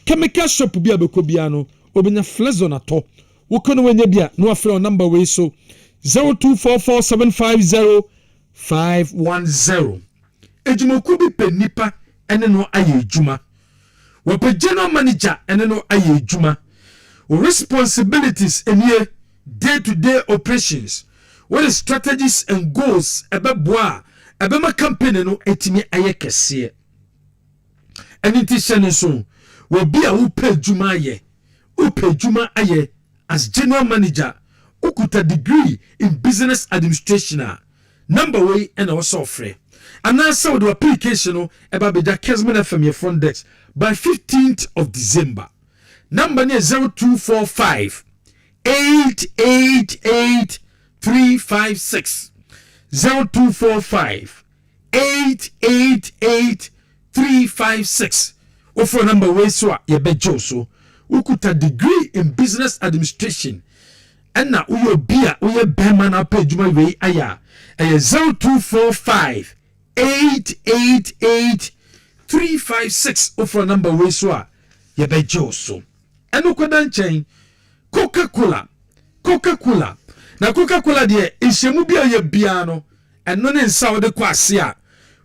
chemical shop bi abeko bia no obenya Flazon ato wo kono wanya bia no afre number we so 0244750510 ejimoku bi pe nipa ene no aye ejuma wɔpɛ general manager ɛne no ayɛ adwuma responsibilities ɛnie day-to-day operations what is strategies and goals ɛbɛboa ɛbɛma campaign no ɛtumi ayɛ kɛseɛ ɛne ti hyɛ ne so wɔbi a wopɛ adwuma ayɛ as general manager ukuta degree in business administration number way and also free and now so the application no about the Kessben FM your front desk by 15th of December number near 0245 888 356 0245 888 356 offer number way so ye bejo so ukuta degree in business administration and na uyo bia uye bema na pe juma we aya 0245 888 356 offer number we so ye bejo so eno koda nchen Coca-Cola na Coca-Cola de ihyemu bia ye bia no eno ne nsa wo de kwase a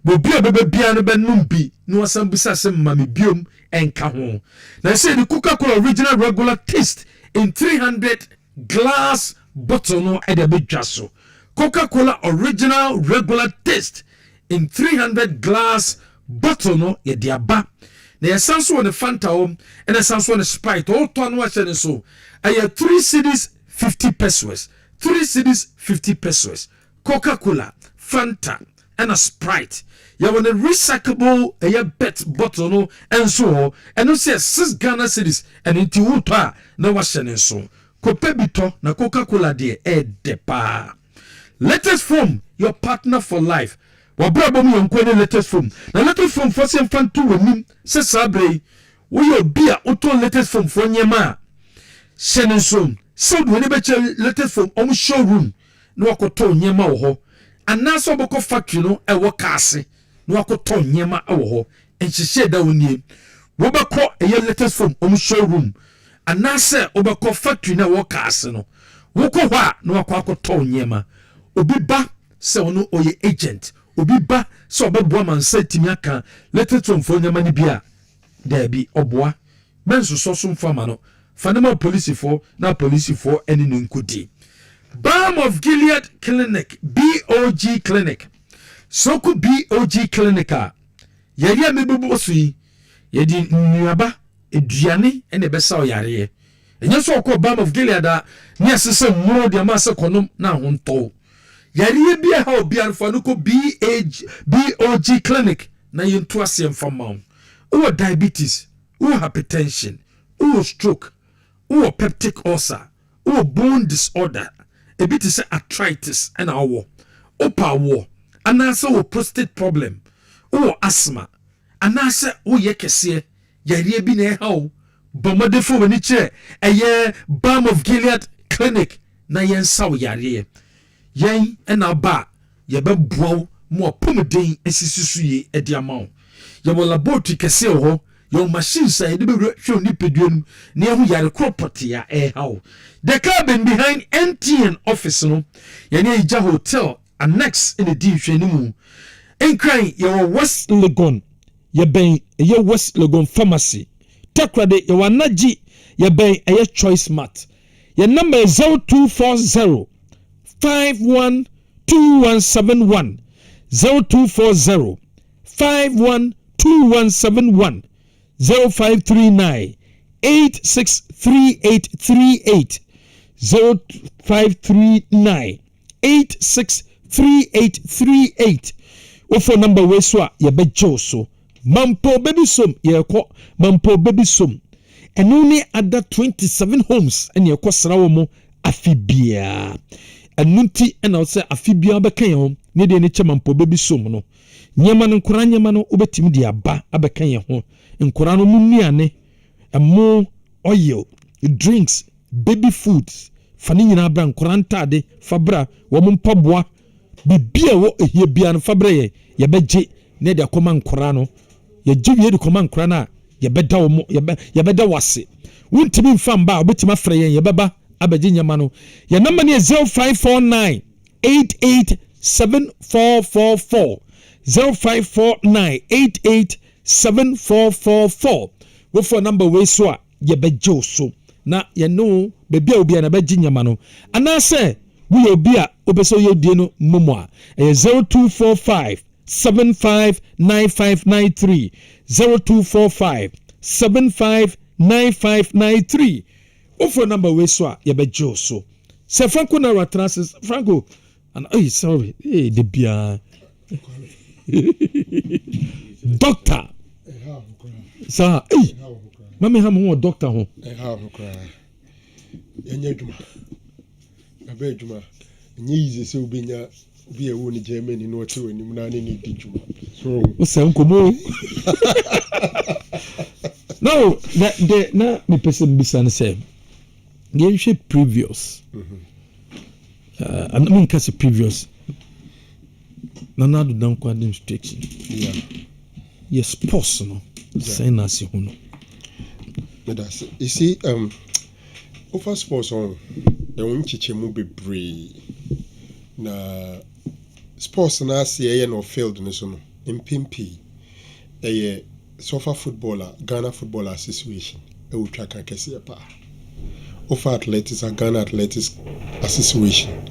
bo bia bebe bia no benum bi no asambusa se mame biom enka ho na say the Coca-Cola original regular taste in 300 glass bottle no e de bedwa so Coca-Cola original regular taste in 300 glass bottle no ye de aba na ye sanso on the Fanta home and the sanso on the Sprite all to no ahye so aya 3 cedis 50 pesos 3 cedis 50 pesos Coca-Cola Fanta and a Sprite you want a recyclable a pet bottle no and so and no say 6 Ghana cedis and into wuta na wahye so kopebito na Coca-Cola de depa latest form your partner for life wabrabo mu yonko ne latest form na latest form for sem fantu wanim se sabre wo yo bia auto latest form for nyema shenensom so do ne be latest form om showroom no wakoto nyema wo ho anaso boko factory no e wo kaase no wakoto nyema wo ho enhihye da wonie wo beko e latest form om showroom anase obeko factory na wo kaase no wo ko hwa no wakoto nyema obi ba se ono oye agent obi ba so obebo mansa timi aka latest form for nyema ni bia da bi oboa menso so so mfama no fanema police for na police for any nkudi Balm of Gilead Clinic BOG Clinic Soku BOG Clinic yari mebubu sui yedi nuaba eduane ene besa oyare enye so ko Balm of Gilead ni asese muro de amase konom na honto yari bia ha obi alfa no ko BOG Clinic na yentu asem famam o diabetes o hypertension o stroke o peptic ulcer o bone disorder a bit is arthritis and our opa and also prostate problem or asthma and also yekese yari bi na how bomade for when che a Balm of Gilead Clinic na yen saw yari yen and aba ye be bow mo pomeden esisusuye e dia maw ye wo laboratory kese ho your machine say the be show ni pedum near who yare property ya how the cabin behind MTN office no yene ija hotel annex in the D mu en crying your West Legon ye ben ye West Legon pharmacy takrade your wanaji ye ben a choice mat your number is 0240 512171 0240 512171 0539 863838 0539 863838 o phone number we so ye bejo so mampo baby som ye ko mampo baby som eno ni ada 27 homes ene ye ko srawo mo afibia enunti ena o se afibia be kan ho ne de ne mampo baby som no nyema no nkora nyema no obetim de aba abekan ye ho nkora no munnuane emo oil drinks baby foods fani nyina bra nkora ntade fabra wo mpaboa bibia wo ehie bia no fabra ye beje ne de akoma nkora no ye giwie de koma nkora na ye beda wo ye beda wase wuntimi mfam ba obetima frɛ ye beba abeje nyema no ye number ne 0549 887444 0549 887444 wo for number we so a ye bejo so na ye no bebi a obi na beji nyama no anase we obi a obeso ye die no momo a 0245 759593 0245 759593 wo for number we so a ye bejo so se Franco na ratransis Franco and sorry de bia doctor sa mama ha mo doctor ho enye djuma abe djuma enye yize se obenya bi e wo ni Germany no te wani mu na ne ni di djuma so o se nkomo no that na me person bisa ne say ye previous I mean case previous na do dan kwa demonstration yes pause no say na si hu no that's you see over sports on e won chichemu bebre na sports na see no field no so no mpimpi soccer footballer Ghana Football Association e wotwa kan kese pa over athletics and Ghana Athletics Association.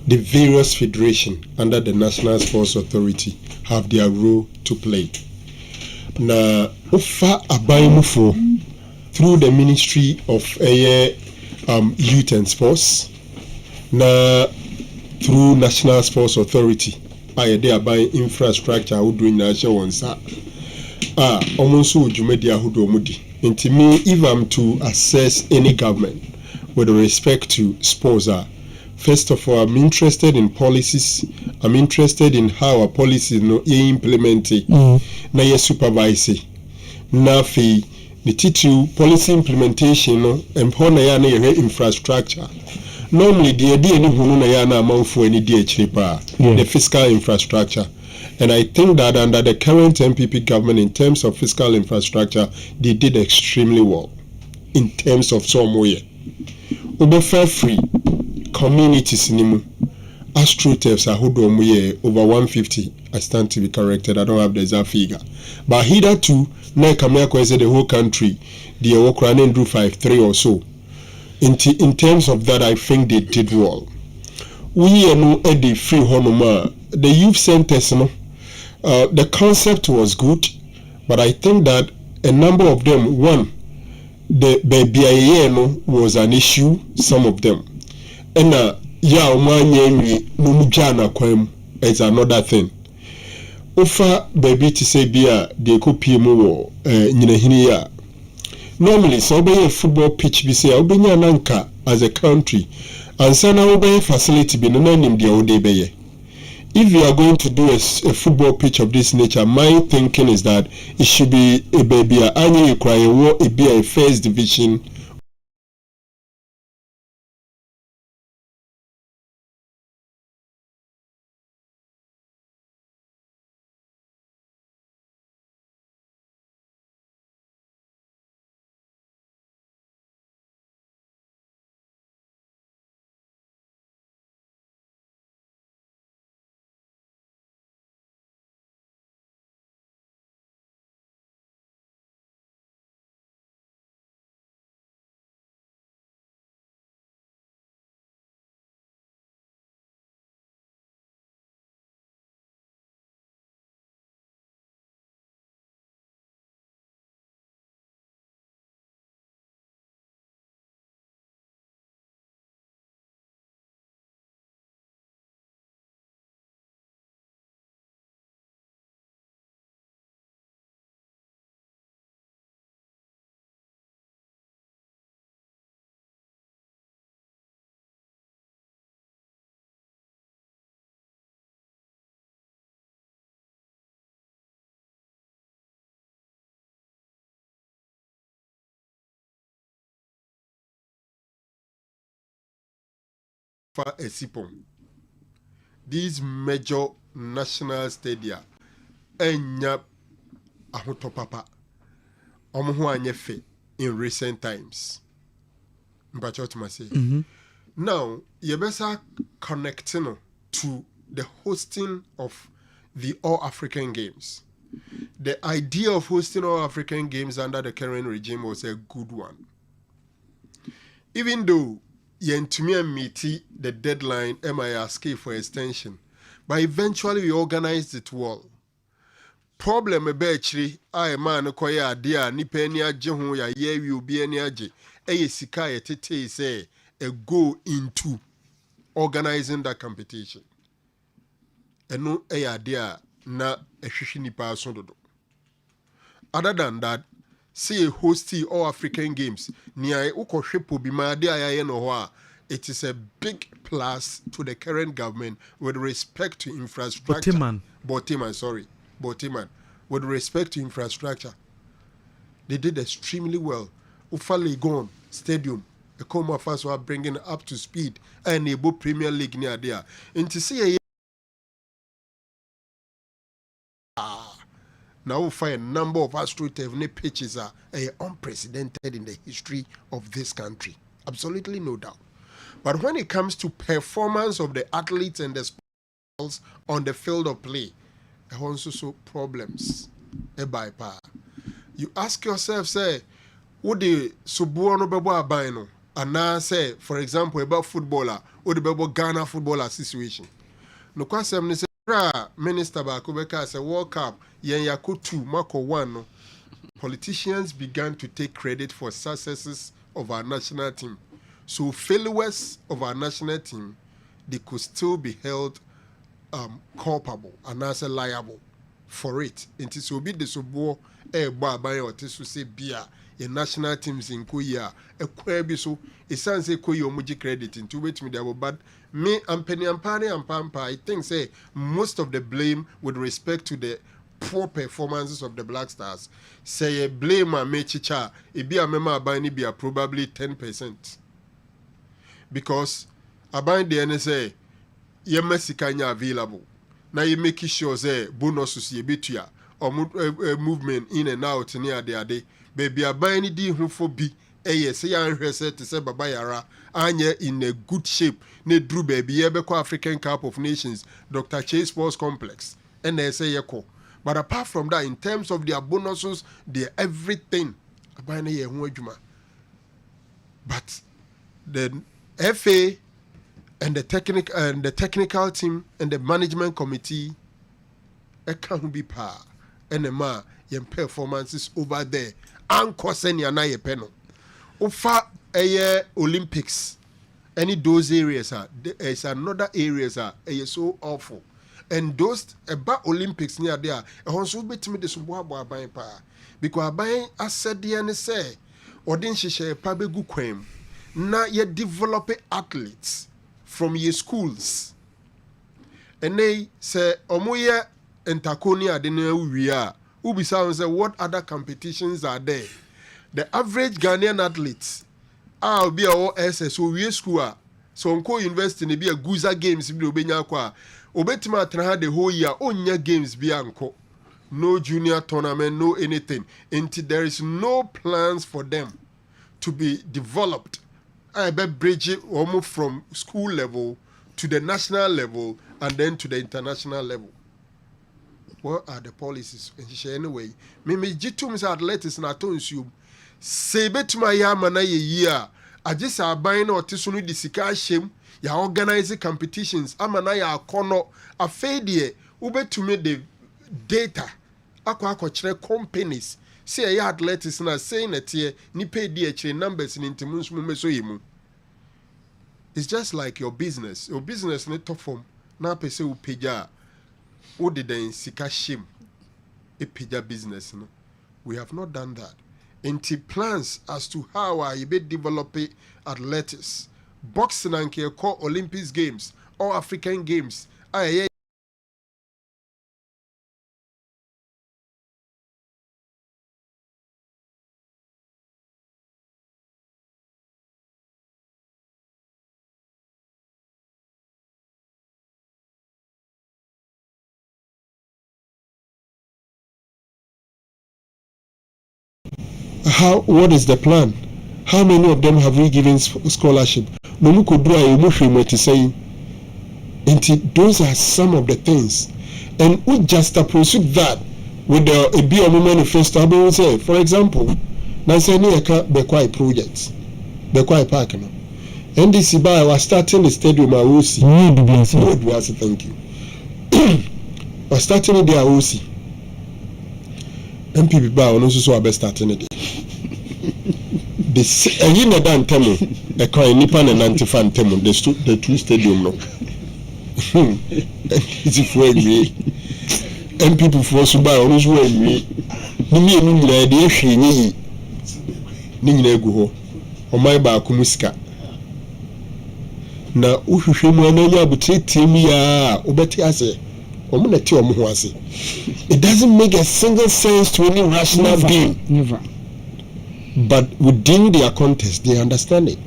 The various federations under the National Sports Authority have their role to play. Na ofa abayimufo through the Ministry of Youth and Sports, na through National Sports Authority, they are buying infrastructure who doing national onsa. Almost jumedi ahudo mudi. Into me, if I'm to assess any government with respect to sports, first of all, I'm interested in policies. I'm interested in how a policy no implemented. Na ye supervise. Na fi the titu policy implementation no empona ya na ye infrastructure. Normally the idea ni hunu na ya na amount any DHP the fiscal infrastructure. And I think that under the current MPP government, in terms of fiscal infrastructure, they did extremely well. In terms of some way, over free communities nimu AstroTurfs are over 150. I stand to be corrected. I don't have the exact figure, but hitherto na Kameko is the whole country. The Okranen do 5-3 or so. In terms of that, I think they did well. We are no at the free honoma. The youth centers, no. The concept was good, but I think that a number of them, one, the BIA was an issue, some of them. And is another thing. Ofa baby to say beer, they could pay more ya. Normally, so be a football pitch be say nanka as a country, and sana obey facility be no name the old day. If you are going to do a football pitch of this nature, my thinking is that it should be a baby annual cry it be a first division. These major national stadia enya ahotopapa omo anyefe in recent times. Now yebesa connecting to the hosting of the All African Games. the idea of hosting all African games under the current regime was a good one. Even though Yentumi meet the deadline MISK for extension, but eventually we organized it well. Problem ebechiri a man koya adia nipa ani agye ho ya ye wi obi ani agye sika yetete say a go into organizing that competition. Eno adia na ehwehwe nipa so dodo. Other than that, see a hosting all African games near ukohwepo bi ma ade ayaye no ho a, it is a big plus to the current government with respect to infrastructure. Botiman. With respect to infrastructure, they did extremely well. Ufa Legon Stadium, the Coma fans were bringing up to speed, and a Premier League near there. And to see now we find a number of AstroTV pitches are unprecedented in the history of this country. Absolutely no doubt. But when it comes to performance of the athletes and the sports on the field of play, there are also problems. You ask yourself, say, what the Subuano Bebo Abino, and now say, for example, about footballer, or the Bebo Ghana footballer situation. No question, Minister Bakubeka say World Cup, Yako 2, Mako 1. Politicians began to take credit for successes of our national team. So failures of our national team, they could still be held culpable and also liable for it. It is obi de sobo baby or to say bia your national teams in Korea a kwabi so it sounds say Koya omuji credit into which me there but me and Penny and Pani and Pampa I think say most of the blame with respect to the poor performances of the Black Stars say blame a mechicha e be a mema abani be probably 10%. Because about the NSA, you Mexicania available. Now you make sure say bonuses ye bitua or movement in and out near the day. Baby, I buy any deal who for be say I said to say Babayara, Anya in a good shape. Ne drew baby Ebeko African Cup of Nations, Dr. Chase Sports Complex, and they say Yako. But apart from that, in terms of their bonuses, their everything, I buy any but the FA and the technical team and the management committee can't be par and the ma your performances over there and causing your na peno ufa Olympics any those areas are there's another areas are so awful and those about Olympics near there also bet me this buying pa because buying I said the NSA or didn't she share pabegu kwem. Now you develop athletes from your schools. And they say, Omoya and Takonia, we are. Ubi sounds what other competitions are there? The average Ghanaian athletes are be all SSO, we school. So Unco invest in be a Guza games, be Obenyakwa. Obetima Traha the whole year, onya games be unco. No junior tournament, no anything. Until there is no plans for them to be developed. I bet bridge it almost from school level to the national level and then to the international level. What are the policies? Anyway, me jitum sa athletics na to nsuo. Say betuma ya mana ye year. I just are buying or tisunu di sika shem. Ya organize competitions. Amana ya kono a fadie. Ubetume the data. Akwa chere companies. Say ya athletics na saying that here ni pay DH numbers in intimus mumeso yimu. It's just like your business. Your business ne top form. Na pese u peja. O de den sika shim. E peja business no. We have not done that. Inti plans as to how I be develop athletics. Boxing and call Olympics games or African games. What is the plan? How many of them have we given scholarship? Those are some of the things. And we just pursue that with the a manifesto, I will say, for example, now say near Bekwai project, Bekwai Park. NDC by was starting the stadium at OC. Thank you. Was starting the OC. MPP by also so best starting it. The you know that temo the coin Nipan and Antifan temo the two stadium no. It's for me. MPP for so by also me. Ni na de hwe ni nyina egu ho. O mai ba akumusika. Na uhwehwe mu ananya abutetem ya obeti ase omo na ti omo ho ase. It doesn't make a single sense to any rational being. Never. But within their context they understand it.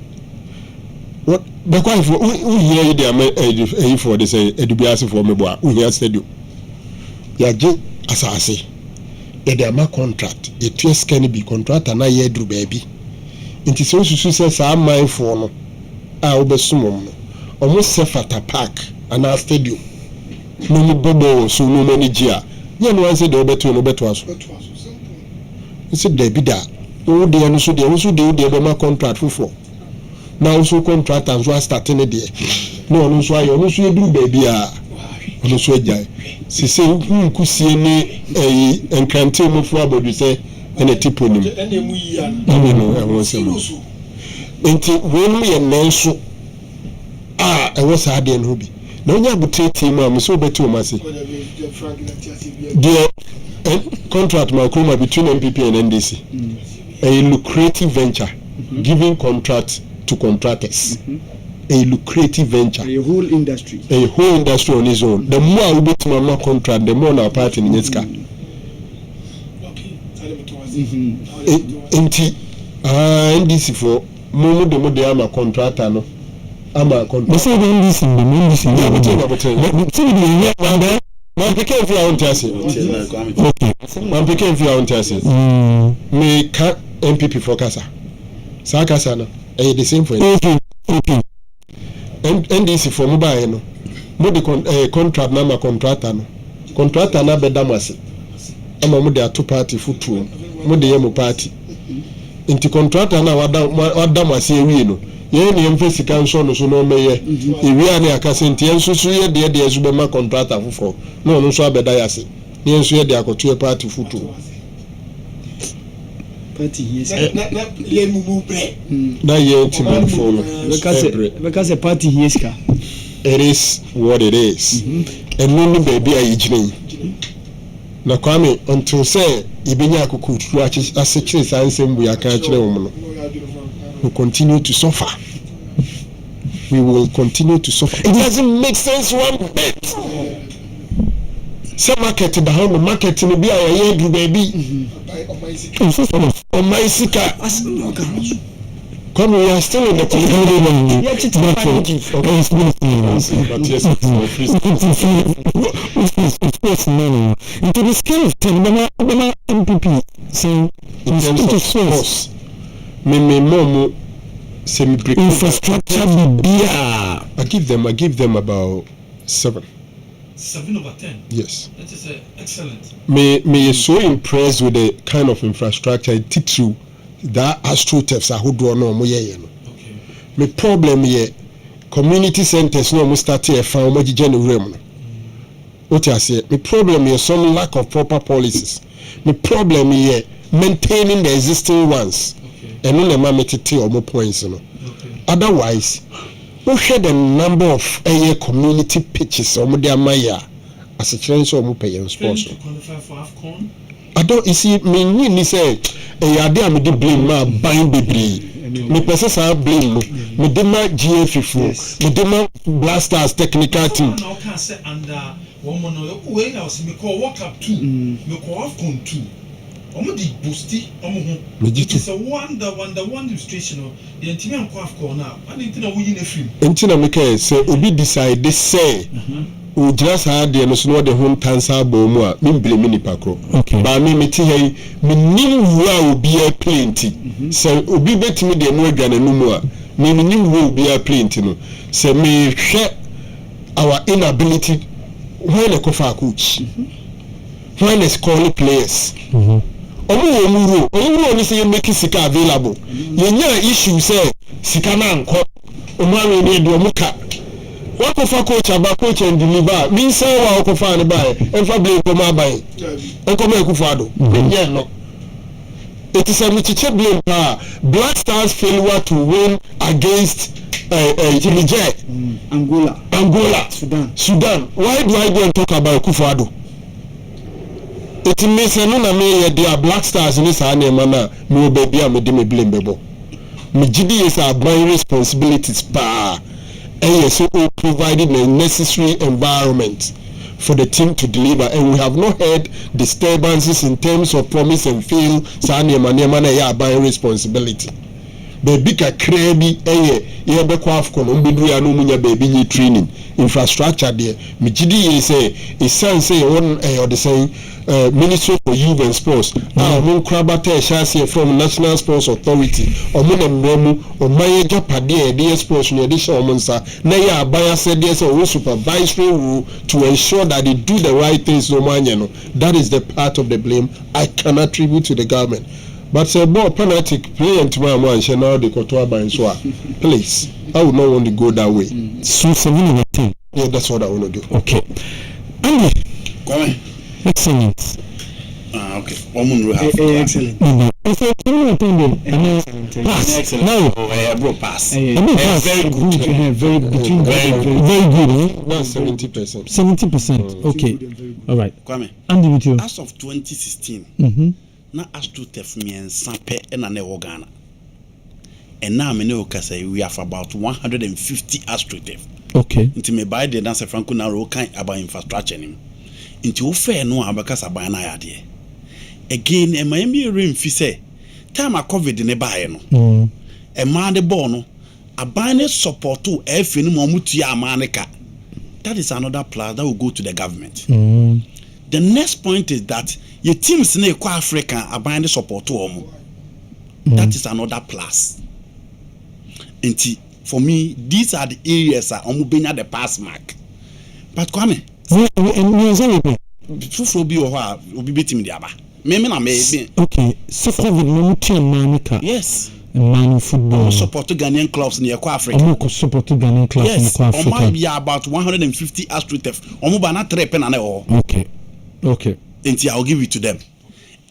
What because for who hear they for they say edubiase for me boa who hear stadium ya je asase e dey ma contract e tue can be contract na ye dru baabi nti so susu say sa man for no a obesumom no omo sefata park ana stadium no mo bobo so no mani gia ye no anse de obeto no beto aso nse de bi da o de no so de be ma contract fufo na so contract and so starting there no so ayo no so eduru baabi a no so agya se se nkusie ni enkante mo fu abodu se ene tiponim ene mu yi ya no e se mo enti wonu ye nenso e wo sa de no bi na onya butete mu am so betu o mase the contract ma kuma between MPP and NDC a lucrative venture giving contract to contractors. A lucrative venture. A whole industry. A whole industry on its own. The more we bet my contract, the more our party in Yetska. NDC for more the more they are my contractor no. I'm a contractor. But say NDC, man pikin fi awon tiase. Okay. Man pikin fi awon tiase. Me ka MPP for kasa. Sa kasa no. The same for you. Okay. NDC for mobile no. Mo the contract na ma contractor no. Contractor na be damase. Ama mo the two party futu. Mo the yemo party. Inti contractor na wadamase ewie no. Ye ni emfesi kanso no so no meye. Ewie na akase nti enso so ye de so be ma contractor fufo. No no so abeda yase. Ye enso ye de akoto party futu. Party yes. Na ye mumu bre. Na ye ultimate follow. Because a party yes ka. It is what it is. And no baby are yigini. Na kwame until say ibinya akukutu asechire sansem bu yaka kire wo no. We continue to suffer. We will continue to suffer. It doesn't make sense one bit. Some market the home market in be a do baby. On my sika. Come, we are still in the into this kind of thing, MPP saying in terms of source. Me momo semi infrastructure I give them about 7. 7 over 10. Yes. That is excellent. Me so impressed with the kind of infrastructure it teach you that astroturfs are who do no mo ye no. Okay. Me problem here community centers no mo start here fa mo gije no rem no. What I say me problem here some lack of proper policies. Me problem here maintaining the existing ones. And no ma metete omo points no. Otherwise, we share the number of community pitches omo de amaya as a chance omo pay and sponsor. Qualify for AFCON? I don't you see me ni say ade am dey blame ma buying baby. Me person say blame me dey ma GF4, me dey ma Blasters technical team. Now can say under one no we na me call World Cup 2, me call AFCON 2. Omo di boosti omo ho. It's a one illustration the ntimi anko AFCON na. And ntina wo yi na film. Ntina me kai say obi decide they say o just had the no so the home cancer bomu a me blame nipa kro. Ba me meti hey me nim wo obi a plenty. Say obi betimi de no adwane no mu a me nim wo obi a plenty no. Say me hwe our inability when the coach. when is calling players. Omu ni say make sika available. Yenya issue say sika na nko. Omu ni do muka. Wako fa coach aba coach and deliver. Mean say wa wako fa ne buy. Enfa blame ko ma buy. Enko me ku fa do. Yeah no. It is a mutual blame. Black Stars failure to win against Niger, Angola, Sudan. Why do I go and talk about Kufuado? It means no na me there Black Stars in this mana no baby am de me blame bebo. Me gidi is our my responsibilities pa. And so providing the necessary environment for the team to deliver, and we have not had disturbances in terms of promise and fail. Sana ya by responsibility. Baby ka krebi ye be kwa afko no mbedu ya no munya baby ni training infrastructure there. Me gidi say say on or the say Ministry for Youth and Sports. Mon krabata shase from National Sports Authority. Omo nemu o maye japade the sports no edition omonsa. Na ya abaya said there's a supervisory rule to ensure that they do the right things no manya no. That is the part of the blame I can attribute to the government. But say ball penalty play and tomorrow man shall now the Kotoa Banswa. Please, I would not want to go that way. So 17. Yeah, that's what I want to do. Okay. Andy, come on. Excellent. Okay. Excellent. Excellent. No. Bro, pass. Very good. Very good. That's 70%. 70%. Okay. All right. Kwame. Andy with you. As of 2016. Na AstroTurf miensape na ne Ghana. And now me know say we have about 150 AstroTurf. Okay. Nti me buy the dance Franco na ro kan about infrastructure nim. Nti wo fair no abaka saban na yade. Again e my me remfi say time a COVID ne bae no. E man the ball no aban support to efe no mutu amaneka. That is another plus that will go to the government. The next point is that your teams in Africa are buying the support to them. That is another plus. And for me, these are the areas that I'm being at the pass mark. But Kwame, okay, so yes. Man football. Support to Ghanaian clubs near Africa. Support to Ghanaian clubs yes. in Africa. Might be about 150 AstroTurf. Okay. And I'll give it to them.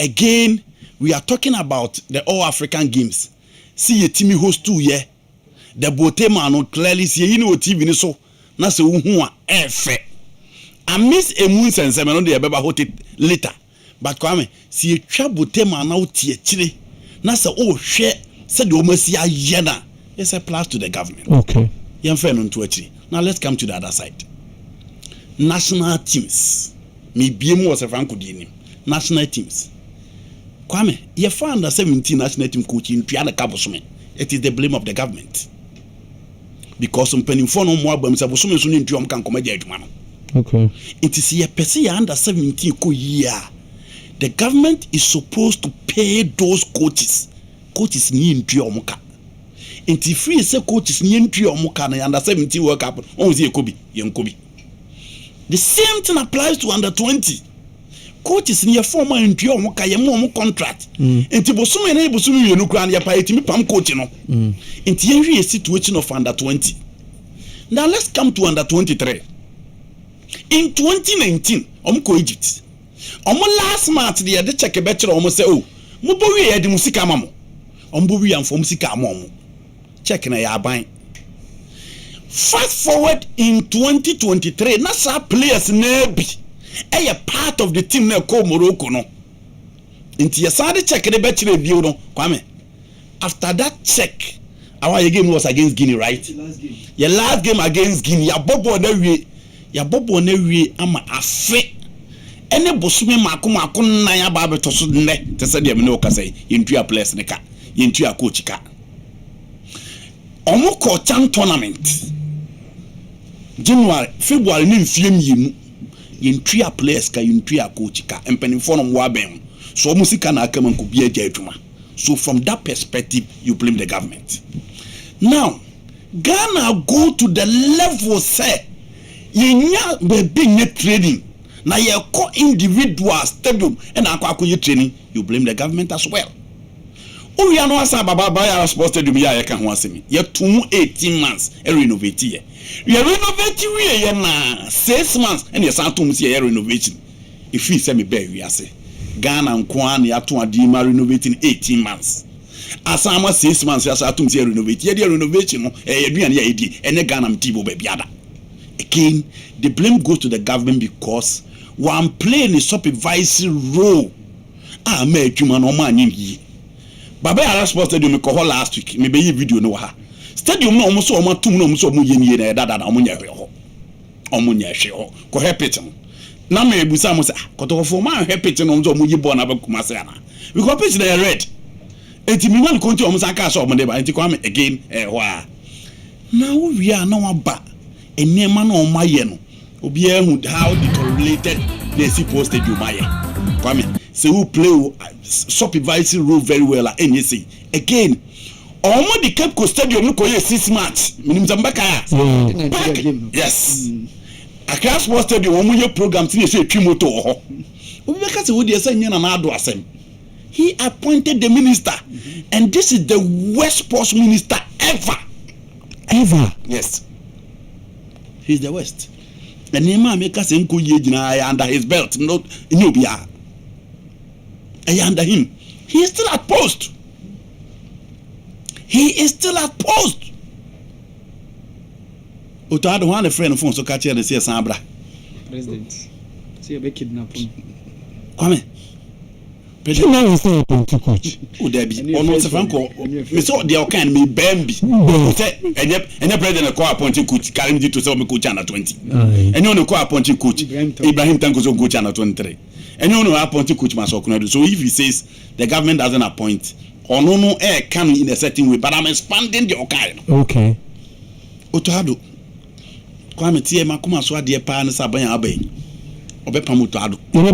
Again, we are talking about the All African Games. See a team host 2 year. The Botema no clearly see you know TV so. Na se unhua efe. I miss a moon sense on the Baba hot it later. But Kwame, see a trap Botema now tea chile. Na se oh share said you must see a yena. It's a plus to the government. Okay. Now let's come to the other side. National teams. Me BM was a Franco Dini. National teams. Kwame, you found the 17 national team coach in Piana Cabosome. It is the blame of the government. Because some penny for no more bombs of Suman in Drum can come man. Okay. It is a Pessia under 17 year. The government is supposed to pay those coaches. Coaches in Driomoka. And if free say coaches in Driomoka and under 17 work up, on the young Kobe. The same thing applies to under 20. Coaches in your former in Driomoka, your contract. And Tibosum and Abusum, you know, grand your pay to me, Pam coaching. In the situation of under 20. Now let's come to under 23. In 2019, Omko Egypt. Last month, the other check a better almost say, oh, Mubowi had the Musika Mamo. Ombuwi and for Musika Momo. Check na ya buying. Fast forward in 2023, Nasa players nebi a part of the team na call Morocco no. Into your Sunday check the better review no. Kwame. After that check, our game was against Guinea, right? Your last game against Guinea, your bobo na we ama afe. Ene bosume mako na ya ba beto so ne te se de me no ka say yentua players ne ka yentua coach ka omo ko chan tournament January February ni mfie mienu yentua players ka yentua coach ka empanifo no mo abem so omo sika na aka man ko bia gya adwuma. So from that perspective you blame the government. Now Ghana go to the level say yenya be big net trading Now you call individual stadium and akwa training, you blame the government as well. Oh, we are not saying Baba sports stadium here. Can one see me? You 18 months renovate here. You renovate here na 6 months and you start to see renovation. If you say me bear, we say Ghana and Kwan you have to renovating 18 months. As I'm 6 months, you start to see renovate. Here the renovation, and Ghana mtibo baby ada. Again, the blame goes to the government because one playing a supervisory role. I made human no man in here. Baba Yara Sports Stadium me call last week. Maybe you video no ha. Stadium no almost so much no so mu yeni na dada omunya hwe ho. Omunya hwe ho. Ko hepet no. Na me ebusa mo say ko to for man hepet no so mu yi ball na ba kuma say na. Because pitch they red. Enti me man konti omusa ka so omde ba enti kwa me again ho a. Na we are no aba. Enema no omaye no. Obi ehu how decorrelated they supposed to do maye. Kwa me say who play supervisory role very well at NEC. Again, almost the Cape Coast Stadium no koye 6 months. Minimzambaka ya. Yes. Accra Sports Stadium omo ye program tin say twimoto ho. Obi beka say wo dey say nyana na ado asem. He appointed the minister and this is the worst sports minister ever. Ever. Yes. He's the worst. And Nyame make us enko ye gina under his belt not inobia. Under him, he is still at post. He is still at post. Oto one a friend phone so catch here the say Sambra. President. See you be kidnapping. Come. President now is a political coach. Oh Debbie, ono se franco. Me so dey kind me bambi. Say enye president call appointing coach carry me to say me coach under 20. Enye ono call appointing coach Ibrahim Tanko so coach under 23. And you know appointing coach Masokunadu. So if he says the government doesn't appoint or no can in a certain way, but I'm expanding the okay. Okay. Otoado. Kwame tie makuma so ade pa na saban abai. Obepa motoado. You know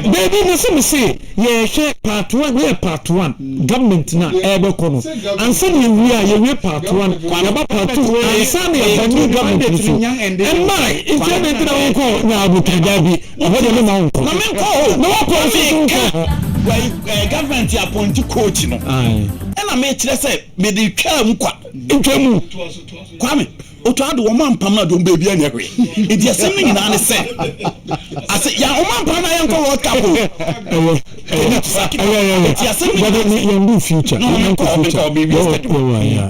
baby no say yeah share part 1 we part 1 government na ebe kono and say we are we part 1 kwaba part 2 and say the new government and my internet na ko na abukadabi obo de ma nko na me ko no ko why government appoint coach no na me kire say me de twa mu kwa ntwamu kwame Otoado wo man pam na do baby anya hwe e dia sem ni na ne se ase ya wo man pam na yanko wo kapo dia sem ni you do future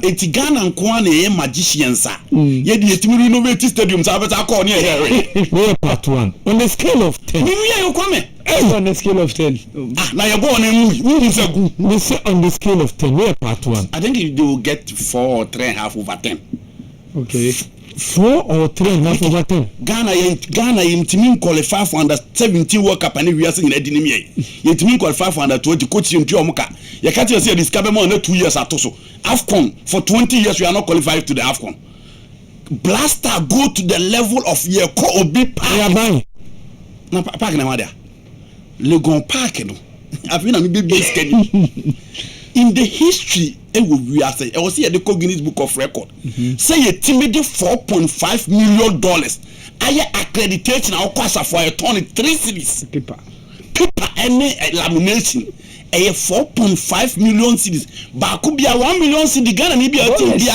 eti Ghana nko na e magicians a ye de etimi renovate stadium sa beta call ne here we part 1 on the scale of 10 we you come on the scale of 10 na you go on mu we say on the scale of 10 we part 1 I think you will get 4 or 3.5 over 10. Okay. 4 or 3.5 over 10. Ghana team qualify for under 17 World Cup and we are saying edini me. Ye team qualify for under 20 coach ntu omuka. Ye can't say this Kessben na 2 years atoso. AFCON for 20 years we are not qualified to the AFCON. Blaster go to the level of ye ko obi park. Na park na wadia. Legon Park no. Afina me be steady. In the history we are saying I was here the Guinness Book of Record say a timid $4.5 million I accreditation our cost for a ton 3 cities paper and lamination a 4.5 million cities bakubia 1 million cedi Ghana ni bia team bia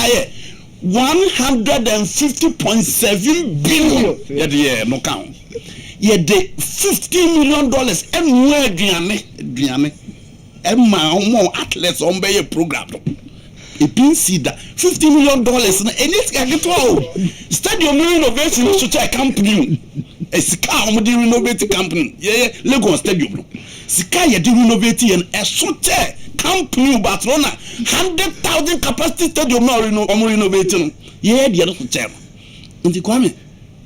150.7 billion yeah no count yeah the $15 million and where Diane Emma more athletes on by a program. It means that $50 million and it's get to stadium renovation to a company. A Sika on the renovating company. Yeah, Lego Stadium. Sika ya di renovating and a sote company Barcelona 100,000 capacity stadium now renovating. Yeah, the other hotel. And the Kwame,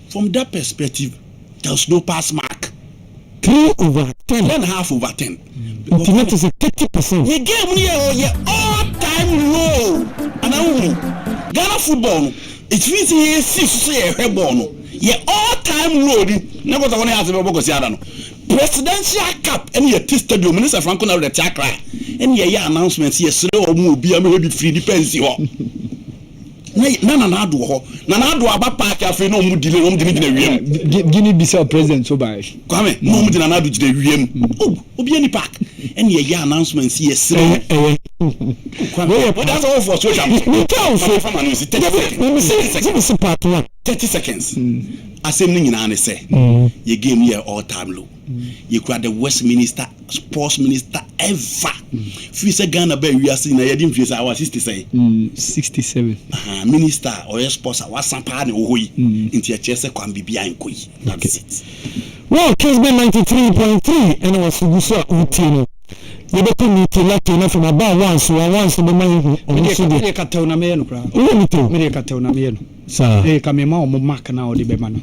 from that perspective, there's no pass mark. 3 over 10. 10.5 over 10. Internet is a 30%. The game here all-time low. And I Ghana football, it means he is 6 ball. Yeah, all-time low. Never the one has a Bogosiano. Presidential Cup and your stadium, Minister Franco now the Chakra. And your announcements, yes, slow or move, be able to free depends you. na ado ho na ado aba park afi no mu delay no mu gina wiem Guinea Bissau president so by kwame no mu gina na ado gina wiem obi any park any ye announcement see yesre kwame but that's all for social media let me say part 1 30 seconds asem ni nyina ne say ye game here all time low you could the Westminster sports minister ever fi say Ghana ba wi ase na ye dim fi say our 67 minister or sports our sampa ne wo yi nti a chese kwan bibia nkoyi that's it well Kessben 93.3 and was so utino you better need to let you know from about once the man me ka tell na me no kra me ka tell na me no sir ka me ma o mark na o de be ma no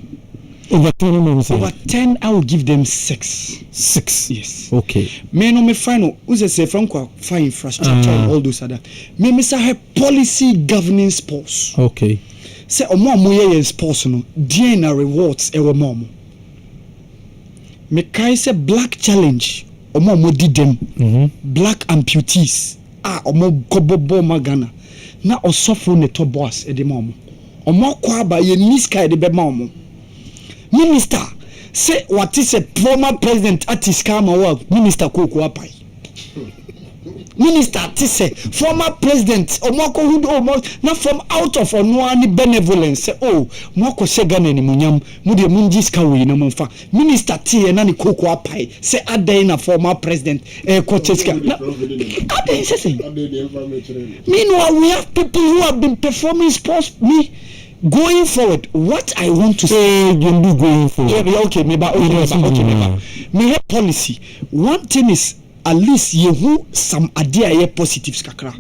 over 10 minutes over 10 I will give them 6 yes okay me no me final who's say from for infrastructure and all those other me say have policy governing sports okay say omo ye sports no dey na rewards e wo mo me kai say black challenge omo did them black amputees omo gobobo magana na osofo ne to boss e de mo omo kwa ba ye niska e de be ma omo minister say what is a former president artist kama wa minister Koko Apai minister say former president omoko who omo na from out of onoani benevolence say moko segana ni munyam mu de munjiska we na mfa minister tie na ni Koko Apai say adan na former president Kocheska adan say meanwhile we have people who have been performing sports going forward, what I want to say, you do going forward. Okay, maybe me policy. One thing is at least you some idea positives kakra.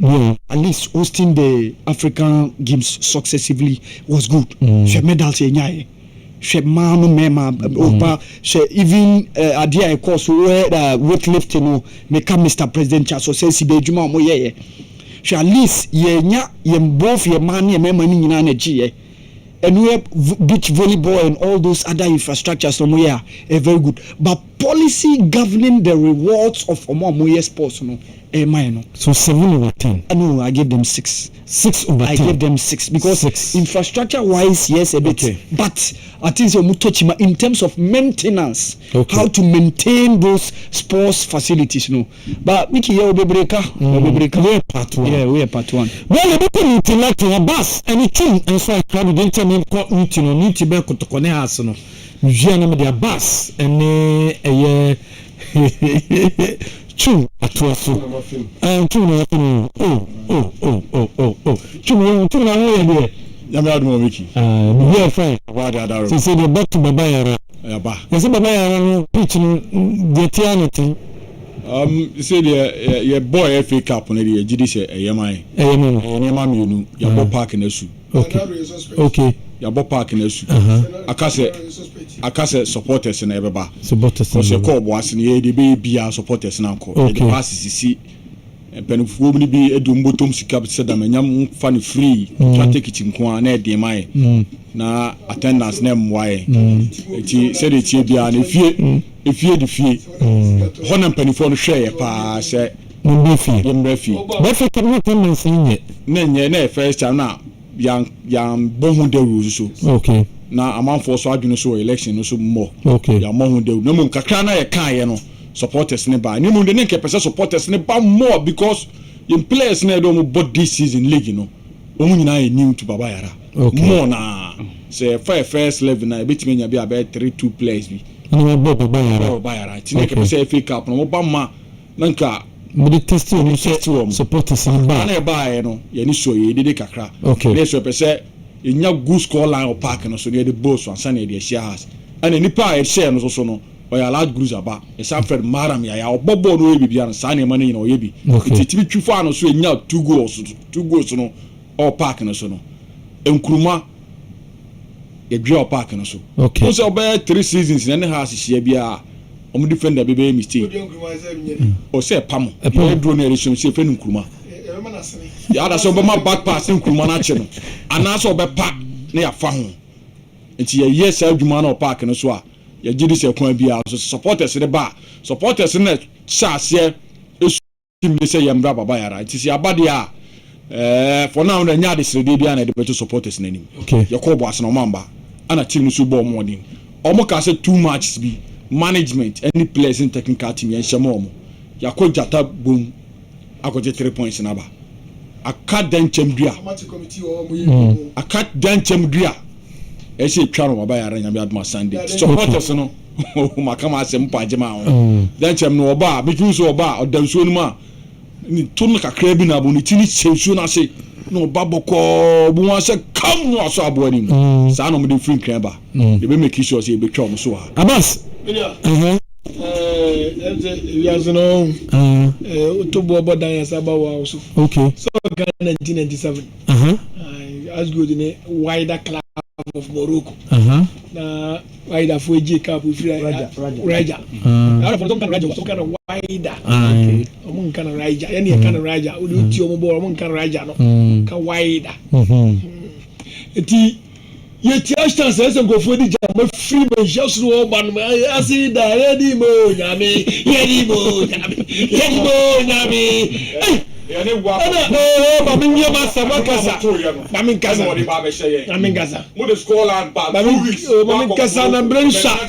At least hosting the African Games successively was good. She medals enyaye. She manu mema opa. She even idea course where weightlifting no make Mr. President so say si be juma mo ye. She at least ye nya ye both ye man ye mema ni nyina na ji and we have beach volleyball and all those other infrastructures somewhere very good, but policy governing the rewards of Omoye sports no so 7 over 10. No, I gave them 6 over 10. I gave them 6 because infrastructure wise yes a bit but I think in terms of maintenance how to maintain those sports facilities but Mickey we part 1 we are part 1 well the need to like a bus anything and so I can't need to be kotokone house no usually na the bus and Chum atuaso chum na chum na wo ye Nyame adum Mickey we are fine wa da da so the back to baba yara ba yes baba yara no pitch no detianity say the your boy FA Cup na the gidi say eyeman mienu ya bo park na su okay ya bo park na su akase supporters na ebeba supporters so se call boas na ye de be bia supporters na nko e de pass sisi penfuo bi bi edum botom sika se da manyam fa ne free to take it nko na e de mai na attendance na mwae eti se de tie bia na efie de fie hona penfuo no hwe pa se mbe fie kan na attendance nye na first time na yang bohu de rules so okay na amanfo so adwene so election no so mo okay ya mohu de no mum kakra na ye kan ye no supporters ne ba ni mum de ne ke pese supporters ne ba more because in players na do mo body this season league no omu nyina ye new to baba yara more na say first level na betimi nya bi about 3-2 players bi no baba yara ti ne ke pese FA Cup no mo ba ma nanka the test supporters ba na ba no ye ni so ye de kakra okay so pese enya good score line of park no so near the boss one san the share house and any pa share no so no or ya large groups aba e Sanford Maram ya obobo no e bibia no san e mane nyina o ye bi titibi twifa no so enya 2 goals no all park no so no enkuruma e dwa park no so okay so about 3 seasons na ne house share bia omo defender bebe mistake o say pam e draw na relation say fe nkuruma ya da so be ma back pass nkuruma na che no ana so be pa na ya fa ho enti ye yes adwuma na park no so a ya gidi se kwa bia so supporters ne ba supporters na chase esu me say yamba baba yara enti si abade a For now na nya de srede bia na de beto supporters nanim okay your call boss no mamba ana team so ball morning omo ka say too much be management any players in technical team yan shema omo yakọ jata boom akọje 3 points na ba aka dan chamdua aka dan chamdua e say twa no ba ya ran ya adma Sunday supporters no makama asem pa jema ho dan cham no oba bikin so oba odansuo no ma ni tun kakra bi na bo ni tini sensuo na say no baboko bu wan say kam no aso abo ani sa no me de free kran ba de be make sure say be twa mo so ha Abbas Otobo Bodan Yasaba was okay. So 1997. As good in a wider club of Morocco. Na wider for J Cup with Raja. Out of some kind of wider. Among kind of Raja, any kind of Raja, would you tell me among kind of Raja? No, wider. Ye tiashtan se go for the jam free man just no ban I say da ready mo Nyame Nyame yani wa mami nyama sama kasa mami kasa mo de Scotland ba mami kasa na brensha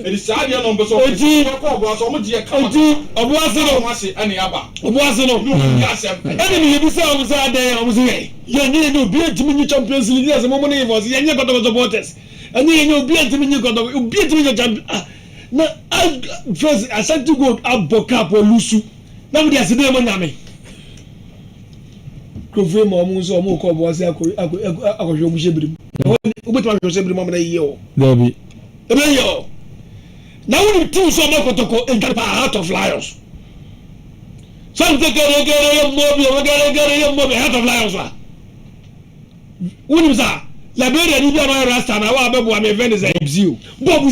e sa dia no mbeso ko bo so mo die kama obo ase ani aba ani mi bi se o se adan o se ye ni no bi etimi ni Champions League as mo mo ni was ye nye godo supporters ani ye obi etimi ni godo obi etimi ni champion na first Asante go aboka po lusu na mo dia se de mo Nyame Kofre mo mu so mo ko bo se akọhwe mu shebrim o beto akọhwe shebrim mo na yiye o Dabi ebe yo na woni team so mo kotoko in the heart of lions something gere mo be heart of lions wa woni sa Liberia ni bia no rasta na wa bebo am event is Bob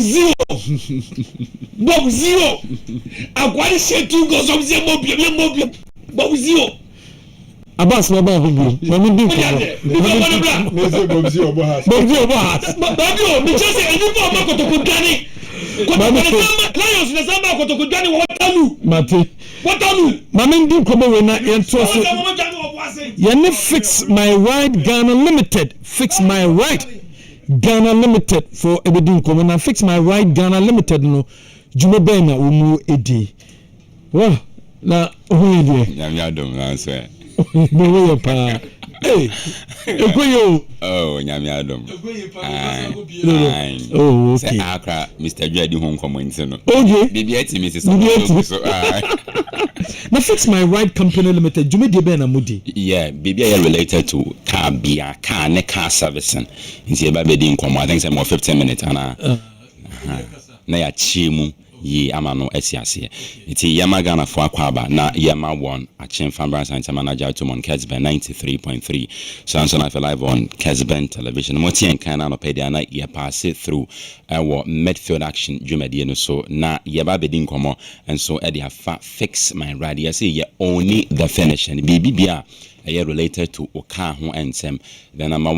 zero akwari shetu go so se mo bi Bob zero Abbas na ba hugu mami din ko Bobzi obo has Babio mi chese eni fo ma kotoko dani Lions na samba kotoko dani Waterloo mami din ko we na ento so ye fix my right Ghana Limited for ebedin ko na fix my right Ghana Limited no jumo be na omu edi wa na ohu edi Nyame adom na so no way pa hey ekoyo Nyame adom oh okay say akra Mr. Juadi hon komonti no okay bibi atimi so na fix my right company limited jume de be na mudi yeah bibi are related to car bia car ne car servicing nti e ba be di nkomo I think say more 15 minutes ana na ya chimu ye amano esiase iti yama Ghana for akwaba na yama won achen Fambra Science manager to mon Kessben 93.3 Samson I live on Kessben television motien kana no pedia na ye pass it through our midfield action dwumadi no so na ye ba bedi nkomo and so e dey fix my radio say ye only the finish and bibia related to Oka ho ensem the number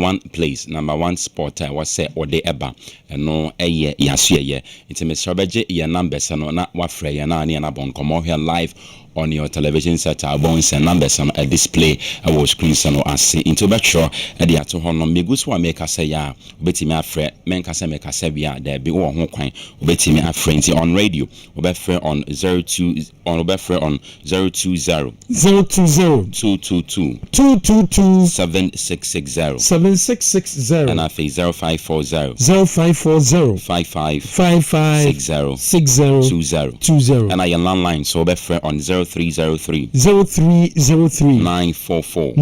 one sport was say ode eba no eye yasue nti me srabeje ye numbers no na wafre ye na na bon komo here live on your television set our bones and numbers on a display our screen so no ase into be sure e dey ato hono meguso wa make say ya obetimi afre menka say make say bia there be wo ho kwan obetimi afre nti on radio obefre on 02 on obefre on 020 222 7660 and afi 0540 55 60 and I am landline so obefre on 0303 944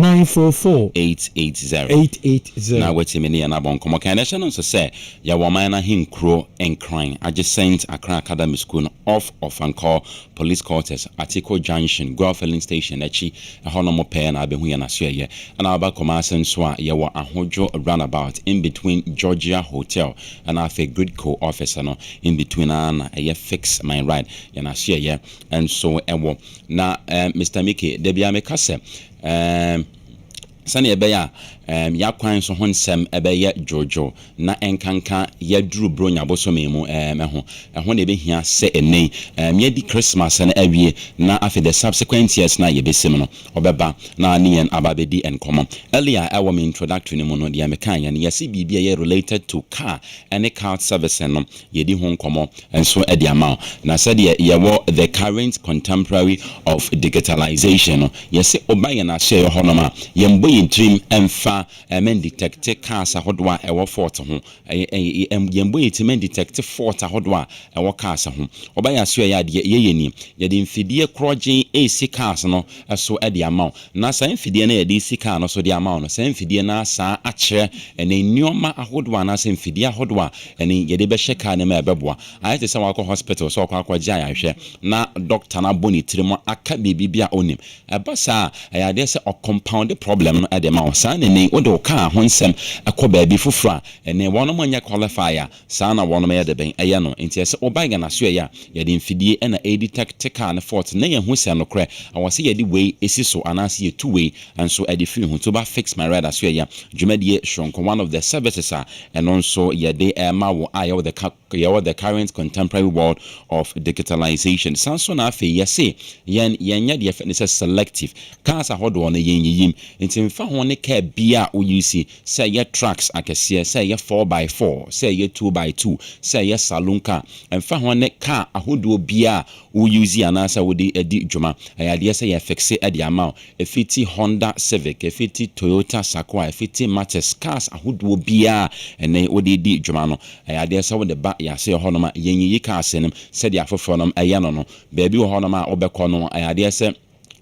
880 na wati meni na bon komo kan nation so say ya woman na hinkro enkran adjacent Accra Academy School off and call police quarters Atiko Junction Golf Filling Station echi hono mo pe na abehu ya na so ye and aba commerce so a ye wo ahojo runabout in between Georgia Hotel and afa Gridco office no in between na ye fix my ride ya na so ye and so ewo na Mr. Mickey debia me kase sani ebe ya ya kwan so ho nsem ebeye jojo na enkanka ya duru bronya bosome mu eho na ebehia se ene yedi Christmas na awie na after the subsequent years na yebesim no obeba na aniyen ababedi enkomo earlier our introductory mu no de amekan ya yesi bibia ye related to car and car service no yedi ho nkomo enso e de ama na said ye the current contemporary of digitalization no yesi obaye na share honoma yembo yintrim emfa men detect cars ahodo a ewo fort ho yembo yintrim detect fort ahodo a ewo cars ho obaye aso ya de yeyeni yedi mfidie krogen AC cars no so e de ama na sa mfidie na yedi AC car no so de ama no sa mfidie na sa akye ene nioma ahodo na sa mfidie ahodo a ene yedi be hye car na ma ebeboa ayete sa wakọ hospital so akọ gya ya hwe na doctor na boni tirimo aka bibia onim ebasa ayade se o compound problem no ede ma sa ne odo ka ho nsem akọ baabi fufura ene wono manya qualifier sa na wono me de ben eye no enti se obaga na so ya yede mfidie na detect car na fault na ye hu se no kre awose yede way esi so anase ye two way and so ede free hu to ba fix my radar so ya dwumadie shonko one of the services and also yede ma wo ayo the current contemporary world of digitalization sanso na afi yese yenya de fitness selective cars ahodo na yenyiyim enti mfa ho ne ka bia o use say ye trucks akese say ye 4x4 say ye 2x2 say ye saloon car mfa ho ne car ahodo bia o use anasa wo de edi dwuma ayade say ye fixe e de amount efiti Honda Civic efiti Toyota Sakwa efiti Matis cars ahodo bia ene wo de di dwuma no ayade say wo de ba ya say honoma yenyi cars enem said ya foforo nom eyano no baabi wo honoma obekọ no ayade say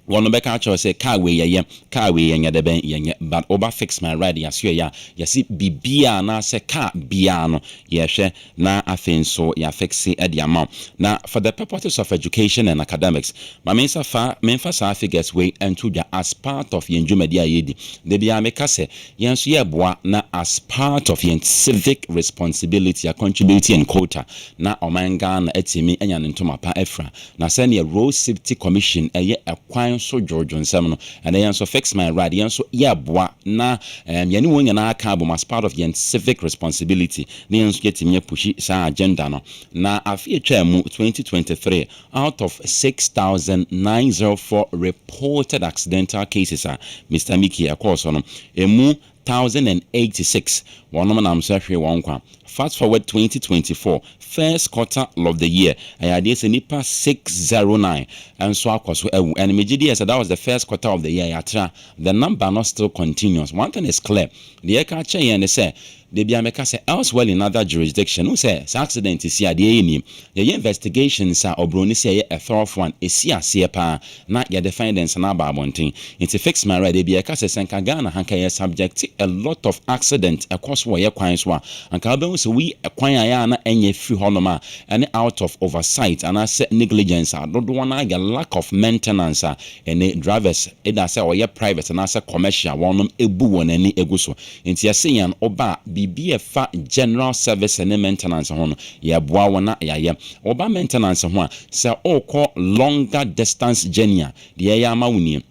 one be catch say car we yenye de ben yenye but over fix my ride ya so ya yesi bibia na say car bia no ye hwe na afin so ya fix e de amount na for the purposes of education and academics my menfa sa figures we into ja as part of yen dwumadi ayedi de bia me ka say yen so ye boa na as part of yen civic responsibility a contributing and quota na omanga na etimi enya ntoma pa efra na say ne road safety commission eye ekwan so George nsem no and then so fix my ride yen so ye boa na yene wonya na aka bo as part of yen civic responsibility na yen so getimi pushi sa agenda no na afie twa mu 2023 out of 6,904 reported accidental cases Mr. Mickey akoso no emu 1,086 one nam so hwe won kwa fast forward 2024 first quarter of the year ayade se nipa 609 and so akoso ewu and megidi said that was the first quarter of the year yatra the number not still continuous one thing is clear the eka che and say they be ameka say elsewhere in other jurisdiction who say accident is here the any your investigations are obroni say a thorough one esi ase pa na your defendants na ba abontin it fix my right they be eka say senka Ghana hanka ye subject a lot of accident across where kwan so anka be so we kwan aya na enye free honoma and out of oversight and as negligence do one na lack of maintenance and drivers either say or private and as commercial one ebu won ani eguso enti ya say yan oba BBF general service and maintenance hono ya boa wona ya oba maintenance ho a say okọ longer distance journey de ya mawuni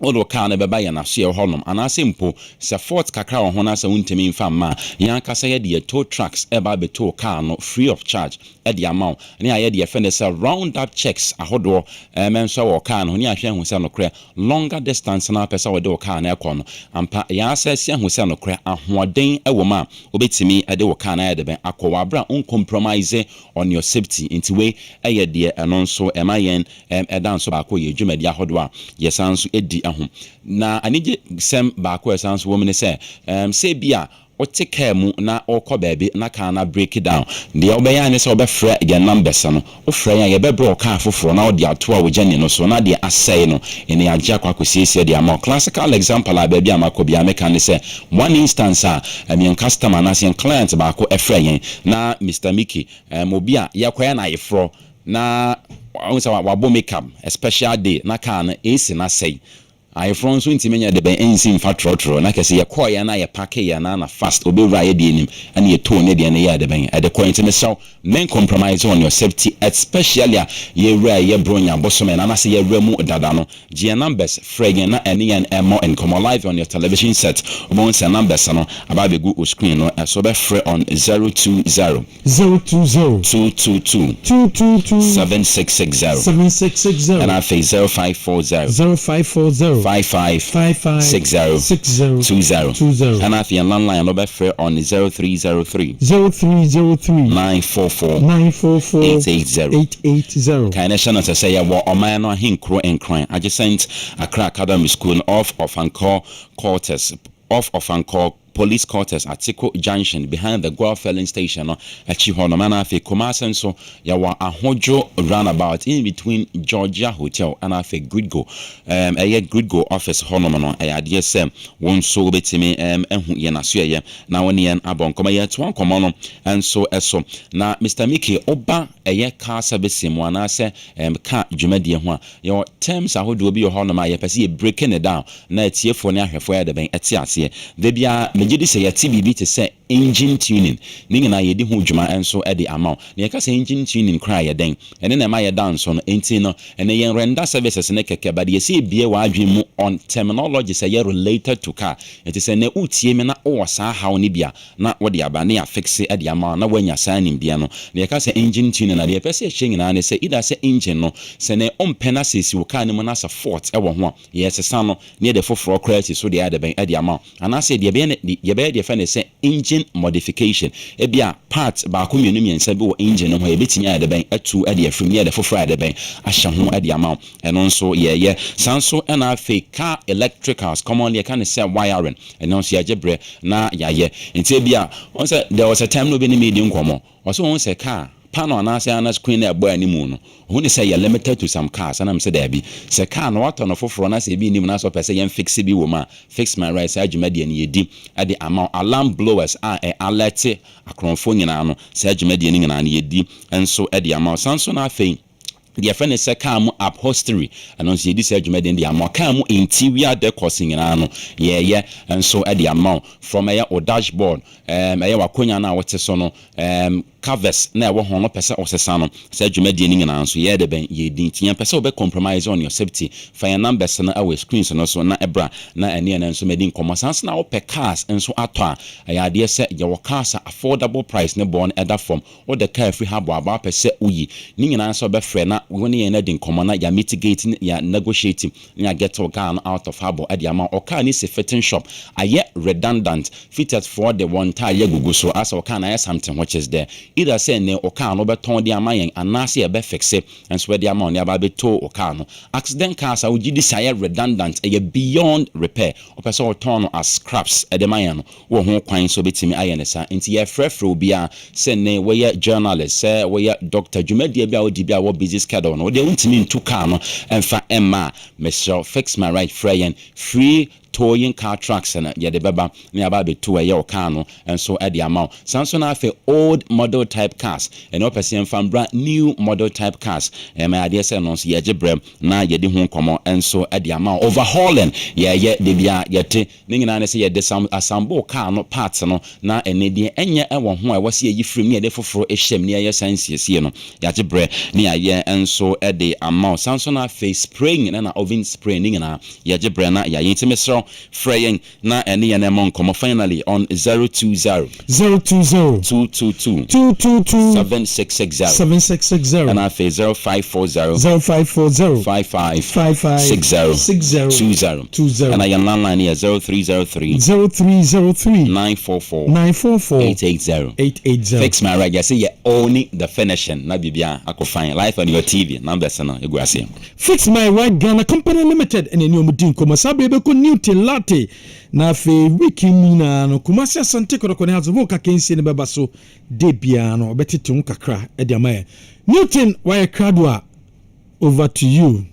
odo car na beba ya na so ye honom anase mpo se fort kakra ho na sa wuntemi mfa ma yan kasa ye de tow trucks eba be tow car no free of charge e de amount ne aye de fend say round up checks ahodo men so wo car no ne ahwe hu se no kre longer distance na pesa wo de car na ekọ no ampa ya asase hu se no kre ahoden e wo ma obetimi e de wo car na e de ben akọ bra on compromise on your safety into way aye de eno so emayen e dan so ba ko ye dwumadi ahodo a yesan so edi na anije sem ba ko esanso woman say say bia o take mu na okọ baabi na ka na break it down de obeya ne say obefra ye numbers no o fra ya ye be bro ka foforo na o de ato a wo jani no so na de asai no ene agya kwa kwesiesie de ama classical example a baabi amako bia me kan say one instance a customer na say client ba ko efra yen na Mr. Mickey obi a yakwaya na yefro na once wa bo makeup a special day na ka na AC na say I from so intimate the ben ensin fa trotro na kese ye call ya na ye pack ya na fast obewra ye de nim and ye tone de na ye de ben at the point me so men compromise on your safety especially ye ra ye bronya bosome na say ye ra mu dada no gia numbers fregen na ene and more and come live on your television set obon say numbers no aba be go screen no so be free on 020 222 7660 and I face 0540 55 60 20 and I feel landline no be free on 0303 944 880 kind of channel to say ya wo oman no hinkro enkran I just sent Accra Academy School off of Anchor quarters off of Anchor police quarters at Tiko Junction behind the Guelph filling station no achi ho no mana fe Kumasi so ya wa ahojo roundabout in between Georgia Hotel and afe good go good go office ho no no ade sem won so betimi ehu ye na so ye na woni en abon koma ye to ankomo no enso eso na Mr. Mickey oba car service mu ana se ka dwumadie ho a your terms ahodo bi ho no ma ye pese ye breaking it down na etiefo ne ahwefo ya de ben eti ase de bia megidi say yati bibi te say engine tuning ninga na yedi ho dwuma enso e de amount na yeka say engine tuning cry ye den ene na ma ye dance on enti no ene ye render services ne keke ba de ye say bie wa adwen mu on terminology say ye related to car enti say na utie me na o sa haw ne bia na wo de aba na ya fix e de amount na wanya sa nim bia no na yeka say engine tuning na de pese hye nyina ne say ida say engine no say na ompena sesi wo car ne mu na sa fault e wo ho yes sa no ne de foforo crash so de ade ben e de amount ana say de be ye be de fene say engine modification e bia part ba ko mienu miensa bi wo engine no e betimi ade ben atu ade afrim ye de foforo ade ben ahya ho ade amount eno nso ye sanso na afi car electricals commonly can say wiring eno nso ye gebre na ye nti bia on say there was a time no be ni medium nkomo also on say car panel na say na screen na boy animu no who say you limited to some cars and I'm say there be say car no wato no foforo na say bi nim na so pese yen fix bi wo ma fix my right say adwuma de ne yedi at the amount alarm blowers are alert akronfo nyina no say adwuma de ne nyina ne yedi enso at the amount sanso na afei the friend is a car upholstery and on the this adwuma de the amount car interior decor nyina no and so at the amount from a dashboard wakonya na wote so no covers na wo hono pese osesa no say adwuma de nyina so ye de ben ye din tian pese obe compromise on your safety fire numbers na our screens no so na ebra na ene na so medin commerce na wo pe cars enso ato a ya de say ye wo cars affordable price ne born other form or the car free habo aba pese uyi ni nyina so be free na when ye na din komo na ya mitigating ya negotiating ya get to car out of habo at the amount or car ni se fitting shop aye redundant fitted for the one tire gugu so as or can something which is there either say ne o car no beton de amayen anase e be fixe and so the amount ya ba be to o car no accident cars a would desire redundant e beyond repair o person o turn as scraps e de mayen no wo ho kwan so betimi ayen sa nti ye frefro bia say ne we journalist say we doctor dwumadie bia o di bia wo busy schedule no de untimi ntu car no emfa emma me shall fix my right free towing car trucks and ya de beba na aba be to ye o car no and so at the amount Samsung afi old model type cars and no person from brand new model type cars my idea say no so ye gebrem na ye de ho komo and so at the amount overhauling ye de bia ye te nyina na say ye de some assemble car no parts no na ene de enye e wo ho a wo se ye free ne de foforo e hyem ne ye sensie no ya gebre ne ye and so at the amount Samsung afi spraying na oven spraying nyina ye gebre na ya yintime fraying na any and among come finally on 020 222 7660 and I face 0540 55 60 and I am landline here 0303 944 880 fix my right. I say you only the finishing na bibia akofine live on your TV numbers na eguase fix my right Ghana Company Limited and any omudin koma sabe be ko new latte na fe wiki mina no Kumasi Asante koroko ne hazo ka kensi ne beba so de bia no betete un kakra e de amaye Newton why kradwa over to you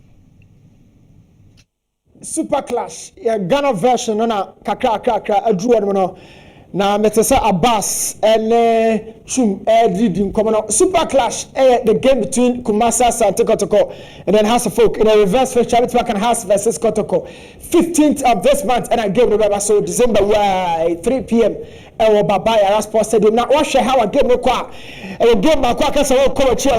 Super Clash ya Ghana version na kakra adru no na metesa Abbas and Chum reading common Super Clash the game between Kumasi Asante Kotoko and then House of Folk in a reverse for Charlotte Park and House versus Kotoko 15th of this month and I game remember so December 3 p.m. Babaya Rasport Stadium. Now, watch how a game no qua. A game by Quackers or coach here.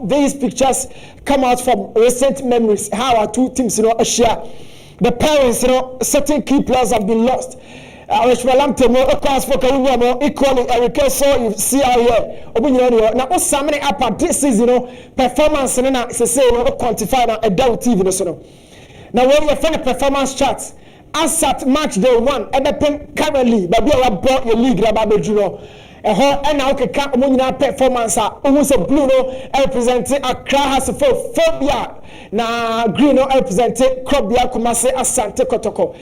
These pictures come out from recent memories. How our two teams, share. The parents, certain key players have been lost. Which will lamp more across for equally Eric so you see out here. Now, what's so many up this season, performance and then say quantify a doubt TV. Now, when you find a performance charts. As at match day 1, currently, but we have brought your league about Juno. And now can come performance. Almost a blue representing Accra has a phobia. Now, green representing Krobia Kumasi Asante Kotoko.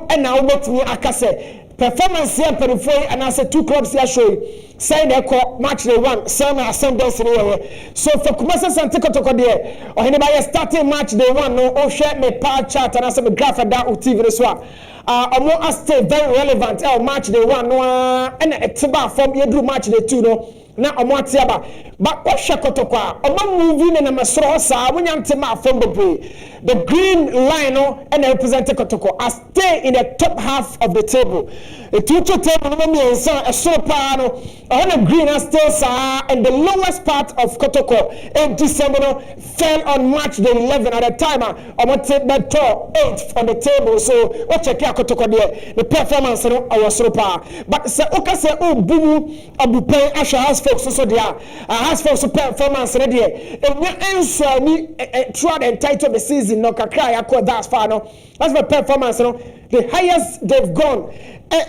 And now what me akase performance here periphery and I say 2 clubs here show say they call match day 1 same assemblies here. So for Kumasi Asante Kotoko there Oheneba starting match day 1 no share me power chart and I say me graph that TV this one. Omo stay very relevant match day 1 no and etiba from you do match day 2 no na omo atiaba but what Kotoko omo moving na masro sa wonya ntema from the green line and represent Kotoko I stay in the top half of the table. The two table no me a so pano on the green still and the lowest part of Kotoko in December fell on March the 11 at the time I want to take that top 8th on the table so what check Kotoko there the performance was so power but say okay say bumu abupen asha house folks so there house folks performance there and answer me throughout the entire of the season no kakra yakọ that far no that's my performance the highest they've gone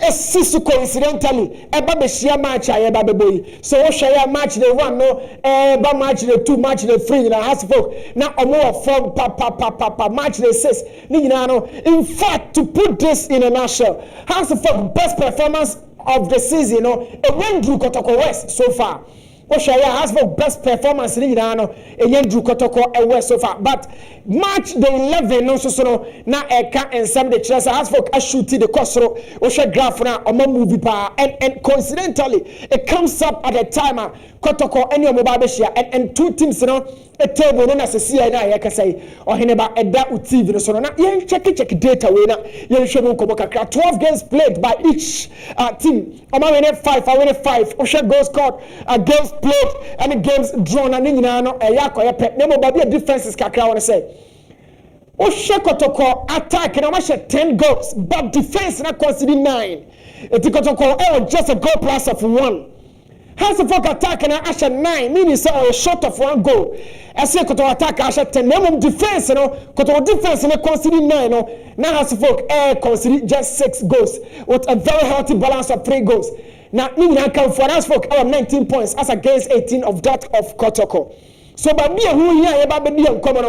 sisu coincidentally eba be share match aye ba beboyi so we share match the 1 no ba match the 2 match the 3 na has folk na omo from pa match the 6 ni nyina no in fact to put this in a nutshell has folk best performance of the season a win through Kotoko West so far. Oshaya has for best performance in Irano, a young Drew Kotoko and West so far. But March the 11th, no so na eka and some the chess has for a shoot the Kosro, Osha graph now, a movie power, and coincidentally, it comes up at a timer, Kotoko and your Mobabeshia, and 2 teams, a table known as a CNI, I can say, Oheneba and that would TV, so now you check data winner, you show 12 games played by each team. I'm winning 5, I win 5, Osha goals scored, games played, and games drawn, and Ninano, a Yako, a pet, name of a differences, Kakra, I want to say. Osha Kotoko attack, and I watch 10 goals, but defense not considered 9. It's Kotoko, just a goal plus of 1. Has the folk attack and Asha 9, meaning so a shot of 1 goal. I say Koto attack Asha 10. Minimum defense, Koto defense and consider 9. Now has the folk consider just 6 goals with a very healthy balance of 3 goals. Now, I come for us folk 19 points as against 18 of that of Kotoko. So, by me who here about the common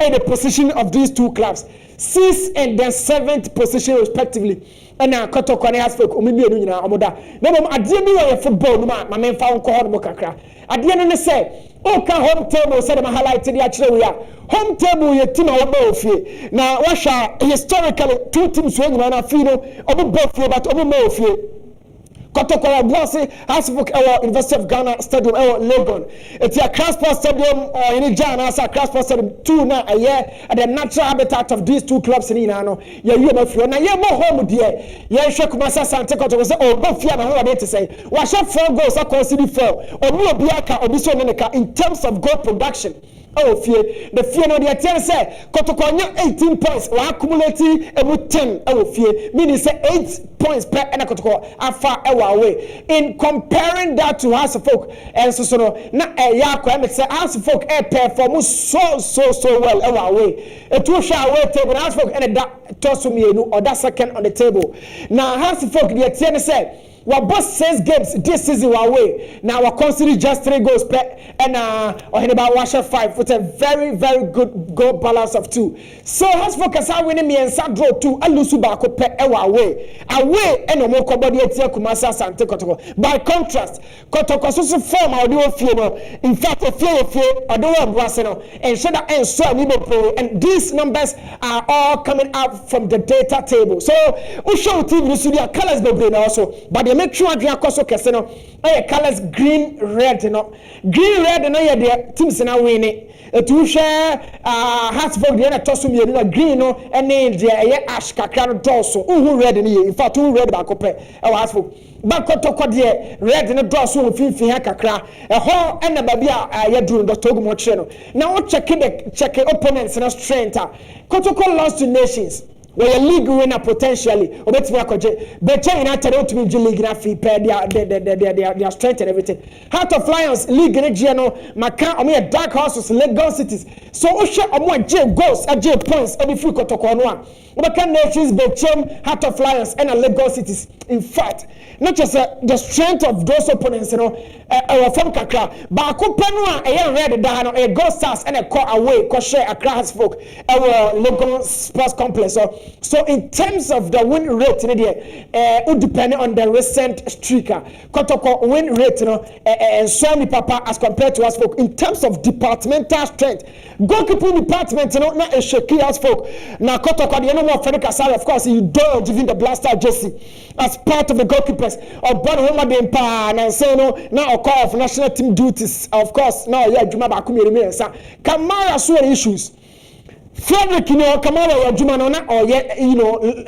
in the position of these 2 clubs, 6th and then 7th position respectively. And now Kotoko and has folk umibi nyina omoda. Na mom ade bi wa football no ma men fa nko ho no kakra. Ade no ne say o ka home table say dem highlight the akire we a. Home table ye team a wo ba ofie. Na wa hwa historically 2 teams we nyina na fi no obo ba ofie but obo ma ofie. Kotoko Bosse has book our University of Ghana Stadium Legon. It's a Crossport Stadium or in Ghana as a Crossport Stadium 2 now a year at the natural habitat of these 2 clubs in Inano. Yeah, you know, now you're more home dear. Yeah, Shakumasa Santa Kotoko say, oh, both here and what to say. Wash 4 goals are considered 4 or more Biaka or Biso Neneka in terms of goal production. Oh, fear the fear no the tell say Kotoko 18 points or accumulating about 10 fear meaning say 8 points per and Kotoko afar away in comparing that to House of Folk and so na yakwa say House of Folk perform so well away it will show away table House of Folk and that toss me or that second on the table now House of Folk the tell say we both 6 games this season away. Now we consider just 3 goals per and Oheneba Washer 5 with a very good goal balance of 2. So as for Kasa winning me and draw 2 and lose back per away and no more body etia Kumasi Asante Kotoko. By contrast, Kotoko so form audio feel in fact a fear audio Braseno and should and so and these numbers are all coming up from the data table. So we show TV studio colors be also, but they make sure Adria Koso Keseno colors green red green red the teams now winning to share Hartsburg the toss green and the ash kakra doso who red in fact who red back up Hartsburg but Kotoko the red in the doso fifi kakra a whole and a baby ya doing the Togo Mocheno. Now check opponents and strength. Kotoko lost to Nations. We a league winner potentially. Obet me akoje. But United to be league na fee pair their strength and everything. Heart of Lions league in Geno Maka omo dark horses Lagos cities. So osha omo J goals and J points every free Kotoko no. Obeka Nations Bechem Heart of Lions and Lagos cities. In fact, not just the strength of those opponents, from Kakra, but Kupanua, a red dano, a ghost stars and a call away, share a class folk, our Lagos Sports Complex. So, in terms of the win rate, it depends on the recent streaker. Kotoko win rate, and Sony Papa as compared to us folk. In terms of departmental strength, goalkeeping department, not a shaky as folk. Now, Kotoko, the enemy of Frederick Asari, of course, you don't giving the blaster jersey as part of the goalkeepers or Homa Dempa and say no now a call of national team duties. Of course, now Juma Bakumi Kamara so issues. Frederick, Kamara Juma or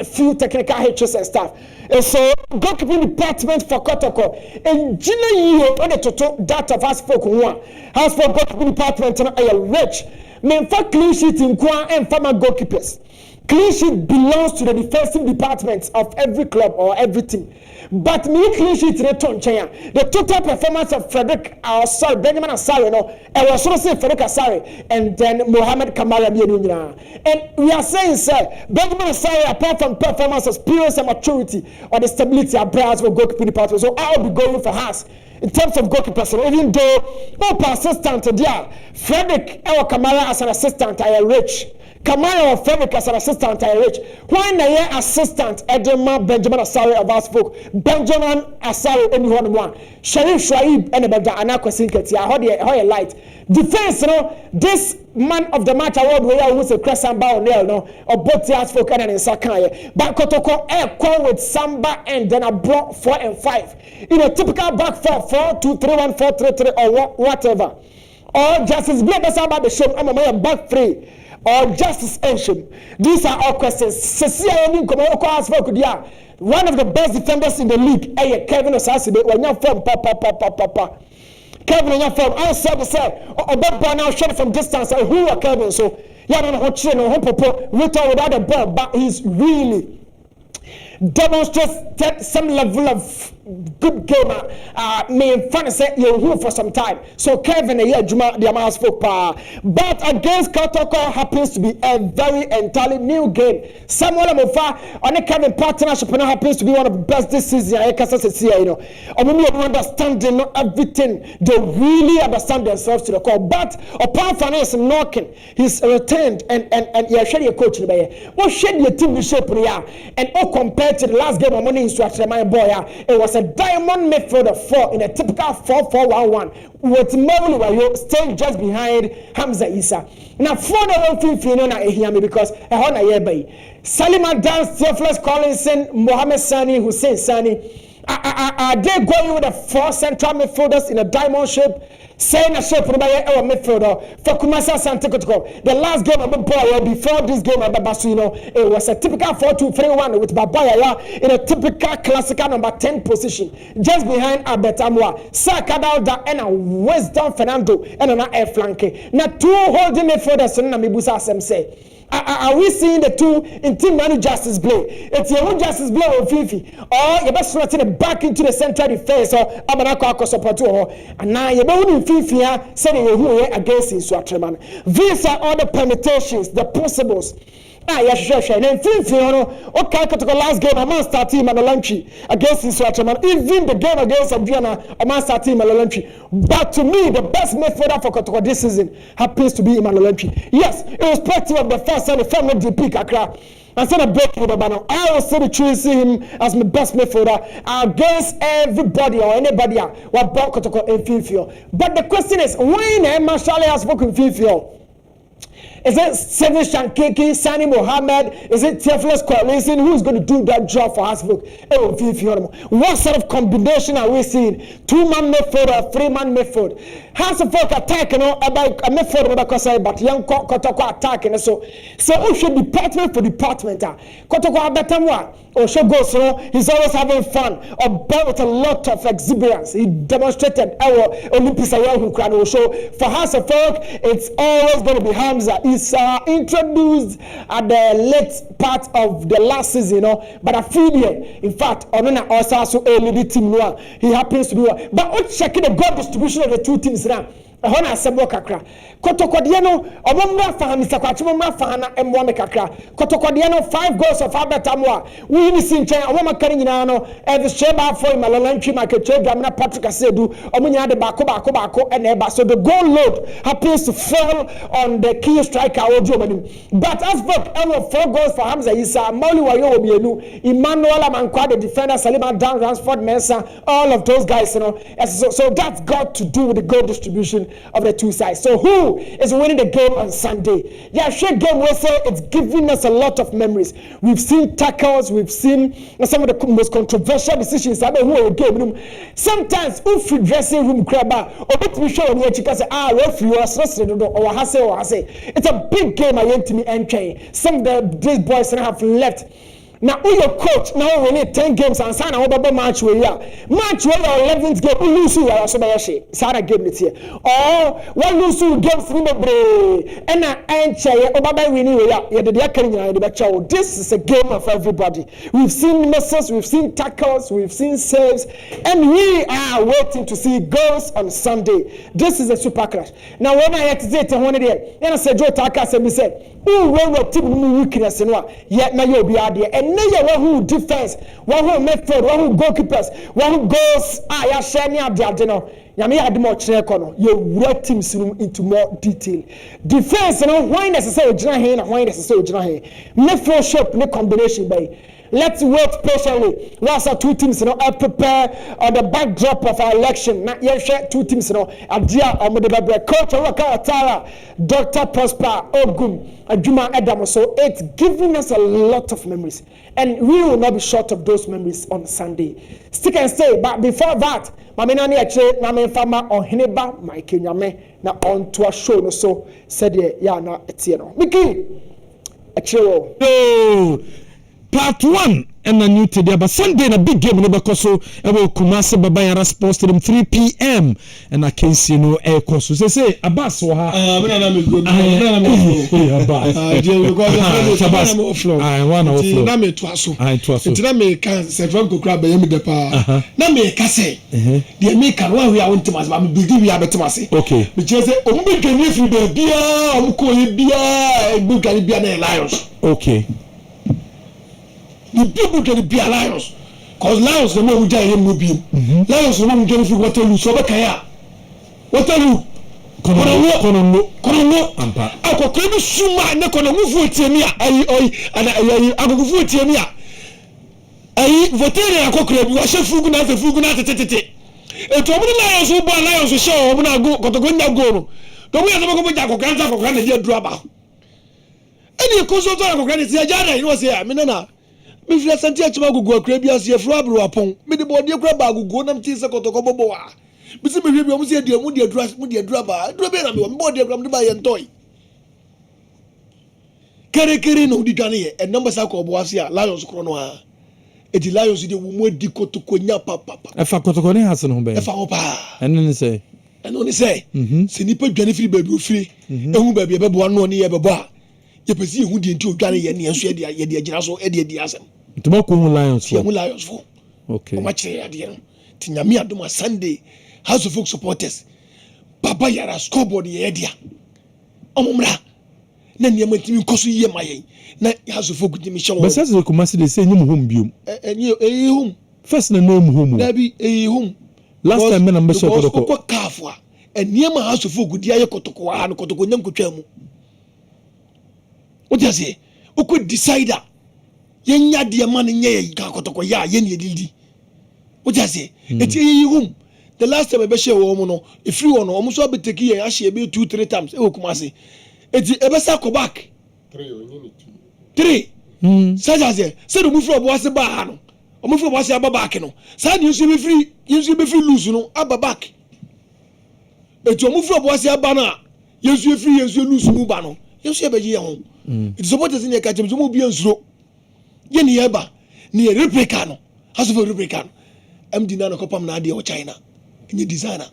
few technical HSS and stuff. And so goalkeeping department for Kotoko and Gina on the total data of us folk one has for goalkeeping department and rich. Men for clean sheet in Kwa and former goalkeepers. Clean sheet belongs to the defensive departments of every club or every team. But me clean sheet return China. The total performance of Benjamin Asari, I was also saying Frederick Asari and then Mohamed Kamara. And we are saying, sir, Benjamin Asari, apart from performance, experience and maturity or the stability of brands for goalkeeping department. So I'll be going for us. In terms of goalkeepers, even though assistant there, Frederick Kamara as an assistant, I am rich. Kamara or Frederick as an assistant, I rich. Why na assistant Edema Benjamin Asari of us folk? Benjamin Asari anyone one. Sharif Shuaib and Beda Anakwesi Ketia. How light defense? This man of the match award where was a crescent bow nail or both the folk and in Sakaya. But Kotoko call with Samba and then I brought 4 and 5 in a typical back 4-2-3-1-4-3-3 or whatever. Or Justice Blake Samba the show. I'm a back 3. Or justice ancient. These are all questions. One of the best defenders in the league, Kevin Osasibe, when you're from Papa. Kevin, when you're from outside the cell, or now shot from distance, who are Kevin? So, you don't know what you know, without the ball, but he's really demonstrates some level of good gamer. Me fun say you're here for some time. So Kevin Juma the amount spoke but against Kotoko happens to be a very entirely new game. Samuel Amofa on the Kevin partnership happens to be one of the best this season. I can say understanding everything. They really understand themselves to the core. But apart from this knocking, he's returned and you're sharing your coach. What shade your team shape and all compared to the last game of money instruction, my boy, it was a diamond midfielder 4 in a typical 4-4-1-1 with Mawuli Wayo staying just behind Hamza Issa. Now, 4 na because I want to Salima Dance, Theophilus Collinson, Mohamed Sani, Hussein Sani. Are they going with the 4 central midfielders in a diamond shape? Saying a shape for our midfielder for Kumasi Asante Kotoko. The last game of the boy before this game of the Basuino, it was a typical 4-2-3-1 with Babaya in a typical classical number 10 position, just behind Albert Amwa, Sakadalda and a Wisdom Fernando and an air flanke. Now 2 holding midfielders and Namibusa say. Are we seeing the 2 in team manu justice play? It's your own justice play or Fifi, or you're best it back into the central defense or Amanako support and now you're in Fifi saying you're against Insuatreman. These are all the permutations, the possibles yɛhwehwɛ na mfimfini no okay kotoko last game a man start team and Lantry against Nswachaman, even the game against Adriana a man start team and Lantry. But to me the best midfielder for Kotoko this season happens to be Emmanuel Lantry. Yes, irrespective of the first and the former DP Kakra and send a break with Obano, I will still choosing him as my best midfielder against everybody or anybody what brought Kotoko in Fifio. But the question is, when Marshall has spoken Fifio? Is it Seven Shankiki, Sani Mohammed? Is it Theophilus Coalition? Who's going to do that job for Hasbrook? What sort of combination are we seeing? 2-man midfield or 3-man midfield? Hasbrook attacking about a midfield because but young Kotoko attacking so we should department for department. Kotoko better one. Osho goes, he's always having fun. Or with a lot of exuberance. He demonstrated our Olympics around Osho. For Hasbrook, it's always going to be Hamza. He's introduced at the late part of the last season, but I feel here. In fact, Onona also early the team now. He happens to be one. But let's check the goal distribution of the two teams now. Hona asebo kakra kotokodia no omomra fa Mr. Kwachimomra fa na emwa me kakra kotokodia no 5 goals of abetamwa we ni sinchen omoma kari nyina no the sheba for Malolantri market trade amna Patrick Asedu omunya de bako and eba so the goal load happens to fall on the key striker Ojomanim. But as for 4 goals for Hamza Isa Mauli Wayo Obienu Emmanuel Amankwa the defender Salima Dan Ransford Mensah all of those guys so that's got to do with the goal distribution of the two sides. So who is winning the game on Sunday? Yeah, share game we say it's giving us a lot of memories. We've seen tackles, we've seen some of the most controversial decisions. Sometimes if you dressing room crabber or bet me show me chika say referee or hase. It's a big game I went to me entry. Some of these boys have left. Now, your coach now we need 10 games and sign a match where you 11th game we lose you are so Sarah game it here or one lose you games in the and this is a game of everybody. We've seen misses, we've seen tackles, we've seen saves, and we are waiting to see goals on Sunday. This is a super clash. Now when I hesitate to one day and I said Joe Taka said me said who will team weakness yet now you'll be out there and now who defense, one who midfield, one who goalkeepers, one who goes ya shani abdiadeno. Nyame had more chekono. You work teams into more detail. Defense, why necessary ojina here and why necessary ojina here. Midfield shape, no combination by. Let's wait patiently. Whilst our two teams, prepare on the backdrop of our election. Not yet share 2 teams, Adia Omodebe, Coach Wakatara, Dr. Prosper Ogum, Ajuma Adam. So it's giving us a lot of memories, and we will not be short of those memories on Sunday. Stick and stay. But before that, Maminani actually Nyame Fama Oheneba, Mike Nyame na on to a show no so said ya na etieno. Miki actually. Part 1 and a new today, but Sunday a big game no so I will Kumasi Babayara Sports Stadium 3 p.m. and I can see no air course. So say Abbas wa ha. I want to na me to aso. Ntina me kan se from kokra ba yemi de pa. Na me ka say. De me kan wa we a wontimas ba me bigi we abetimase. Okay. Me che say omu be kan fi be bia, omu ko ye bia, egbu kan bia na Lions. Okay. The people can be Lions, cause Lions the more we die him will be. Lions the more we get Waterloo, so Bakaya. Waterloo. Kono ampa. Ako kwenu suma ne kono mufu etemia ayi ako mufu etemia. Ayi votere akokre bi wa shefugu na tetete. Eto omu Lions wo ba Lions wo show omu na go kotogonya go no. To mu ya so ko ja akokra na dia dura ba. Eni ko so to akokra ne tia jara ni wo se ya menana. Me feel santi achima gugu akra bi ase efro abro apon me de body akra ba gugu nam ti se kotoko bobo wa bi se me hwe bi o mu se de mu de adura ba adura be na me o me body akra me ba ye ntoy kere no di gane ye e number sa ko bo ase a Lions kro no a e di Lions de wo mu di kotoko nya papa e fa kotoko ne hase no be e fa ho pa eno ni say se ni pa dwane firi ba bi o firi ehu ba bi e be bo ano ne ye be bo a ye pesi ehu di enti o dwane ye ne enso ye de agina so e de asem Tomoko Lions for. Lions for. Okay. Match at the end. Nyame adoma Sunday. House of Folk supporters. Baba Yara scoreboard ye dia. Omumra. na nneɛma ntimi nkɔ so yie ma yɛn na asofo gudimi hyɛ wɔn. But sɛ kumasi de say nyim home biom. Ɛyɛ home. First na no home. Dabi ɛyɛ home. Last time na mbɛhyɛ kɔtɔkɔ. Kɔ kaafo a nneɛma asofo gudi ayɛ kɔtɔkɔ a no kɔtɔkɔ nyam kotwa mu. What you say? Oko decider. Yenya de man nyɛ yɛ kɔtɔkɔ ya yɛ ne didi. What you say? Eti ɛyɛ home. The last time I be share wo no, if you want almost be take here ahye be 2-3 times e Kumasi. Eti e be say go back 3 saja say do mufro bo ase ba ha no. Omufro bo ase aba back no. Say you be free lose no aba back. Eti omufro bo ase aba na yesu free yesu lose mu ba no. Yesu e be ye ho. It supporters in your catch so mo bi ansuro. Ye ne eba ne replica no. Haso for replica no. MD na no kopam na ade o China. Any designer.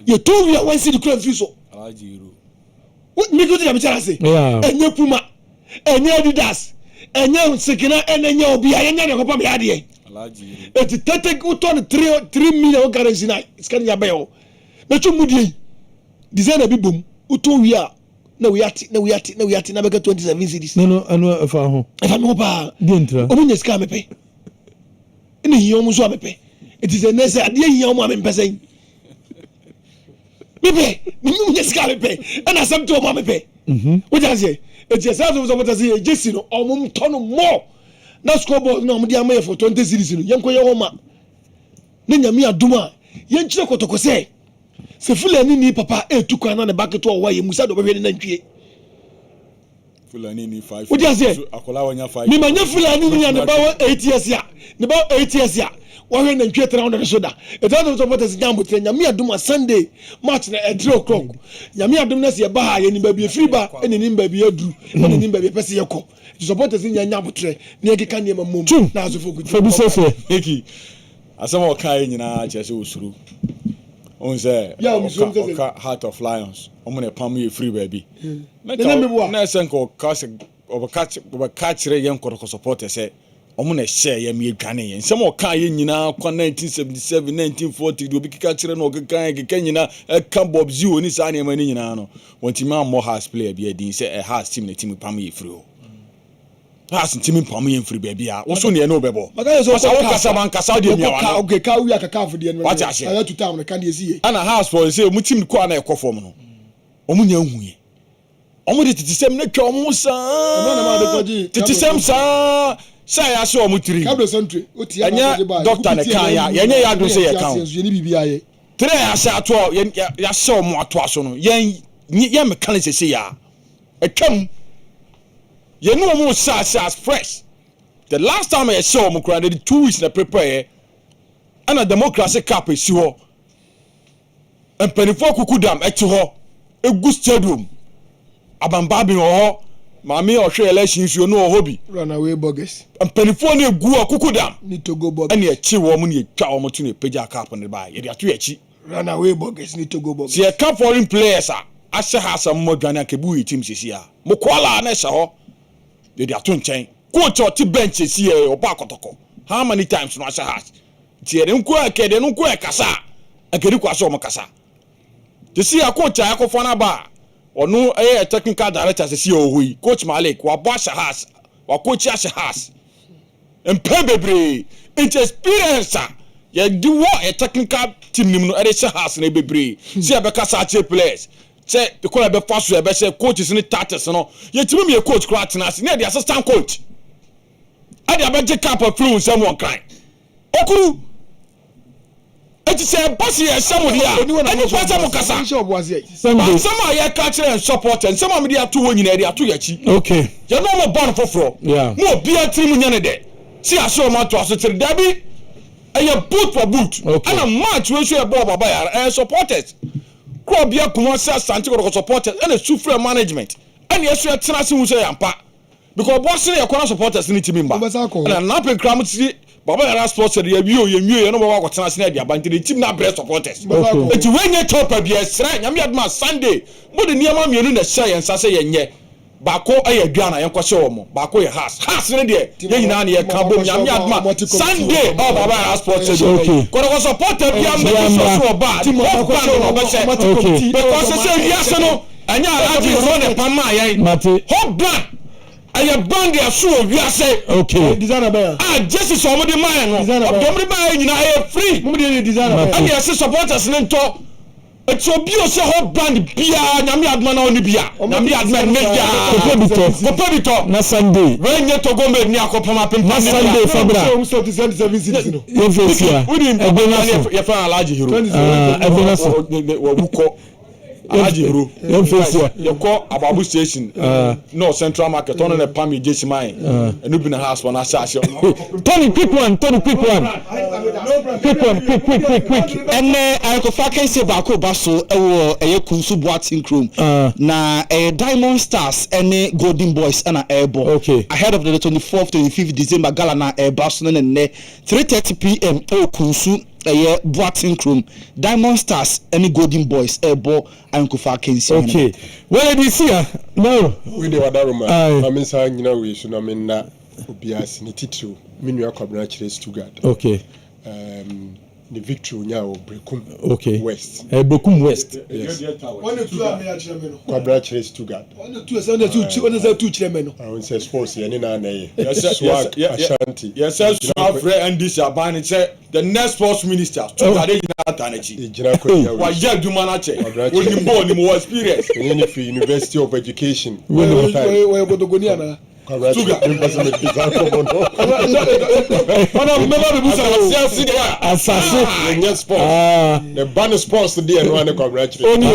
You told me I want to see the crowd feel so. What me go to the picture say? Enye Puma, enye Adidas, enye Sekina, enye Obi, enye na kopa me ade. It take go turn 3 million currency na. Scan ya bayo. Na chumudi. Designer bi bom. Uto wi a na we ati na beka 27 cities. No efa ho. Efa me ho pa. Di entra. Omunya ska mepe. Ene hiyo mu so mepe. It is a necessary. I didn't hear my person. Maybe you just got to pay, and I some to my pay. What I say? It's just as what I say. Just you know, or ton more. Now scoreboard no, me am for 20 series. Yanko Yoma. Nyame aduma. Yenchire kotoko say. Se Fulani ni papa e tuko na ne back to wa ye musa do be hwe na ntwie. Fulani ni 5. What I say? Akola wanya 5. Me manya Fulani ni ne ba 8 years ya. Ne ba 8 years ya. Why na ntwe tra on the shoulder. It doesn't support us nyambo tra nyame adum Sunday match na at 3 o'clock. Nyame adum na se ba ha ye ni ba bi free ba ene ni ba bi aduru na ni ba bi pese ye ko. To support us nyambo tra na ye keka ne mamom na aso fogu. Fabu so Eki. Asama o kai nyina che se osuru. On say ya Heart of Lions. Omo na pam ye free baby. Na se nko kase catch re yen ko support say omo na share ye me adwane ye nsem o kan ye nyina kwa 1977 1940 do bi kika kire na o kika nyina kan Bob Zio ni sa na mani nyina no wonti ma mo has player bi adin say has team na team pam ye free o has team pam ye free baby a wo so ne no bebo so wo kasa ban kasa de mi awa okay ka wi akaka for de no what I say I to town kan de sie ana house for say mu team ko na ekọ form no omo nya huye omo de titisem na twa omo sa titisem sa say ya so omutiri kablo century otia na doctor na kan ya yenye ya do say ya kan ye ni bibia ye tre ya say ato ya say omo ato aso no yen mechanics say ya etwam ye no omo sa as fresh the last time I saw omo kra the 2 weeks na prepare and a democracy cap is ho and penifo kukudam eti ho egu stadium abamba bi ho Mami ohwe election so no hobby run away bogus mpanifo na egu akukudam need to go bogus ene echi wo mu ne etwa wo mu to ne page cap ne ba ye de ato echi run away bogus need to go bogus see cap foreign players a ahye ha asam mo dwane akebu yi team sisi a mo kwala na hye ho de ato nchen coach o ti bench sisi e oba akotoko how many times no ahye ha tie de nko akede nko ekasa akedi kwa so mo kasa de see a coach a akofo na ba onu technical director se ohui coach Malik wa boss has wa coach has empebebre it experience ya di wo technical team nim no e has na bebre se abeka sa che players se ko be faso e be se coaches ni tatters no ye timi me coach kra tenase na the assistant coach ade abeje cap flu nsem won kan okuru eti se boss ye samu dia eni kwasa mo kasa sama ya catch and support and sama me dia to won nyina dia to yachi okay ya no mo born foforo mo bia trim nyane de si aso ma to aso tiri dabi eye boot for boot ana match we so e ball baba ya supporters ko bia kuma sa santi ko supporters and sufre management and yeso ya tena se hu so yampa because boss ne yakona supporters ni timi mba na na pen kram ti Baba Yara sports ya bio ye no baba kwatena se na dia ban the team na breast supporters eti wenye topa bi esra nyame adma Sunday mo de niam mienu na sha ye nsa se ye nye bako aye aduana ye kwose wo mo bako ye has ne de ye nyina na ye ka bom nyame adma Sunday baba Yara sports ko supporter bi am so ba team ko ba no be se because se ya se no anya alaji so ne pama ayi mate hot brand aye brand ya so wiase okay designer ba jesse so mo de man no obdomre ba nyina aye free mo de designer ba and yes supporters ne nto it's obio se hot brand bia nyame adma na oni bia nyame adma ne bia kopebito na sunday when ye to go me ni akopama pempa na sunday fabra so 77 cities no yefesia ye fa alaji hero ebona so wuko alaji hero yefesia ye call ababu station no central market on the pam jesimai enu bi na house na sha Tony quick one quick and I go fucking say bako baso ewo kunsu boating chrome na Diamond Stars and Golden Boys and Airborne okay ahead of the 24th 25th December gala na Baso na 3:30 p.m. kunsu boating chrome Diamond Stars and Golden Boys Airborne and go fucking say okay well this year no we dey wadaroma I mean say nyina we so na me na obias ni titiro menu akwabra kire Stuttgart okay the victory nya o Brekum okay West Brekum West yes one two am ya kire me no kwabra kire Stuttgart one two say two kire me no I won say sports ye ni na na ye swag Ashanti yes so afre and this abani say the next sports minister Stuttgart dey na tanachi ejira ko ya wa ya duma na che oni ball ni mo experience ni fi University of Education we go to Goni ana Sugar, the banner sports today and one congratulations.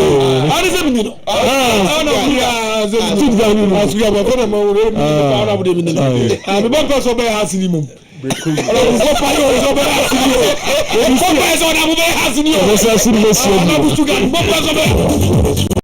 Sugar